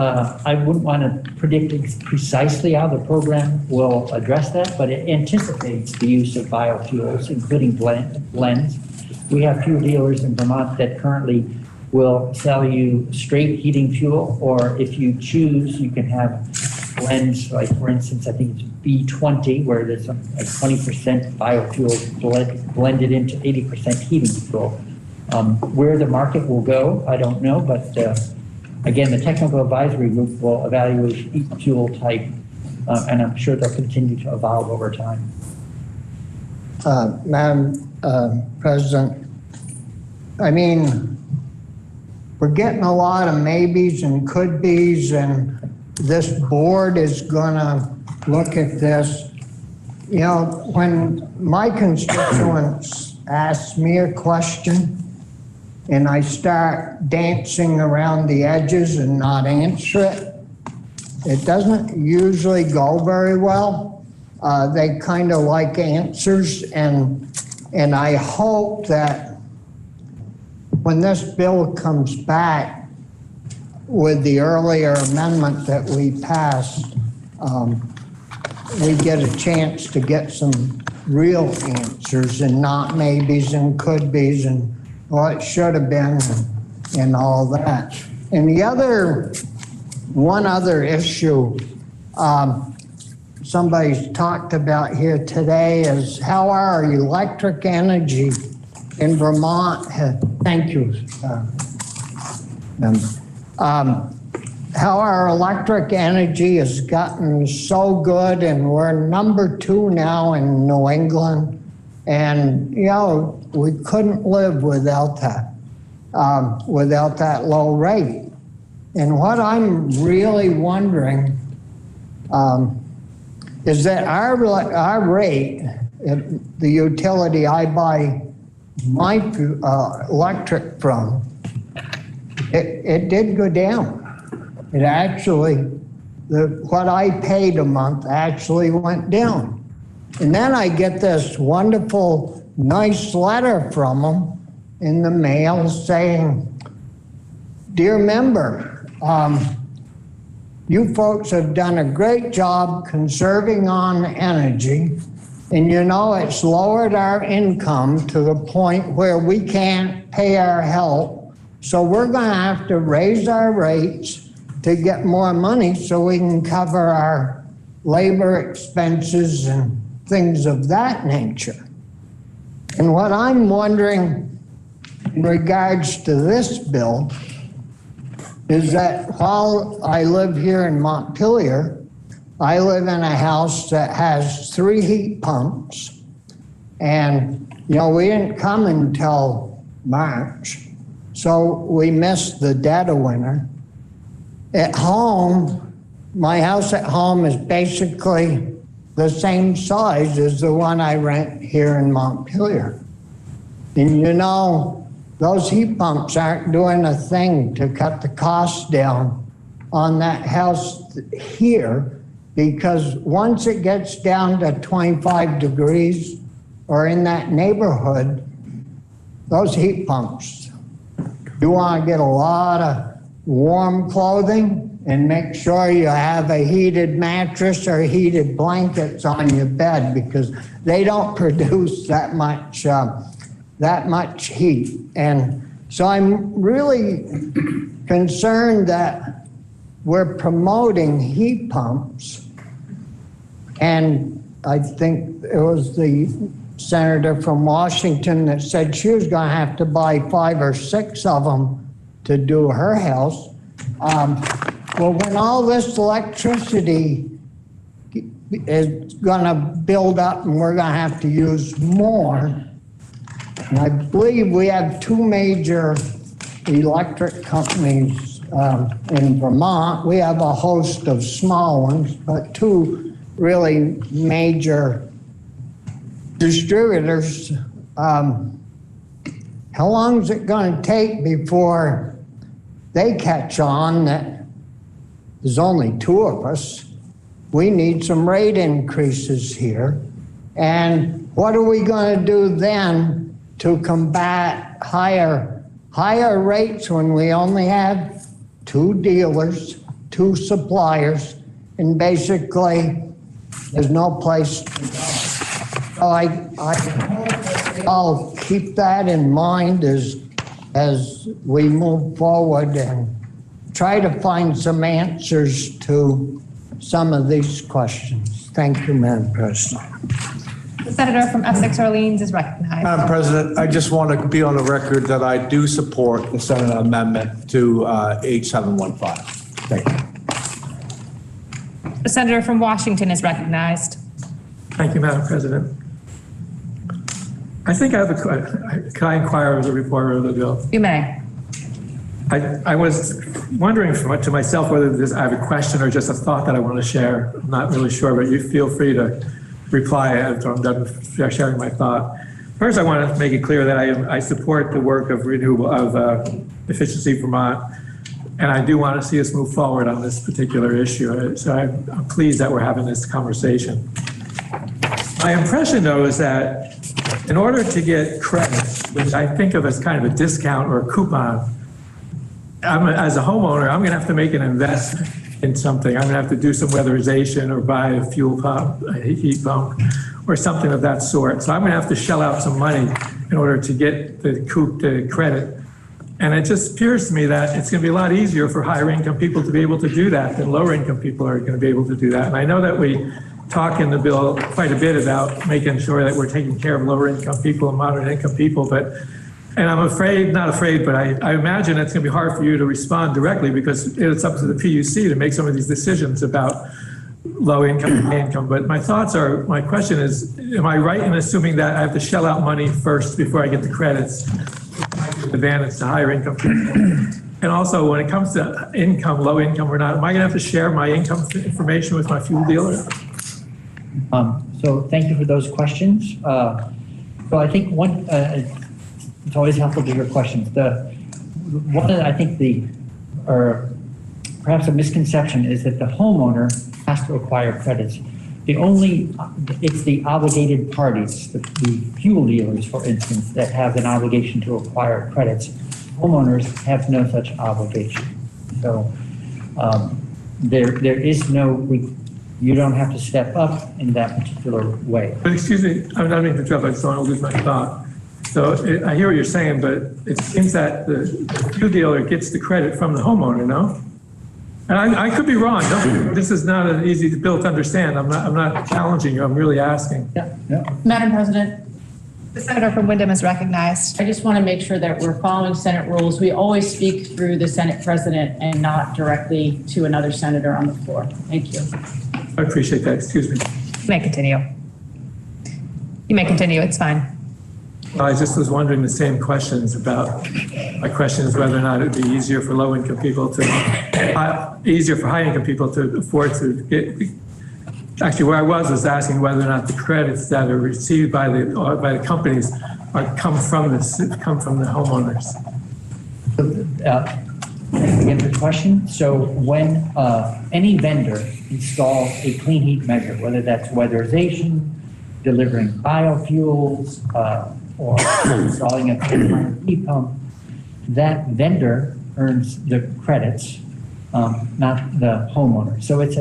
I wouldn't want to predict precisely how the program will address that, but it anticipates the use of biofuels, including blends. We have fuel dealers in Vermont that currently will sell you straight heating fuel, or if you choose, you can have blends, like for instance, I think it's B20, where there's like 20% biofuel blended into 80% heating fuel. Where the market will go, I don't know, but again, the technical advisory group will evaluate each fuel type, and I'm sure they'll continue to evolve over time. Madam President, I mean, we're getting a lot of maybes and could be's, and this board is gonna look at this. You know, when my constituents ask me a question and I start dancing around the edges and not answer it, it doesn't usually go very well. They kind of like answers, and I hope that when this bill comes back with the earlier amendment that we passed, we get a chance to get some real answers and not maybes and could be's and what it should have been and all that. And one other issue somebody's talked about here today is how our electric energy in Vermont, thank you, how our electric energy has gotten so good, and we're number 2 now in New England. And, you know, we couldn't live without that low rate. And what I'm really wondering is that our rate, the utility I buy my electric from, it did go down. It actually, what I paid a month actually went down. And then I get this wonderful, nice letter from them in the mail saying, "Dear member, you folks have done a great job conserving on energy, and you know it's lowered our income to the point where we can't pay our help, so we're going to have to raise our rates to get more money so we can cover our labor expenses and things of that nature." And what I'm wondering in regards to this bill is that while I live here in Montpelier, I live in a house that has 3 heat pumps. And, you know, we didn't come until March, so we missed the dead of winter. At home, my house at home is basically the same size as the one I rent here in Montpelier. And you know, those heat pumps aren't doing a thing to cut the cost down on that house here, because once it gets down to 25 degrees or in that neighborhood, those heat pumps, you want to get a lot of warm clothing and make sure you have a heated mattress or heated blankets on your bed, because they don't produce that much heat. And so I'm really concerned that we're promoting heat pumps. And I think it was the senator from Washington that said she was going to have to buy 5 or 6 of them to do her house. Well, when all this electricity is going to build up and we're going to have to use more, and I believe we have 2 major electric companies in Vermont. We have a host of small ones, but 2 really major distributors. How long is it going to take before they catch on that there's only 2 of us? We need some rate increases here. And what are we going to do then to combat higher rates when we only have 2 dealers, 2 suppliers, and basically there's no place to go. So I hope that I'll keep that in mind as we move forward and try to find some answers to some of these questions. Thank you, Madam President. The senator from Essex Orleans is recognized. Madam President, I just want to be on the record that I do support the Senate amendment to H715. Thank you. The senator from Washington is recognized. Thank you, Madam President. I think I have can I inquire of the reporter of the bill? You may. I was wondering to myself whether I have a question or just a thought that I want to share. I'm not really sure, but you feel free to reply after I'm done sharing my thought. First, I want to make it clear that I support the work of Efficiency Vermont, and I do want to see us move forward on this particular issue. So I'm pleased that we're having this conversation. My impression, though, is that in order to get credit, which I think of as kind of a discount or a coupon, as a homeowner, I'm going to have to make an investment in something. I'm going to have to do some weatherization or buy a fuel pump, a heat pump, or something of that sort. So I'm going to have to shell out some money in order to get the credit. And it just appears to me that it's going to be a lot easier for higher income people to be able to do that than lower income people are going to be able to do that. And I know that we talk in the bill quite a bit about making sure that we're taking care of lower income people and moderate income people, and I'm not afraid, but I imagine it's going to be hard for you to respond directly because it's up to the PUC to make some of these decisions about low income and high income. But my question is, am I right in assuming that I have to shell out money first before I get the credits, advantage to higher income people? And also, when it comes to income, low income or not, am I going to have to share my income information with my fuel dealer? So thank you for those questions. So I think it's always helpful to hear questions. Perhaps a misconception is that the homeowner has to acquire credits. It's the obligated parties, the fuel dealers, for instance, that have an obligation to acquire credits. Homeowners have no such obligation. So there is you don't have to step up in that particular way. But excuse me, I'm not meaning to interrupt, I just want to lose my thought. So I hear what you're saying, but it seems that the fuel dealer gets the credit from the homeowner, no? And I could be wrong. This is not an easy bill to understand. I'm not challenging you. I'm really asking. Yeah. Madam President, the senator from Windham is recognized. I just want to make sure that we're following Senate rules. We always speak through the Senate president and not directly to another senator on the floor. Thank you. I appreciate that. Excuse me. You may continue. It's fine. I just was wondering the same questions about, my question is whether or not it'd be easier for low income people easier for high income people to afford to get, actually where I was asking whether or not the credits that are received by the companies come from the homeowners. Again, the question. So when any vendor installs a clean heat measure, whether that's weatherization, delivering biofuels, or installing a heat pump, that vendor earns the credits, not the homeowner. So it's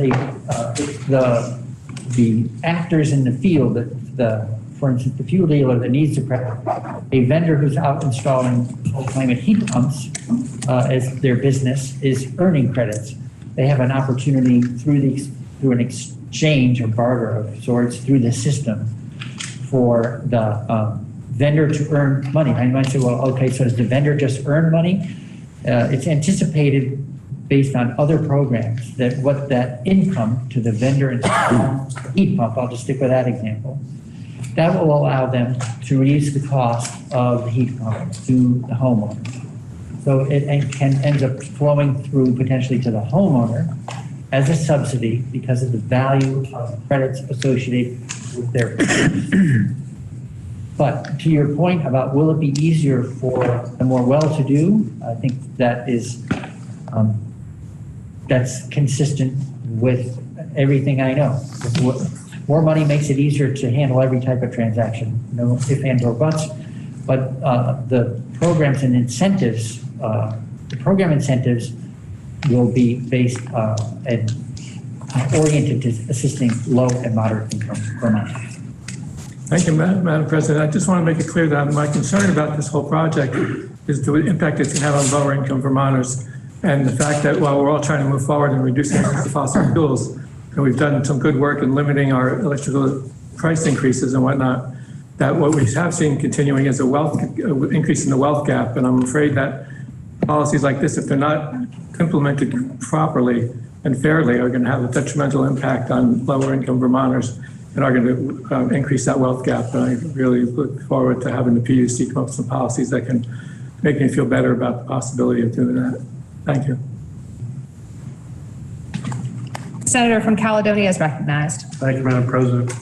the actors in the field, for instance, the fuel dealer that needs the credit, a vendor who's out installing climate heat pumps as their business is earning credits. They have an opportunity through an exchange or barter of sorts through the system for the vendor to earn money. And you might say, well, okay, so does the vendor just earn money? It's anticipated based on other programs that what that income to the vendor installing heat pump, I'll just stick with that example, that will allow them to reduce the cost of the heat pump to the homeowner. So it ends up flowing through potentially to the homeowner as a subsidy because of the value of credits associated with their purchase. But to your point about will it be easier for the more well-to-do, I think that is that's consistent with everything I know. More money makes it easier to handle every type of transaction, no ifs, ands, or buts. But the programs and incentives, the program incentives will be based and oriented to assisting low and moderate income Vermonters. Thank you, Madam President. I just want to make it clear that my concern about this whole project is the impact it's going to have on lower income Vermonters, and the fact that while we're all trying to move forward and reducing the fossil fuels, and we've done some good work in limiting our electrical price increases and whatnot, that what we have seen continuing is increase in the wealth gap. And I'm afraid that policies like this, if they're not implemented properly and fairly, are going to have a detrimental impact on lower income Vermonters and are going to increase that wealth gap. And I really look forward to having the PUC come up with some policies that can make me feel better about the possibility of doing that. Thank you. Senator from Caledonia is recognized. Thank you, Madam President.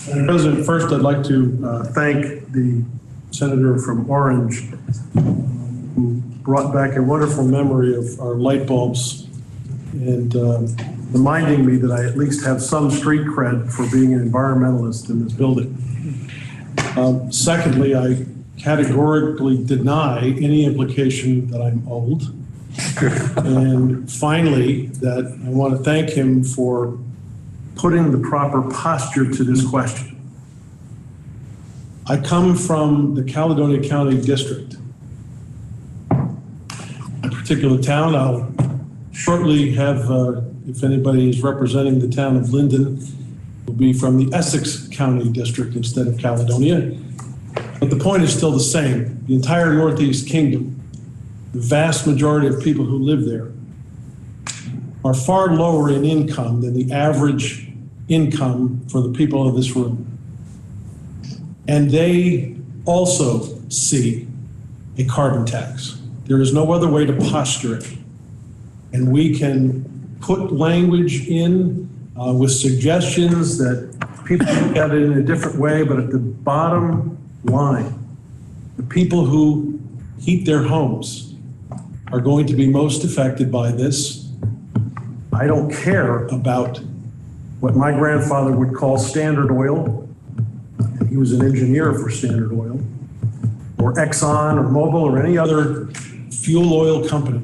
Madam President, first I'd like to thank the senator from Orange who brought back a wonderful memory of our light bulbs and reminding me that I at least have some street cred for being an environmentalist in this building. Secondly, I categorically deny any implication that I'm old. And finally, that I want to thank him for putting the proper posture to this question. I come from the Caledonia County District. A particular town, I'll shortly have, if anybody is representing the town of Linden, will be from the Essex County District instead of Caledonia. But the point is still the same. The entire Northeast Kingdom, the vast majority of people who live there are far lower in income than the average income for the people of this room. And they also see a carbon tax. There is no other way to posture it. And we can put language in with suggestions that people look at it in a different way, but at the bottom line, the people who heat their homes are going to be most affected by this. I don't care about what my grandfather would call Standard Oil. He was an engineer for Standard Oil, or Exxon or Mobil or any other fuel oil company.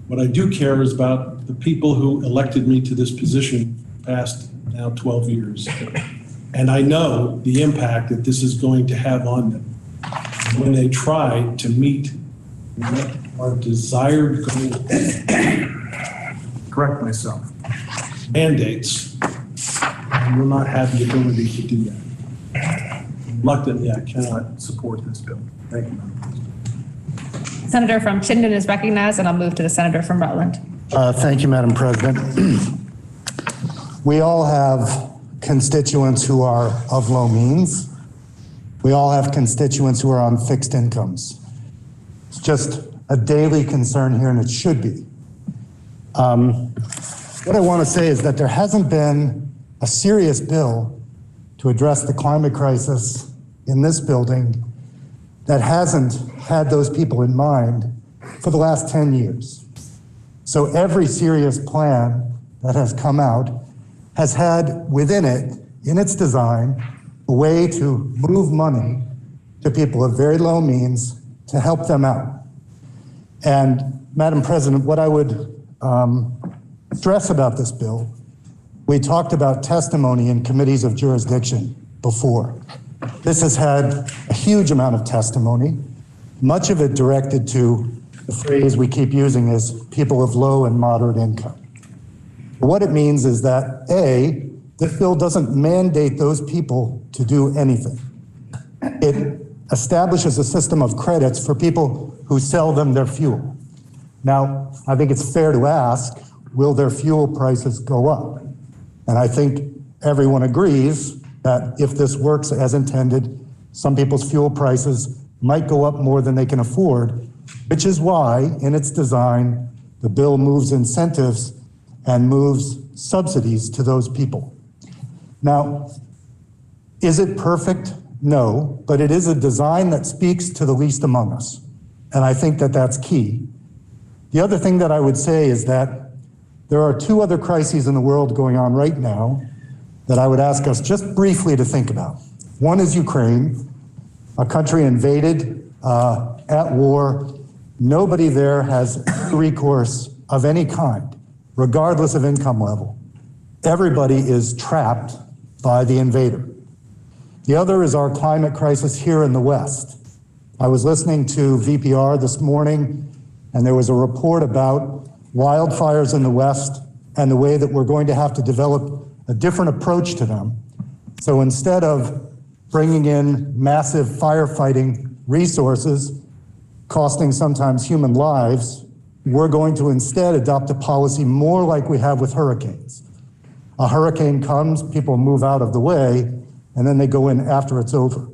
What I do care is about the people who elected me to this position past now 12 years. And I know the impact that this is going to have on them when they try to meet our desired goals. Correct myself. Mandates. I will not have the ability to do that. Reluctantly, I cannot support this bill. Thank you, Madam President. Senator from Chittenden is recognized, and I'll move to the senator from Rutland. Thank you, Madam President. We all have constituents who are of low means. We all have constituents who are on fixed incomes. It's just a daily concern here, and it should be. What I want to say is that there hasn't been a serious bill to address the climate crisis in this building that hasn't had those people in mind for the last 10 years. So every serious plan that has come out has had within it, in its design, a way to move money to people of very low means to help them out. And Madam President, what I would stress about this bill, we talked about testimony in committees of jurisdiction before. This has had a huge amount of testimony, much of it directed to the phrase we keep using is people of low and moderate income. What it means is that, A, this bill doesn't mandate those people to do anything. It establishes a system of credits for people who sell them their fuel. Now, I think it's fair to ask, will their fuel prices go up? And I think everyone agrees that if this works as intended, some people's fuel prices might go up more than they can afford, which is why, in its design, the bill moves incentives and moves subsidies to those people. Now, is it perfect? No, but it is a design that speaks to the least among us. And I think that that's key. The other thing that I would say is that there are two other crises in the world going on right now that I would ask us just briefly to think about. One is Ukraine, a country invaded, at war. Nobody there has recourse of any kind, regardless of income level. Everybody is trapped by the invader. The other is our climate crisis here in the West. I was listening to VPR this morning, and there was a report about wildfires in the West and the way that we're going to have to develop a different approach to them. So instead of bringing in massive firefighting resources, costing sometimes human lives, we're going to instead adopt a policy more like we have with hurricanes. A hurricane comes, people move out of the way, and then they go in after it's over.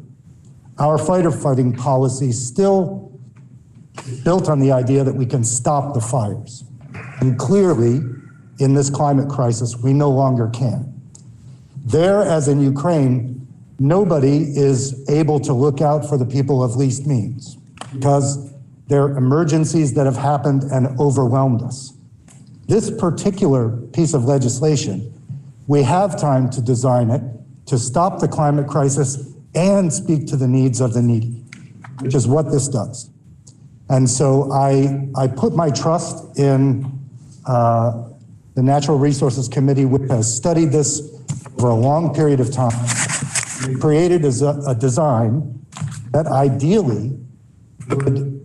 Our fighting policy still built on the idea that we can stop the fires. And clearly, in this climate crisis, we no longer can. There, as in Ukraine, nobody is able to look out for the people of least means because there are emergencies that have happened and overwhelmed us. This particular piece of legislation, we have time to design it to stop the climate crisis and speak to the needs of the needy, which is what this does. And so I put my trust in the Natural Resources Committee, which has studied this over a long period of time. We created a design that ideally would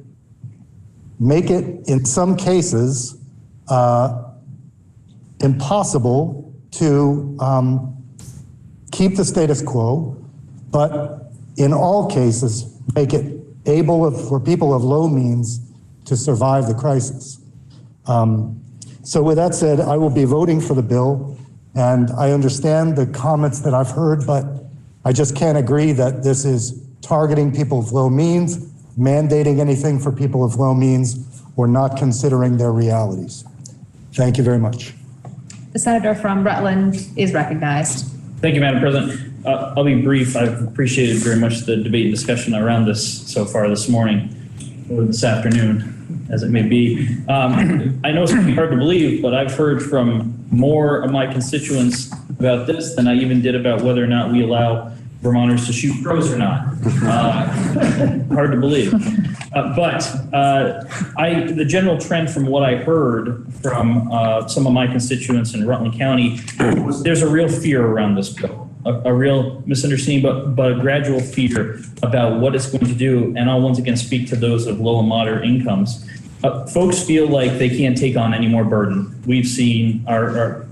make it, in some cases, impossible to keep the status quo, but in all cases, make it able for people of low means to survive the crisis. So with that said, I will be voting for the bill, and I understand the comments that I've heard, but I just can't agree that this is targeting people of low means, mandating anything for people of low means, or not considering their realities. Thank you very much. The senator from Rutland is recognized. Thank you, Madam President. I'll be brief. I've appreciated very much the debate and discussion around this so far this morning, or this afternoon, as it may be. I know it's going to be hard to believe, but I've heard from more of my constituents about this than I even did about whether or not we allow Vermonters to shoot crows or not. Hard to believe. But the general trend from what I heard from some of my constituents in Rutland County was there's a real fear around this bill. A real misunderstanding, but a gradual fear about what it's going to do. And I'll once again speak to those of low and moderate incomes. Folks feel like they can't take on any more burden. We've seen our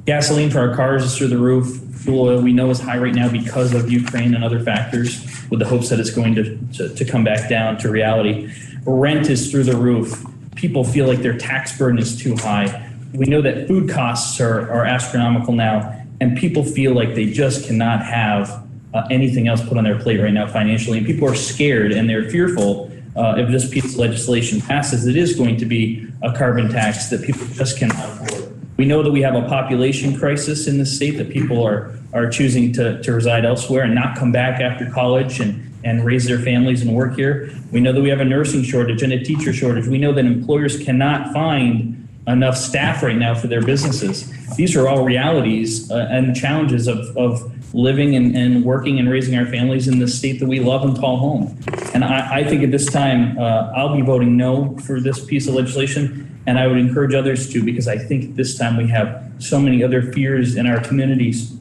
gasoline for our cars is through the roof. Fuel oil we know is high right now because of Ukraine and other factors, with the hopes that it's going to come back down to reality. Rent is through the roof. People feel like their tax burden is too high. We know that food costs are astronomical now, and people feel like they just cannot have anything else put on their plate right now financially. And people are scared and they're fearful if this piece of legislation passes, it is going to be a carbon tax that people just cannot afford. We know that we have a population crisis in the state, that people are choosing to reside elsewhere and not come back after college and raise their families and work here. We know that we have a nursing shortage and a teacher shortage. We know that employers cannot find enough staff right now for their businesses. These are all realities and challenges of living and working and raising our families in the state that we love and call home. And I think at this time, I'll be voting no for this piece of legislation, and I would encourage others to, because I think at this time we have so many other fears in our communities.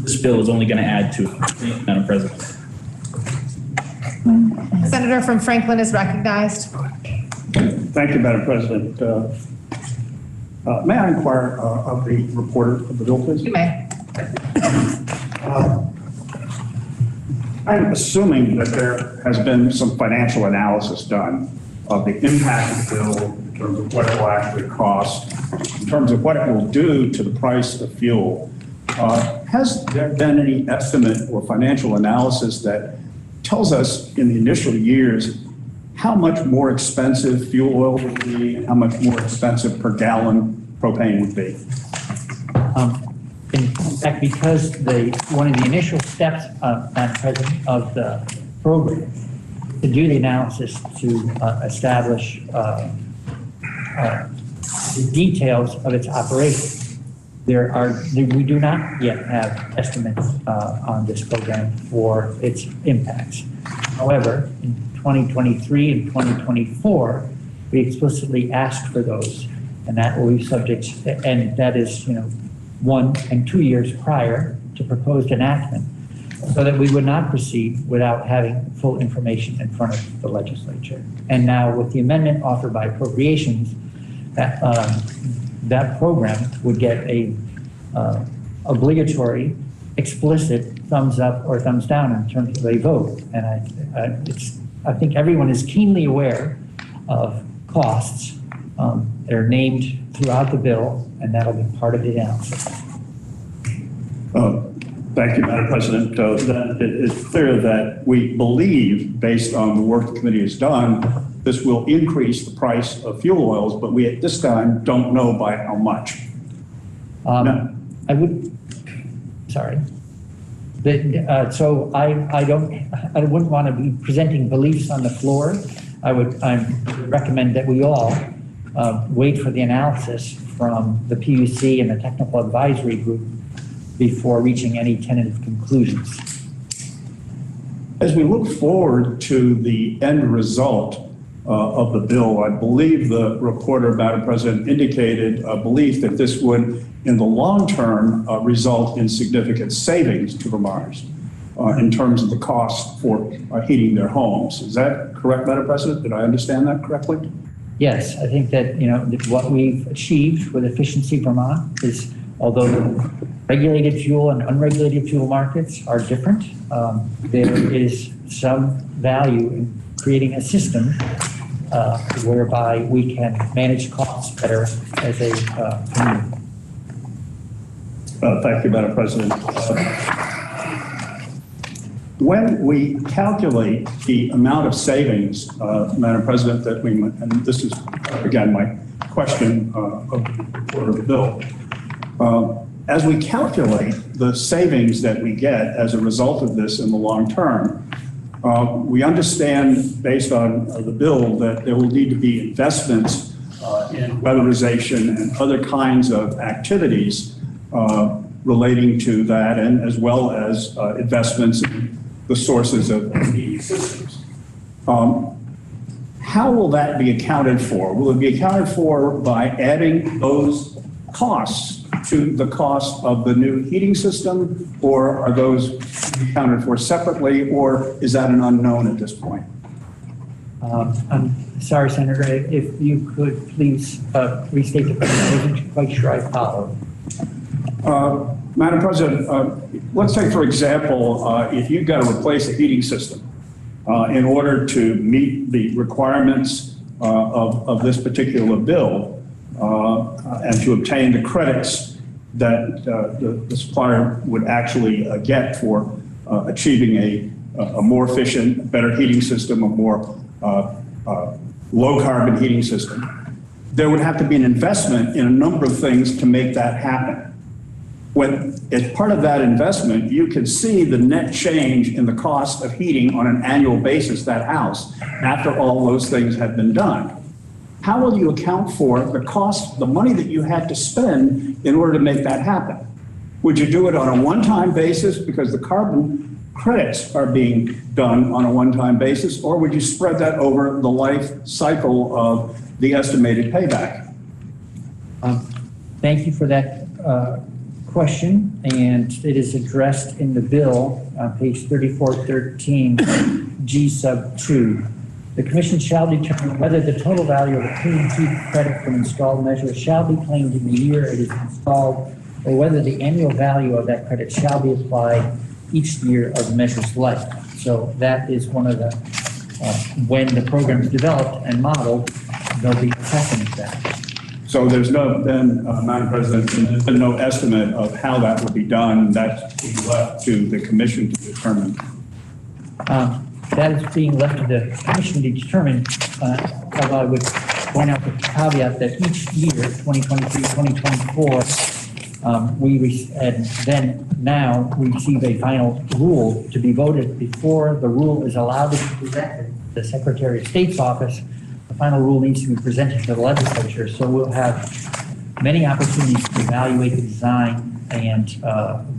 This bill is only going to add to it. Thank you, Madam President. Senator from Franklin is recognized. Thank you, Madam President. May I inquire of the reporter of the bill, please? You may. I'm assuming that there has been some financial analysis done of the impact of the bill in terms of what it will actually cost, in terms of what it will do to the price of fuel. Has there been any estimate or financial analysis that tells us in the initial years how much more expensive fuel oil would be and how much more expensive per gallon propane would be? In fact, because one of the initial steps, Madam President, of the program to do the analysis to establish the details of its operation. we do not yet have estimates on this program for its impacts. However, in 2023 and 2024, we explicitly asked for those, and that will be subject, and that is, 1 and 2 years prior to proposed enactment, so that we would not proceed without having full information in front of the legislature. And now with the amendment offered by appropriations, that program would get a obligatory, explicit thumbs up or thumbs down in terms of a vote. And I think everyone is keenly aware of costs. They're named throughout the bill, and that'll be part of the analysis. Thank you, Madam President. Then it is clear that we believe, based on the work the committee has done, this will increase the price of fuel oils, but we at this time don't know by how much. I wouldn't want to be presenting beliefs on the floor. I would recommend that we all wait for the analysis from the PUC and the technical advisory group before reaching any tentative conclusions. As we look forward to the end result of the bill, I believe the reporter, Madam President, indicated a belief that this would, in the long term, result in significant savings to Vermonters in terms of the cost for heating their homes. Is that correct, Madam President? Did I understand that correctly? Yes, I think that what we've achieved with Efficiency Vermont is, although the regulated fuel and unregulated fuel markets are different, there is some value in creating a system whereby we can manage costs better as a community. Thank you, Madam President. When we calculate the amount of savings, Madam President, that we, and this is again my question of the bill, as we calculate the savings that we get as a result of this in the long term, we understand based on the bill that there will need to be investments in weatherization and other kinds of activities relating to that, and as well as investments in the sources of heating systems. How will that be accounted for? Will it be accounted for by adding those costs to the cost of the new heating system, or are those accounted for separately, or is that an unknown at this point? I'm sorry, Senator, if you could please restate the question. I wasn't quite sure I followed. Madam President, let's say, for example, if you've got to replace a heating system in order to meet the requirements of this particular bill and to obtain the credits that the supplier would actually get for achieving a more efficient, better heating system, a more low carbon heating system, there would have to be an investment in a number of things to make that happen. When, as part of that investment, you can see the net change in the cost of heating on an annual basis that house after all those things have been done. How will you account for the cost, the money that you had to spend in order to make that happen? Would you do it on a one-time basis because the carbon credits are being done on a one-time basis, or would you spread that over the life cycle of the estimated payback? Thank you for that question, and it is addressed in the bill on page 3413, G sub 2. The commission shall determine whether the total value of a clean heat credit from installed measures shall be claimed in the year it is installed, or whether the annual value of that credit shall be applied each year of the measure's life. So that is one of the, when the program is developed and modeled, they'll be assessing that. So there's no, then, Madam President, there's been no estimate of how that will be done. That's being left to the commission to determine. That is being left to the commission to determine, although I would point out the caveat that each year, 2023, 2024, we receive a final rule to be voted before the rule is allowed to be presented to the Secretary of State's office. The final rule needs to be presented to the legislature, so we'll have many opportunities to evaluate the design and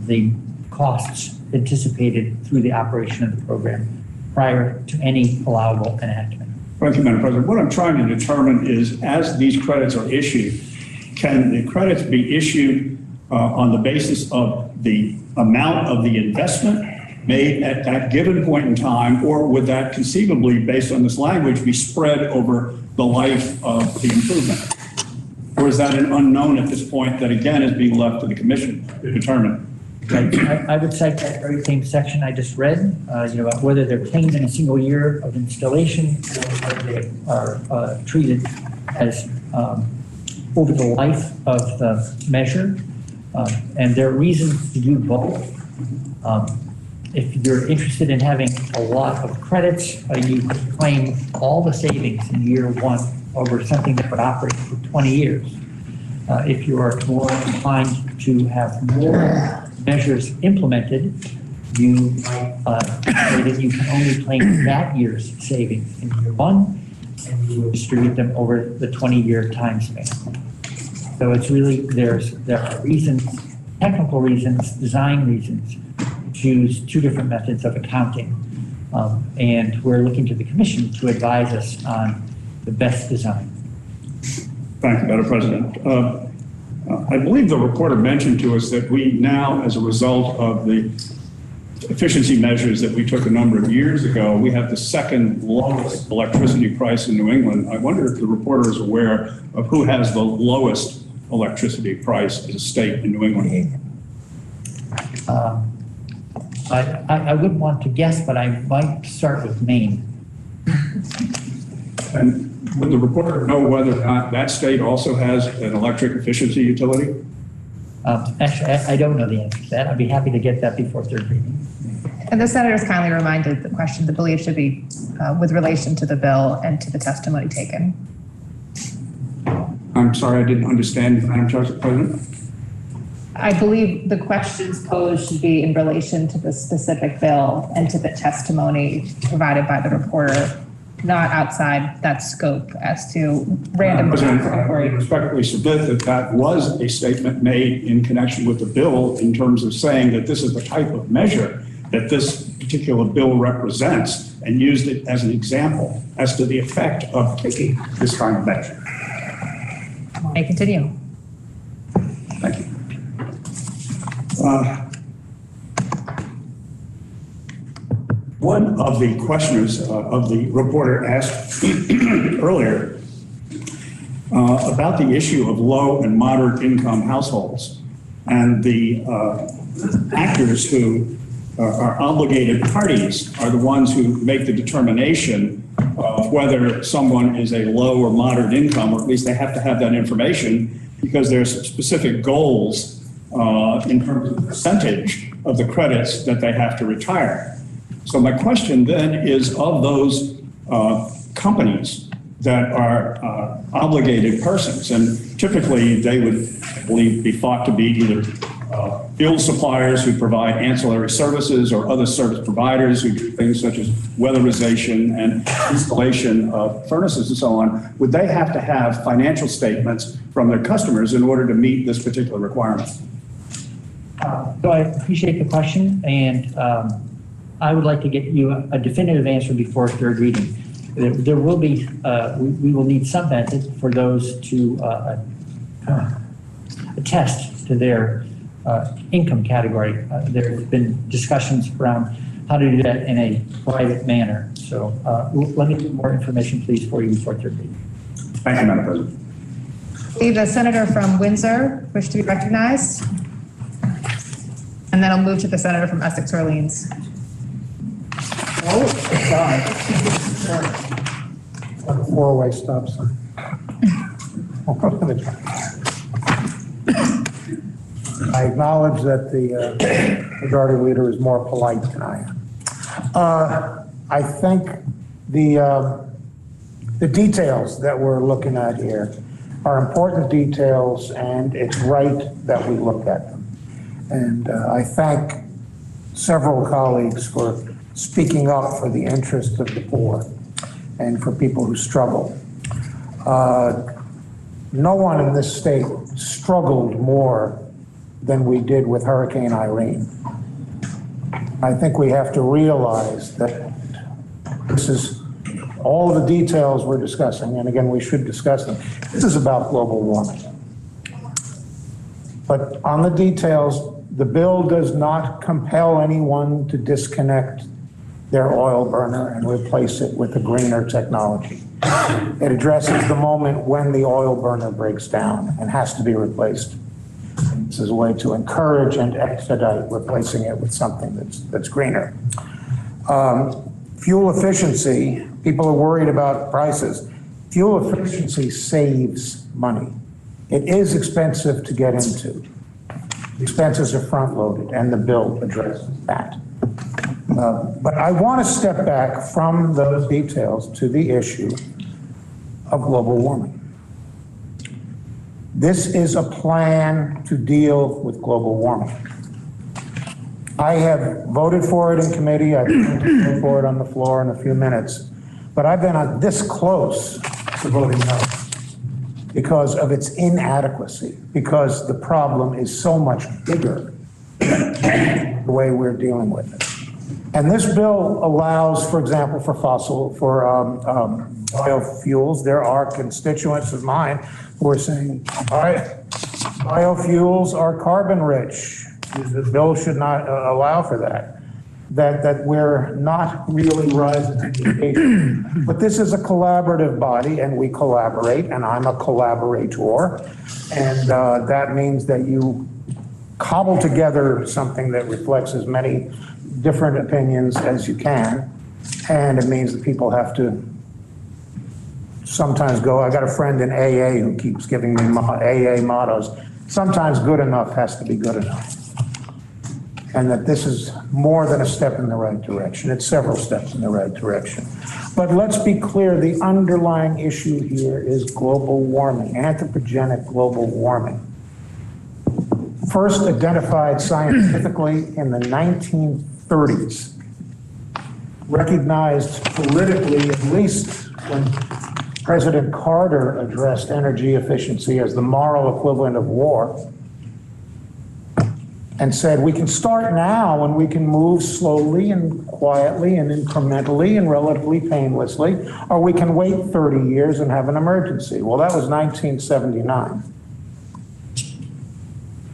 the costs anticipated through the operation of the program prior to any allowable enactment. Thank you, Madam President. What I'm trying to determine is, as these credits are issued, can the credits be issued on the basis of the amount of the investment made at that given point in time, or would that conceivably, based on this language, be spread over the life of the improvement? Or is that an unknown at this point that, again, is being left to the commission to determine? I would cite that very same section I just read, about whether they're claimed in a single year of installation or whether they are treated as over the life of the measure. And there are reasons to do both. If you're interested in having a lot of credits, you could claim all the savings in year one over something that would operate for 20 years. If you are more inclined to have more measures implemented, you might say that you can only claim that year's savings in year one, and you will distribute them over the 20-year time span. So it's really, there are reasons, technical reasons, design reasons, to choose two different methods of accounting. And we're looking to the commission to advise us on the best design. Thank you, Madam President. I believe the reporter mentioned to us that we now, as a result of the efficiency measures that we took a number of years ago, we have the second lowest electricity price in New England. I wonder if the reporter is aware of who has the lowest electricity price as a state in New England. I wouldn't want to guess, but I might start with Maine. And would the reporter know whether or not that state also has an electric efficiency utility? Actually, I don't know the answer to that. I'd be happy to get that before third reading. And the senators kindly reminded the question, the belief should be with relation to the bill and to the testimony taken. I'm sorry, I didn't understand, Madam President. I believe the questions posed should be in relation to the specific bill and to the testimony provided by the reporter, not outside that scope as to random inquiry. I respectfully submit that that was a statement made in connection with the bill in terms of saying that this is the type of measure that this particular bill represents, and used it as an example as to the effect of taking this kind of measure. May I continue? Thank you. One of the questioners of the reporter asked earlier about the issue of low and moderate income households and the actors who are obligated parties are the ones who make the determination of whether someone is a low or moderate income, or at least they have to have that information because there's specific goals in terms of percentage of the credits that they have to retire. So my question then is, of those companies that are obligated persons, and typically they would, I believe, be thought to be either fuel suppliers who provide ancillary services or other service providers who do things such as weatherization and installation of furnaces and so on, would they have to have financial statements from their customers in order to meet this particular requirement? So I appreciate the question, and I would like to get you a definitive answer before third reading. There will be, we will need some method for those to attest to their income category. There have been discussions around how to do that in a private manner. So let me get more information, please, for you before third reading. Thank you, Madam President. The senator from Windsor wish to be recognized. And then I'll move to the senator from Essex Orleans. Oh, sorry. A four-way stop sign. I acknowledge that the majority leader is more polite than I am. I think the details that we're looking at here are important details, and it's right that we look at them. And I thank several colleagues for speaking up for the interest of the poor and for people who struggle. no one in this state struggled more than we did with Hurricane Irene. I think we have to realize that this is all the details we're discussing, and again, we should discuss them. This is about global warming. But on the details, the bill does not compel anyone to disconnect their oil burner and replace it with a greener technology. It addresses the moment when the oil burner breaks down and has to be replaced. This is a way to encourage and expedite replacing it with something that's greener. Fuel efficiency, people are worried about prices. Fuel efficiency saves money. It is expensive to get into. Expenses are front-loaded, and the bill addresses that. But I want to step back from those details to the issue of global warming. This is a plan to deal with global warming. I have voted for it in committee. I'm going to vote for it on the floor in a few minutes. But I've been this close to voting no because of its inadequacy, because the problem is so much bigger than the way we're dealing with it. And this bill allows, for example, for biofuels. There are constituents of mine who are saying, all right, biofuels are carbon rich. The bill should not allow for that. That we're not really rising to the occasion. But this is a collaborative body, and we collaborate, and I'm a collaborator. And that means that you cobble together something that reflects as many different opinions as you can. And it means that people have to sometimes go, I got a friend in AA who keeps giving me AA mottos. Sometimes good enough has to be good enough. And that this is more than a step in the right direction. It's several steps in the right direction. But let's be clear, the underlying issue here is global warming, anthropogenic global warming. First identified scientifically in the 1930s, recognized politically, at least when President Carter addressed energy efficiency as the moral equivalent of war, and said we can start now and we can move slowly and quietly and incrementally and relatively painlessly, or we can wait 30 years and have an emergency. Well, that was 1979.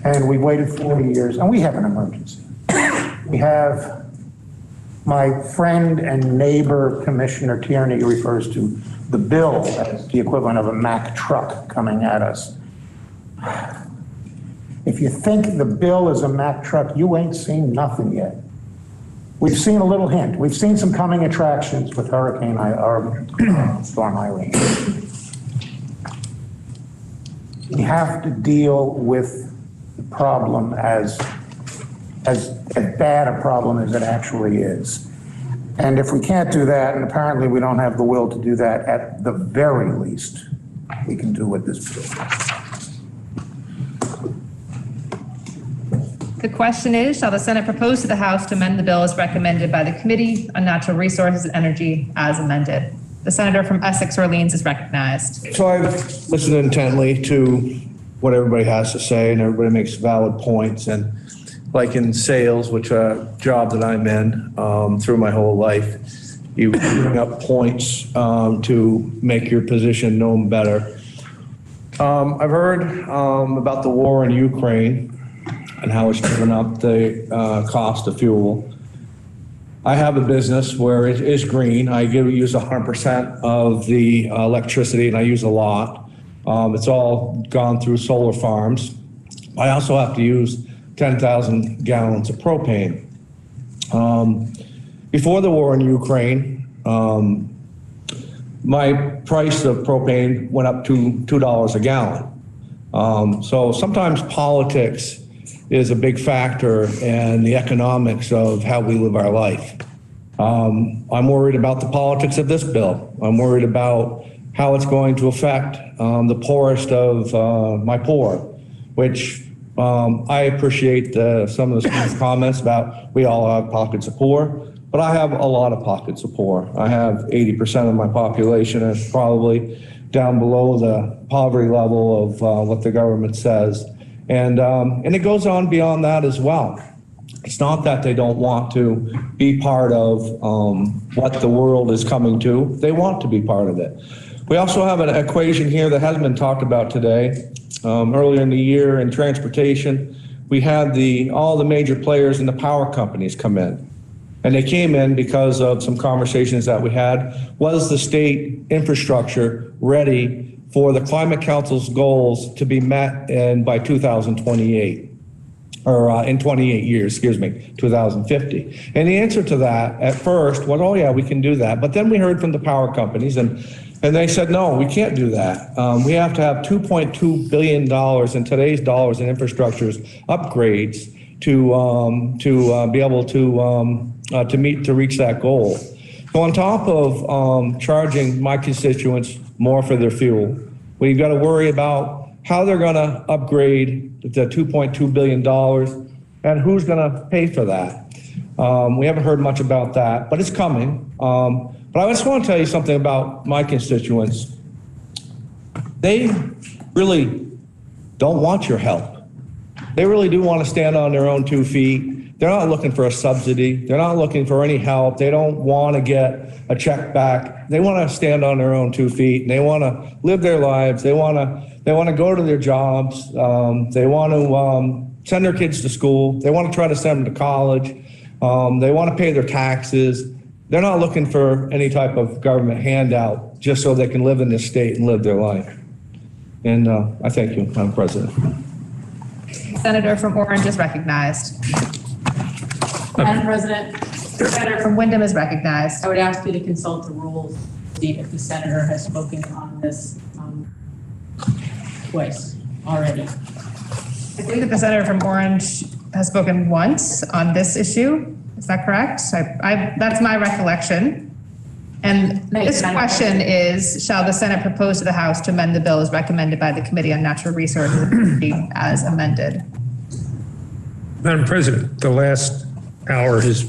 And we waited 40 years and we have an emergency. We have my friend and neighbor, Commissioner Tierney, refers to the bill as the equivalent of a Mack truck coming at us. If you think the bill is a Mack truck, you ain't seen nothing yet. We've seen a little hint. We've seen some coming attractions with Storm Irene. We have to deal with the problem as bad a problem as it actually is. And if we can't do that, and apparently we don't have the will to do that, at the very least, we can do with this bill. The question is, shall the Senate propose to the House to amend the bill as recommended by the Committee on Natural Resources and Energy as amended? The senator from Essex Orleans is recognized. So I've listened intently to what everybody has to say, and everybody makes valid points. And like in sales, which a job that I'm in through my whole life, you bring up points to make your position known better. I've heard about the war in Ukraine and how it's driven up the cost of fuel. I have a business where it is green. I use 100% of the electricity, and I use a lot. It's all gone through solar farms. I also have to use 10,000 gallons of propane. Before the war in Ukraine, my price of propane went up to $2 a gallon. So sometimes politics is a big factor in the economics of how we live our life. I'm worried about the politics of this bill. I'm worried about how it's going to affect the poorest of my poor, which I appreciate some of the comments about we all have pockets of poor, but I have a lot of pockets of poor. I have 80% of my population is probably down below the poverty level of what the government says. And it goes on beyond that as well. It's not that they don't want to be part of what the world is coming to. They want to be part of it. We also have an equation here that hasn't been talked about today. Earlier in the year in transportation, we had all the major players and the power companies come in. And they came in because of some conversations that we had. Was the state infrastructure ready for the Climate Council's goals to be met by 2028? Or in 28 years, 2050. And the answer to that at first was, oh yeah, we can do that. But then we heard from the power companies and they said, no, we can't do that. We have to have $2.2 billion in today's dollars in infrastructures upgrades to be able to reach that goal. So on top of charging my constituents more for their fuel, we've got to worry about how they're going to upgrade the $2.2 billion and who's going to pay for that. We haven't heard much about that, but it's coming. But I just want to tell you something about my constituents. They really don't want your help. They really do want to stand on their own 2 feet. They're not looking for a subsidy. They're not looking for any help. They don't want to get a check back. They want to stand on their own 2 feet, and they want to live their lives. They want to go to their jobs. They want to send their kids to school. They want to try to send them to college. They want to pay their taxes. They're not looking for any type of government handout just so they can live in this state and live their life. And I thank you, Madam President. Senator from Orange is recognized. Madam President. Senator from Wyndham is recognized. I would ask you to consult the rules, see if the senator has spoken on this twice already. I believe that the senator from Orange has spoken once on this issue. Is that correct? That's my recollection. And this question is, shall the Senate propose to the House to amend the bill as recommended by the Committee on Natural Resources as amended? Madam President, the last hour has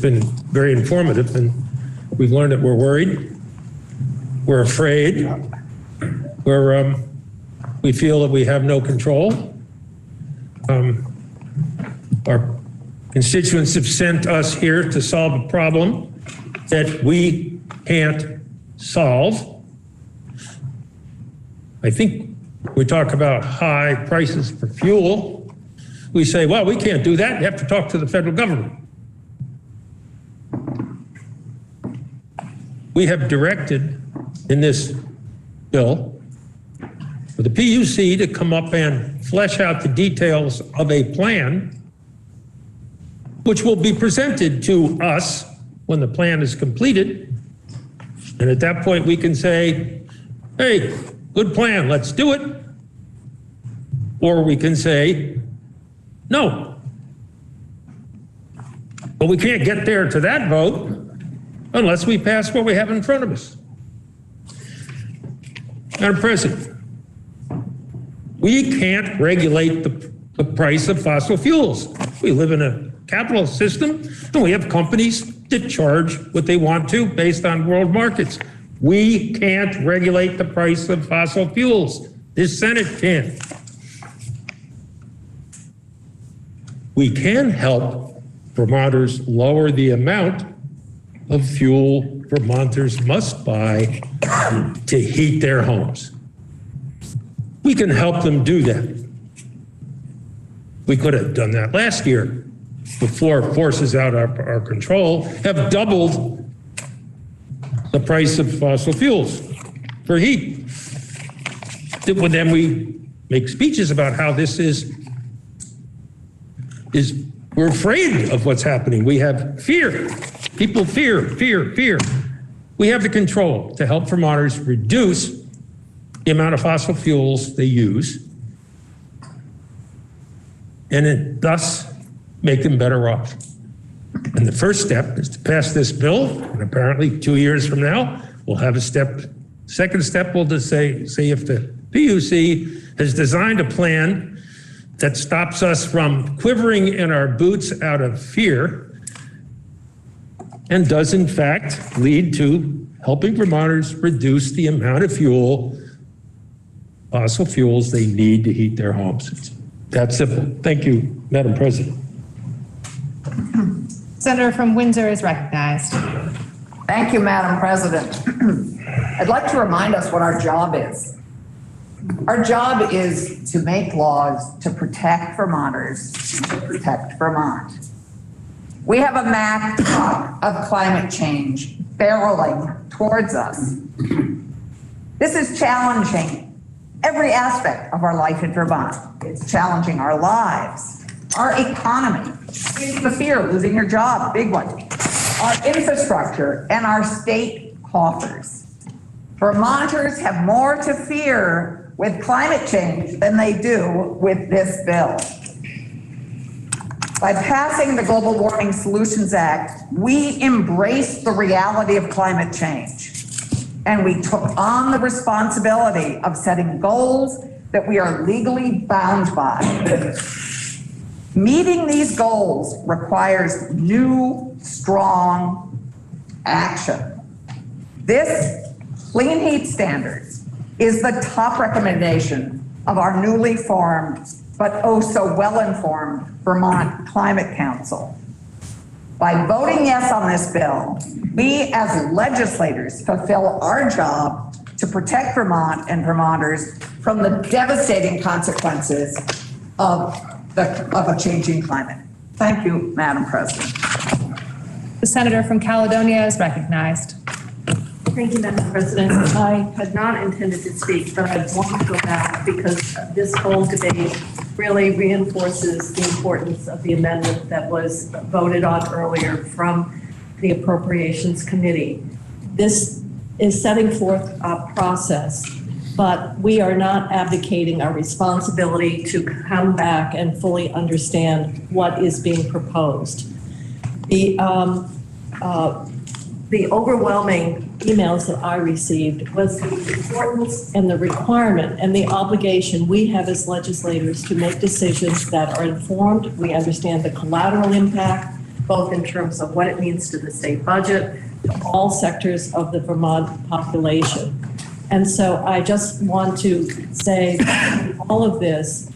been very informative, and we've learned that we're worried, we're afraid, we feel that we have no control. Our constituents have sent us here to solve a problem that we can't solve. I think we talk about high prices for fuel. We say, well, we can't do that. You have to talk to the federal government. We have directed in this bill for the PUC to come up and flesh out the details of a plan which will be presented to us when the plan is completed. And at that point, we can say, hey, good plan, let's do it. Or we can say, no. But we can't get there to that vote unless we pass what we have in front of us. Madam President, we can't regulate the price of fossil fuels. We live in a capitalist system, and we have companies that charge what they want to based on world markets. We can't regulate the price of fossil fuels. This Senate can. We can help Vermonters lower the amount of fuel Vermonters must buy to heat their homes. We can help them do that. We could have done that last year before forces out our control have doubled the price of fossil fuels for heat. Then we make speeches about how this is we're afraid of what's happening. We have fear. People fear. We have the control to help Vermonters reduce the amount of fossil fuels they use and thus make them better off. And the first step is to pass this bill, and apparently 2 years from now, we'll have a step. Second step will just say if the PUC has designed a plan that stops us from quivering in our boots out of fear and does in fact lead to helping Vermonters reduce the amount of fossil fuels they need to heat their homes. It's that simple. Thank you, Madam President. Senator from Windsor is recognized. Thank you, Madam President. I'd like to remind us what our job is. Our job is to make laws to protect Vermonters, to protect Vermont. We have a map of climate change barreling towards us. This is challenging every aspect of our life in Vermont. It's challenging our lives, our economy, the fear of losing your job, big one, our infrastructure, and our state coffers. Vermonters have more to fear with climate change than they do with this bill. By passing the Global Warming Solutions Act, we embraced the reality of climate change, and we took on the responsibility of setting goals that we are legally bound by. Meeting these goals requires new, strong action. This Clean Heat Standards is the top recommendation of our newly formed but oh so well-informed Vermont Climate Council. By voting yes on this bill, we as legislators fulfill our job to protect Vermont and Vermonters from the devastating consequences of a changing climate. Thank you, Madam President. The senator from Caledonia is recognized. Thank you, Madam President. I had not intended to speak, but I want to go back because this whole debate really reinforces the importance of the amendment that was voted on earlier from the Appropriations Committee. This is setting forth a process, but we are not abdicating our responsibility to come back and fully understand what is being proposed. The overwhelming emails that I received was the importance and the requirement and the obligation we have as legislators to make decisions that are informed. We understand the collateral impact, both in terms of what it means to the state budget, to all sectors of the Vermont population. And so I just want to say all of this,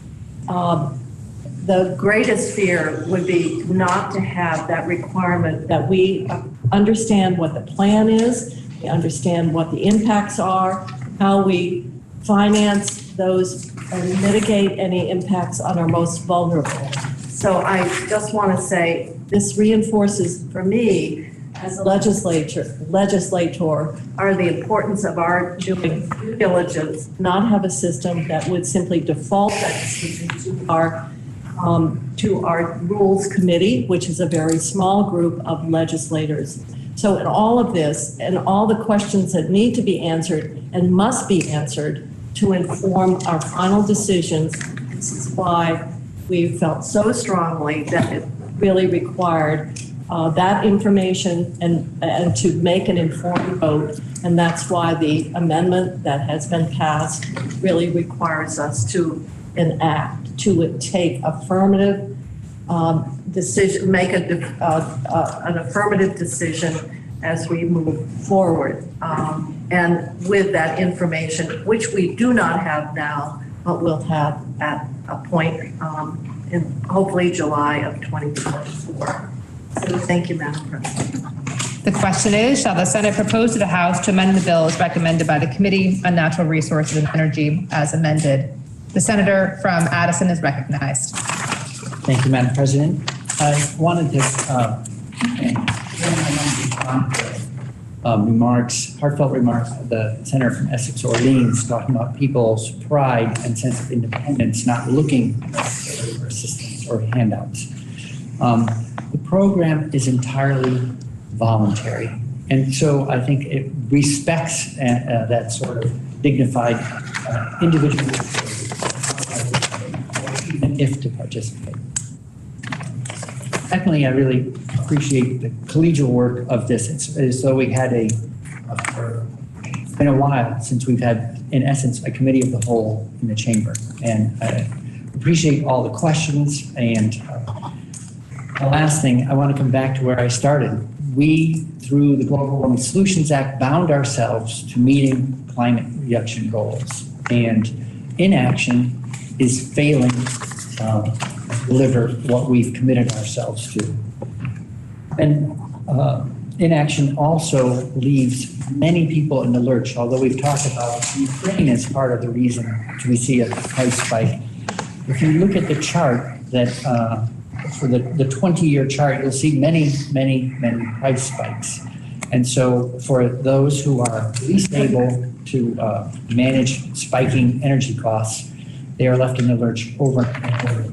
the greatest fear would be not to have that requirement that we understand what the plan is, we understand what the impacts are, how we finance those and mitigate any impacts on our most vulnerable. So I just want to say this reinforces for me as a legislator are the importance of our doing due diligence, not have a system that would simply default that decision to our Rules Committee, which is a very small group of legislators. So in all of this and all the questions that need to be answered and must be answered to inform our final decisions, this is why we felt so strongly that it really required that information and to make an informed vote. And that's why the amendment that has been passed really requires us to enact, to take affirmative decision, make an affirmative decision as we move forward. And with that information, which we do not have now, but we'll have at a point in hopefully July of 2024. So thank you, Madam President. The question is, shall the Senate propose to the House to amend the bill as recommended by the Committee on Natural Resources and Energy as amended? The senator from Addison is recognized. Thank you, Madam President. I wanted to heartfelt remarks of the senator from Essex Orleans talking about people's pride and sense of independence, not looking for assistance or handouts. The program is entirely voluntary. And so I think it respects that sort of dignified individual even if to participate. Secondly, I really appreciate the collegial work of this. It's as though we had it's been a while since we've had, in essence, a committee of the whole in the chamber. And I appreciate all the questions. And the last thing, I want to come back to where I started. we, through the Global Warming Solutions Act, bound ourselves to meeting climate reduction goals. And inaction is failing to deliver what we've committed ourselves to. And inaction also leaves many people in the lurch, although we've talked about Ukraine as part of the reason we see a price spike. If you look at the chart that for the 20-year chart, you'll see many price spikes. And so for those who are least able to manage spiking energy costs, they are left in the lurch over and over.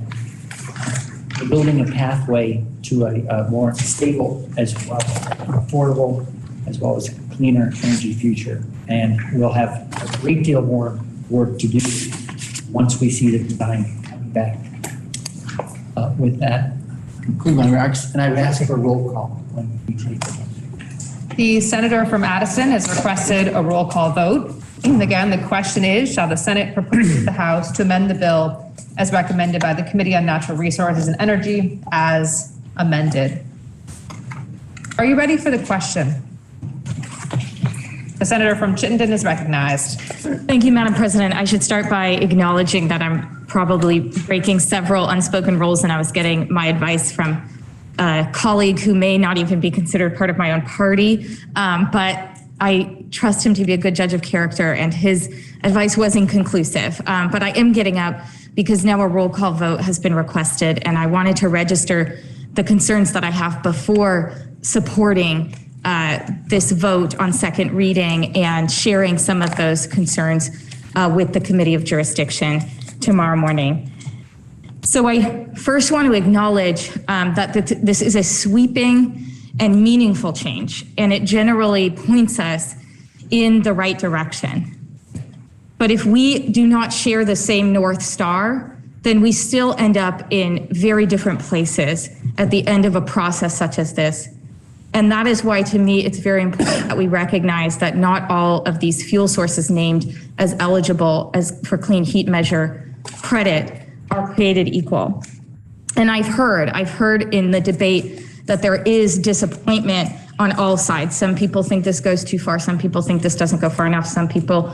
We're building a pathway to a more stable as well, affordable, as well as cleaner energy future. And we'll have a great deal more work to do once we see the design coming back. With that, conclude my remarks, and I would ask for a roll call when we take it. The senator from Addison has requested a roll call vote. And again, the question is, shall the Senate propose the House to amend the bill as recommended by the Committee on Natural Resources and Energy as amended? Are you ready for the question? The senator from Chittenden is recognized. Thank you, Madam President. I should start by acknowledging that I'm probably breaking several unspoken rules, and I was getting my advice from a colleague who may not even be considered part of my own party, but I trust him to be a good judge of character, and his advice was inconclusive. But I am getting up because now a roll call vote has been requested, and I wanted to register the concerns that I have before supporting this vote on second reading and sharing some of those concerns with the Committee of Jurisdiction tomorrow morning. So I first want to acknowledge that this is a sweeping and meaningful change, and it generally points us in the right direction. But if we do not share the same North Star, then we still end up in very different places at the end of a process such as this. And that is why, to me, it's very important that we recognize that not all of these fuel sources named as eligible as for clean heat measure credit are created equal. And I've heard in the debate that there is disappointment on all sides. Some people think this goes too far. Some people think this doesn't go far enough. Some people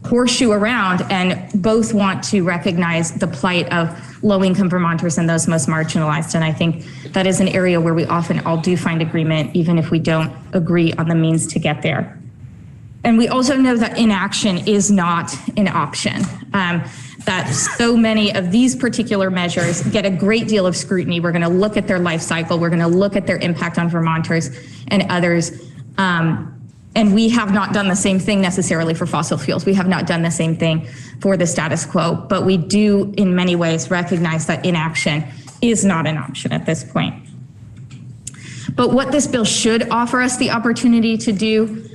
horseshoe around, and both want to recognize the plight of low-income Vermonters and those most marginalized. And I think that is an area where we often all do find agreement, even if we don't agree on the means to get there. And we also know that inaction is not an option, that so many of these particular measures get a great deal of scrutiny. We're going to look at their life cycle. We're going to look at their impact on Vermonters and others. And we have not done the same thing necessarily for fossil fuels. We have not done the same thing for the status quo, but we do in many ways recognize that inaction is not an option at this point. But what this bill should offer us the opportunity to do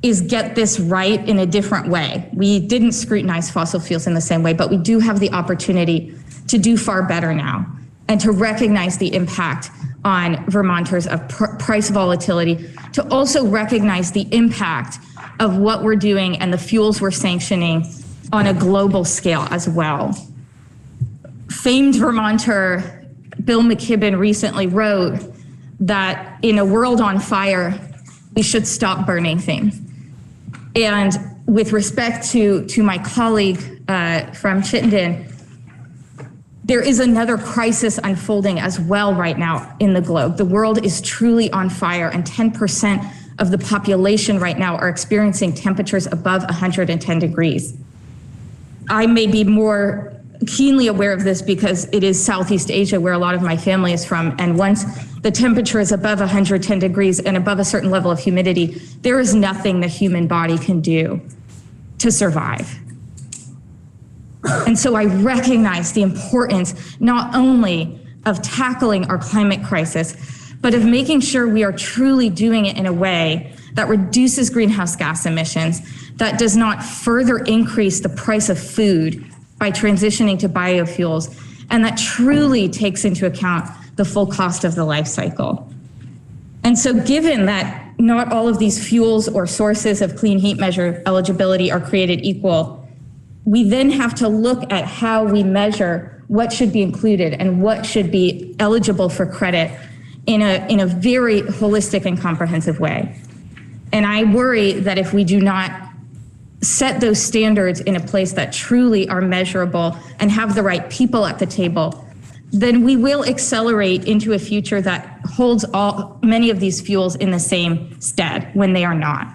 is get this right in a different way. We didn't scrutinize fossil fuels in the same way, but we do have the opportunity to do far better now and to recognize the impact on Vermonters of price volatility, to also recognize the impact of what we're doing and the fuels we're sanctioning on a global scale as well. Famed Vermonter Bill McKibben recently wrote that in a world on fire, we should stop burning things. And with respect to my colleague from Chittenden, there is another crisis unfolding as well right now in the globe. The world is truly on fire, and 10% of the population right now are experiencing temperatures above 110 degrees. I may be more keenly aware of this because it is Southeast Asia where a lot of my family is from, and once the temperature is above 110 degrees and above a certain level of humidity, there is nothing the human body can do to survive. And so I recognize the importance not only of tackling our climate crisis, but of making sure we are truly doing it in a way that reduces greenhouse gas emissions, that does not further increase the price of food by transitioning to biofuels, and that truly takes into account the full cost of the life cycle. And so given that not all of these fuels or sources of clean heat measure eligibility are created equal, we then have to look at how we measure what should be included and what should be eligible for credit in a very holistic and comprehensive way. And I worry that if we do not set those standards in a place that truly are measurable and have the right people at the table, then we will accelerate into a future that holds many of these fuels in the same stead when they are not.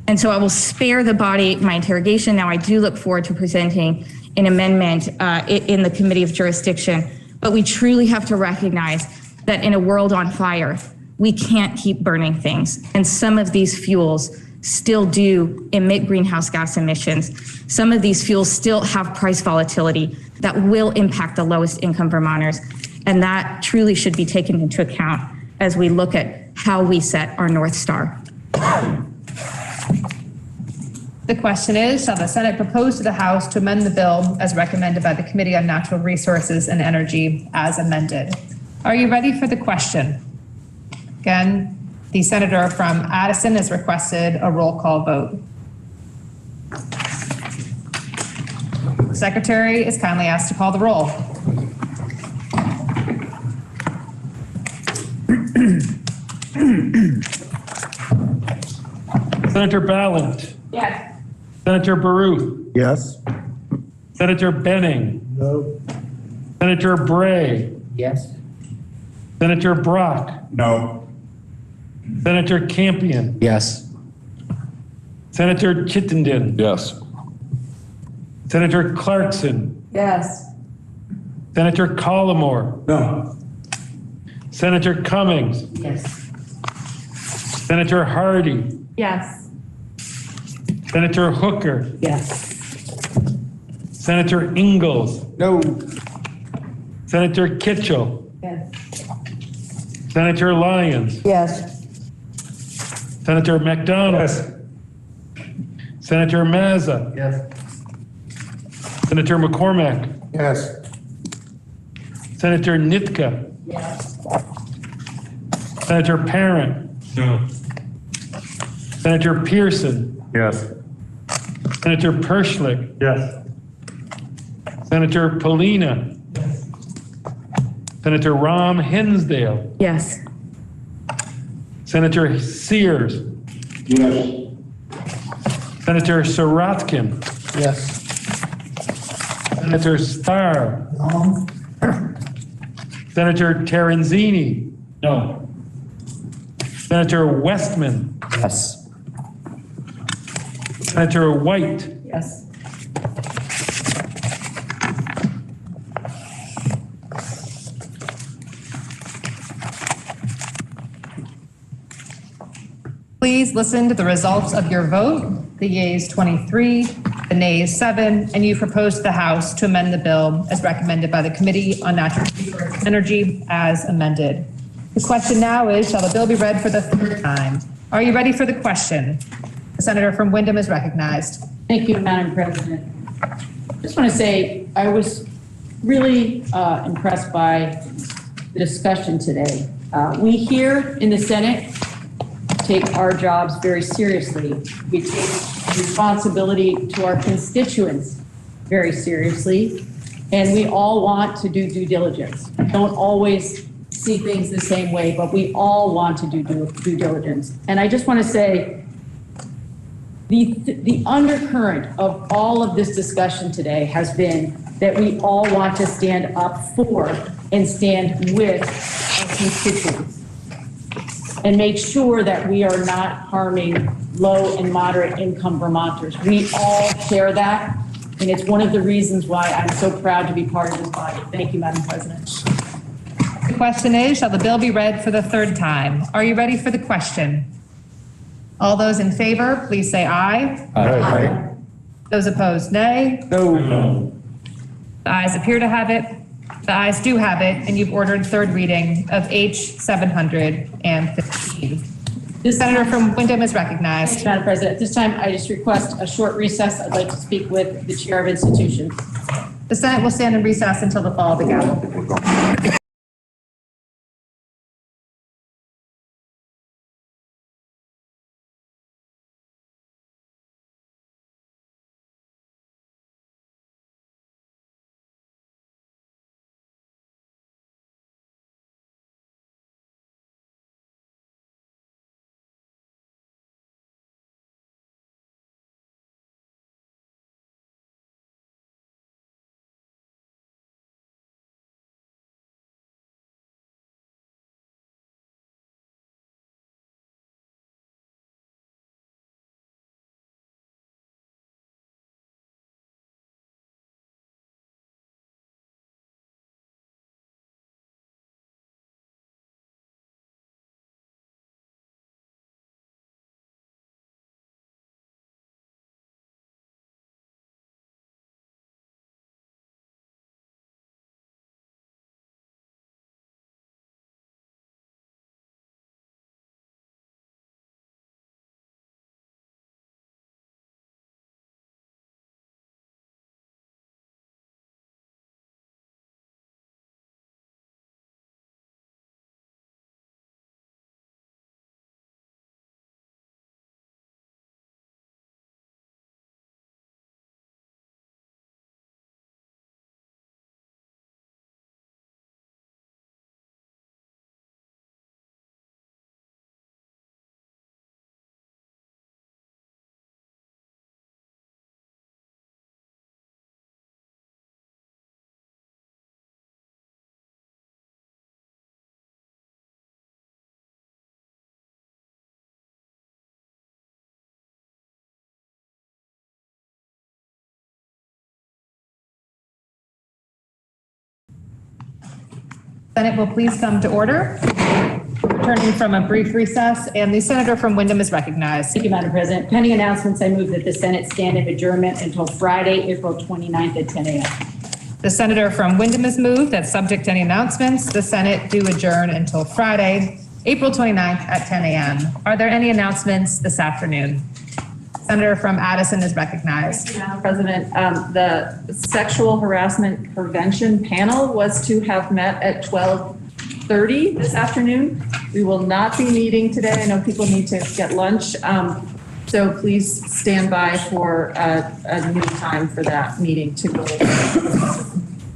And so I will spare the body my interrogation. Now, I do look forward to presenting an amendment in the Committee of Jurisdiction, but we truly have to recognize that in a world on fire, we can't keep burning things. And some of these fuels still do emit greenhouse gas emissions. Some of these fuels still have price volatility that will impact the lowest income Vermonters. And that truly should be taken into account as we look at how we set our North Star. The question is, shall the Senate propose to the House to amend the bill as recommended by the Committee on Natural Resources and Energy as amended? Are you ready for the question? Again, the senator from Addison has requested a roll call vote. The secretary is kindly asked to call the roll. Senator Ballant. Yes. Senator Baruch. Yes. Senator Benning. No. Senator Bray. Yes. Senator Brock. No. Senator Campion. Yes. Senator Chittenden. Yes. Senator Clarkson. Yes. Senator Collmore. No. Senator Cummings. Yes. Senator Hardy. Yes. Senator Hooker. Yes. Senator Ingalls. No. Senator Kitchell. Yes. Senator Lyons. Yes. Senator McDonald. Yes. Senator Mazza. Yes. Senator McCormack. Yes. Senator Nitka. Yes. Senator Parent. No. Senator Pearson. Yes. Senator Perschlick. Yes. Senator Polina. Senator Rahm Hinsdale. Yes. Senator Sears. Yes. Senator Sorotkin. Yes. Senator Starr. No. Senator Terenzini. No. Senator Westman. Yes. Senator White. Yes. Please listen to the results of your vote. The yeas 23, the nays 7, and you propose to the House to amend the bill as recommended by the Committee on Natural Resources and Energy as amended. The question now is, shall the bill be read for the third time? Are you ready for the question? The senator from Windham is recognized. Thank you, Madam President. Just want to say I was really impressed by the discussion today. We here in the Senate take our jobs very seriously. We take responsibility to our constituents very seriously, and we all want to do due diligence. We don't always see things the same way, but we all want to do due diligence. And I just want to say the undercurrent of all of this discussion today has been that we all want to stand up for and stand with our constituents and make sure that we are not harming low and moderate income Vermonters. We all share that, and it's one of the reasons why I'm so proud to be part of this body. Thank you, Madam President. The question is, shall the bill be read for the third time? Are you ready for the question? All those in favor, please say aye. Aye. Those opposed, nay. No. The ayes appear to have it. The ayes do have it, and you've ordered third reading of H 715. The senator from Windham is recognized. Madam President, at this time, I just request a short recess. I'd like to speak with the chair of institutions. The Senate will stand in recess until the fall of the gavel. Senate will please come to order. Returning from a brief recess, and the senator from Wyndham is recognized. Thank you, Madam President. Pending announcements, I move that the Senate stand in adjournment until Friday, April 29th at 10 a.m. The senator from Wyndham has moved that subject to any announcements, the Senate do adjourn until Friday, April 29th at 10 a.m. Are there any announcements this afternoon? Senator from Addison is recognized. Thank you, Madam President. The sexual harassment prevention panel was to have met at 12:30 this afternoon. We will not be meeting today. I know people need to get lunch. So please stand by for a new time for that meeting to go over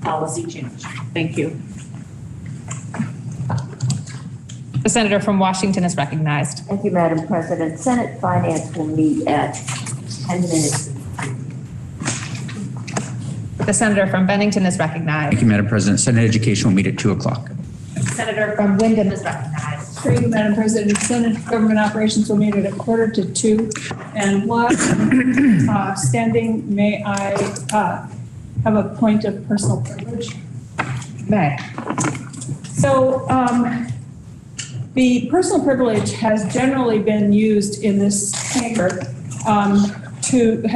policy change. Thank you. The senator from Washington is recognized. Thank you, Madam President. Senate Finance will meet at 10 minutes. The senator from Bennington is recognized. Thank you, Madam President. Senate Education will meet at 2 o'clock. Senator from Wyndham is recognized. Thank you, Madam President. Senate Government Operations will meet at 1:45. And while standing, may I have a point of personal privilege? May. So the personal privilege has generally been used in this chamber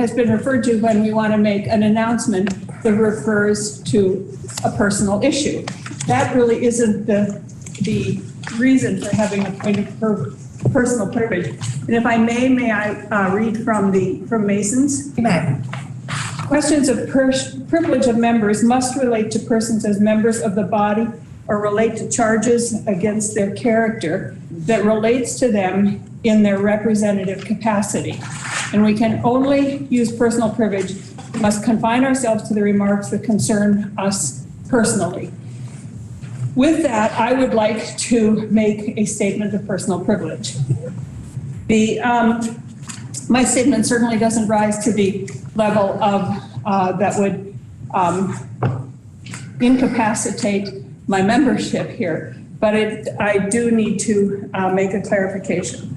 has been referred to when we want to make an announcement that refers to a personal issue. That really isn't the reason for having a point of personal privilege. And if I may I read from Mason's? You may. Questions of privilege of members must relate to persons as members of the body or relate to charges against their character that relates to them in their representative capacity. And we can only use personal privilege. We must confine ourselves to the remarks that concern us personally. With that, I would like to make a statement of personal privilege. My statement certainly doesn't rise to the level of that would incapacitate my membership here, but I do need to make a clarification.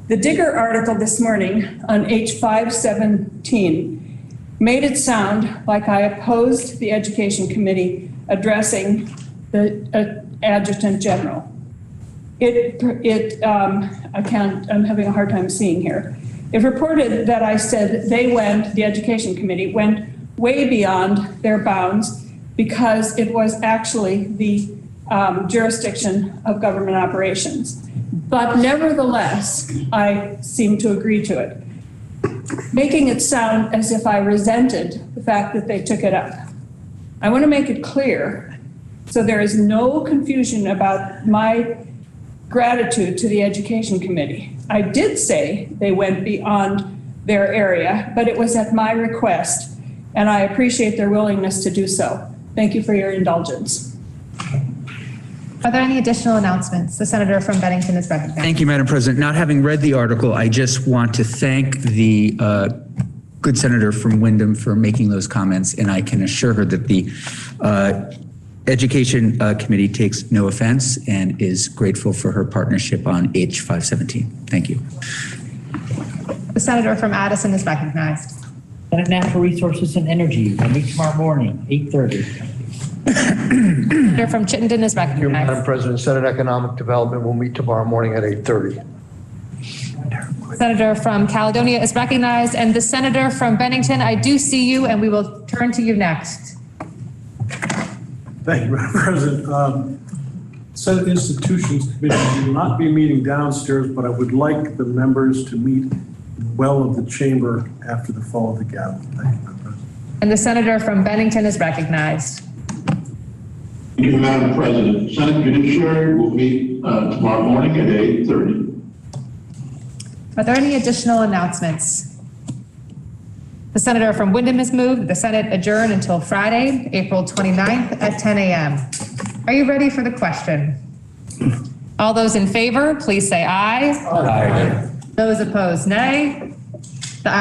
The Digger article this morning on H517 made it sound like I opposed the Education Committee addressing the Adjutant General. I'm having a hard time seeing here. It reported that I said the Education Committee went way beyond their bounds because it was actually the jurisdiction of government operations. But nevertheless, I seem to agree to it, making it sound as if I resented the fact that they took it up. I want to make it clear so there is no confusion about my gratitude to the Education Committee. I did say they went beyond their area, but it was at my request, and I appreciate their willingness to do so. Thank you for your indulgence. Are there any additional announcements? The senator from Bennington is recognized. Thank you, Madam President. Not having read the article, I just want to thank the good senator from Wyndham for making those comments, and I can assure her that the Education Committee takes no offense and is grateful for her partnership on H517. Thank you. The senator from Addison is recognized. Senate Natural Resources and Energy will meet tomorrow morning, 8:30. Senator from Chittenden is Thank you, Madam recognized. President. Senate Economic Development will meet tomorrow morning at 8:30. Senator from Caledonia is recognized, and the senator from Bennington, I do see you, and we will turn to you next. Thank you, Madam President. Senate Institutions Committee will not be meeting downstairs, but I would like the members to meet in the well of the chamber after the fall of the gavel. Thank you, Madam President. And the senator from Bennington is recognized. Thank you, Madam President. Senate Judiciary will meet tomorrow morning at 8:30. Are there any additional announcements? The senator from Wyndham has moved the Senate adjourn until Friday, April 29th at 10 a.m. Are you ready for the question? All those in favor, please say aye. Aye. Those opposed, nay.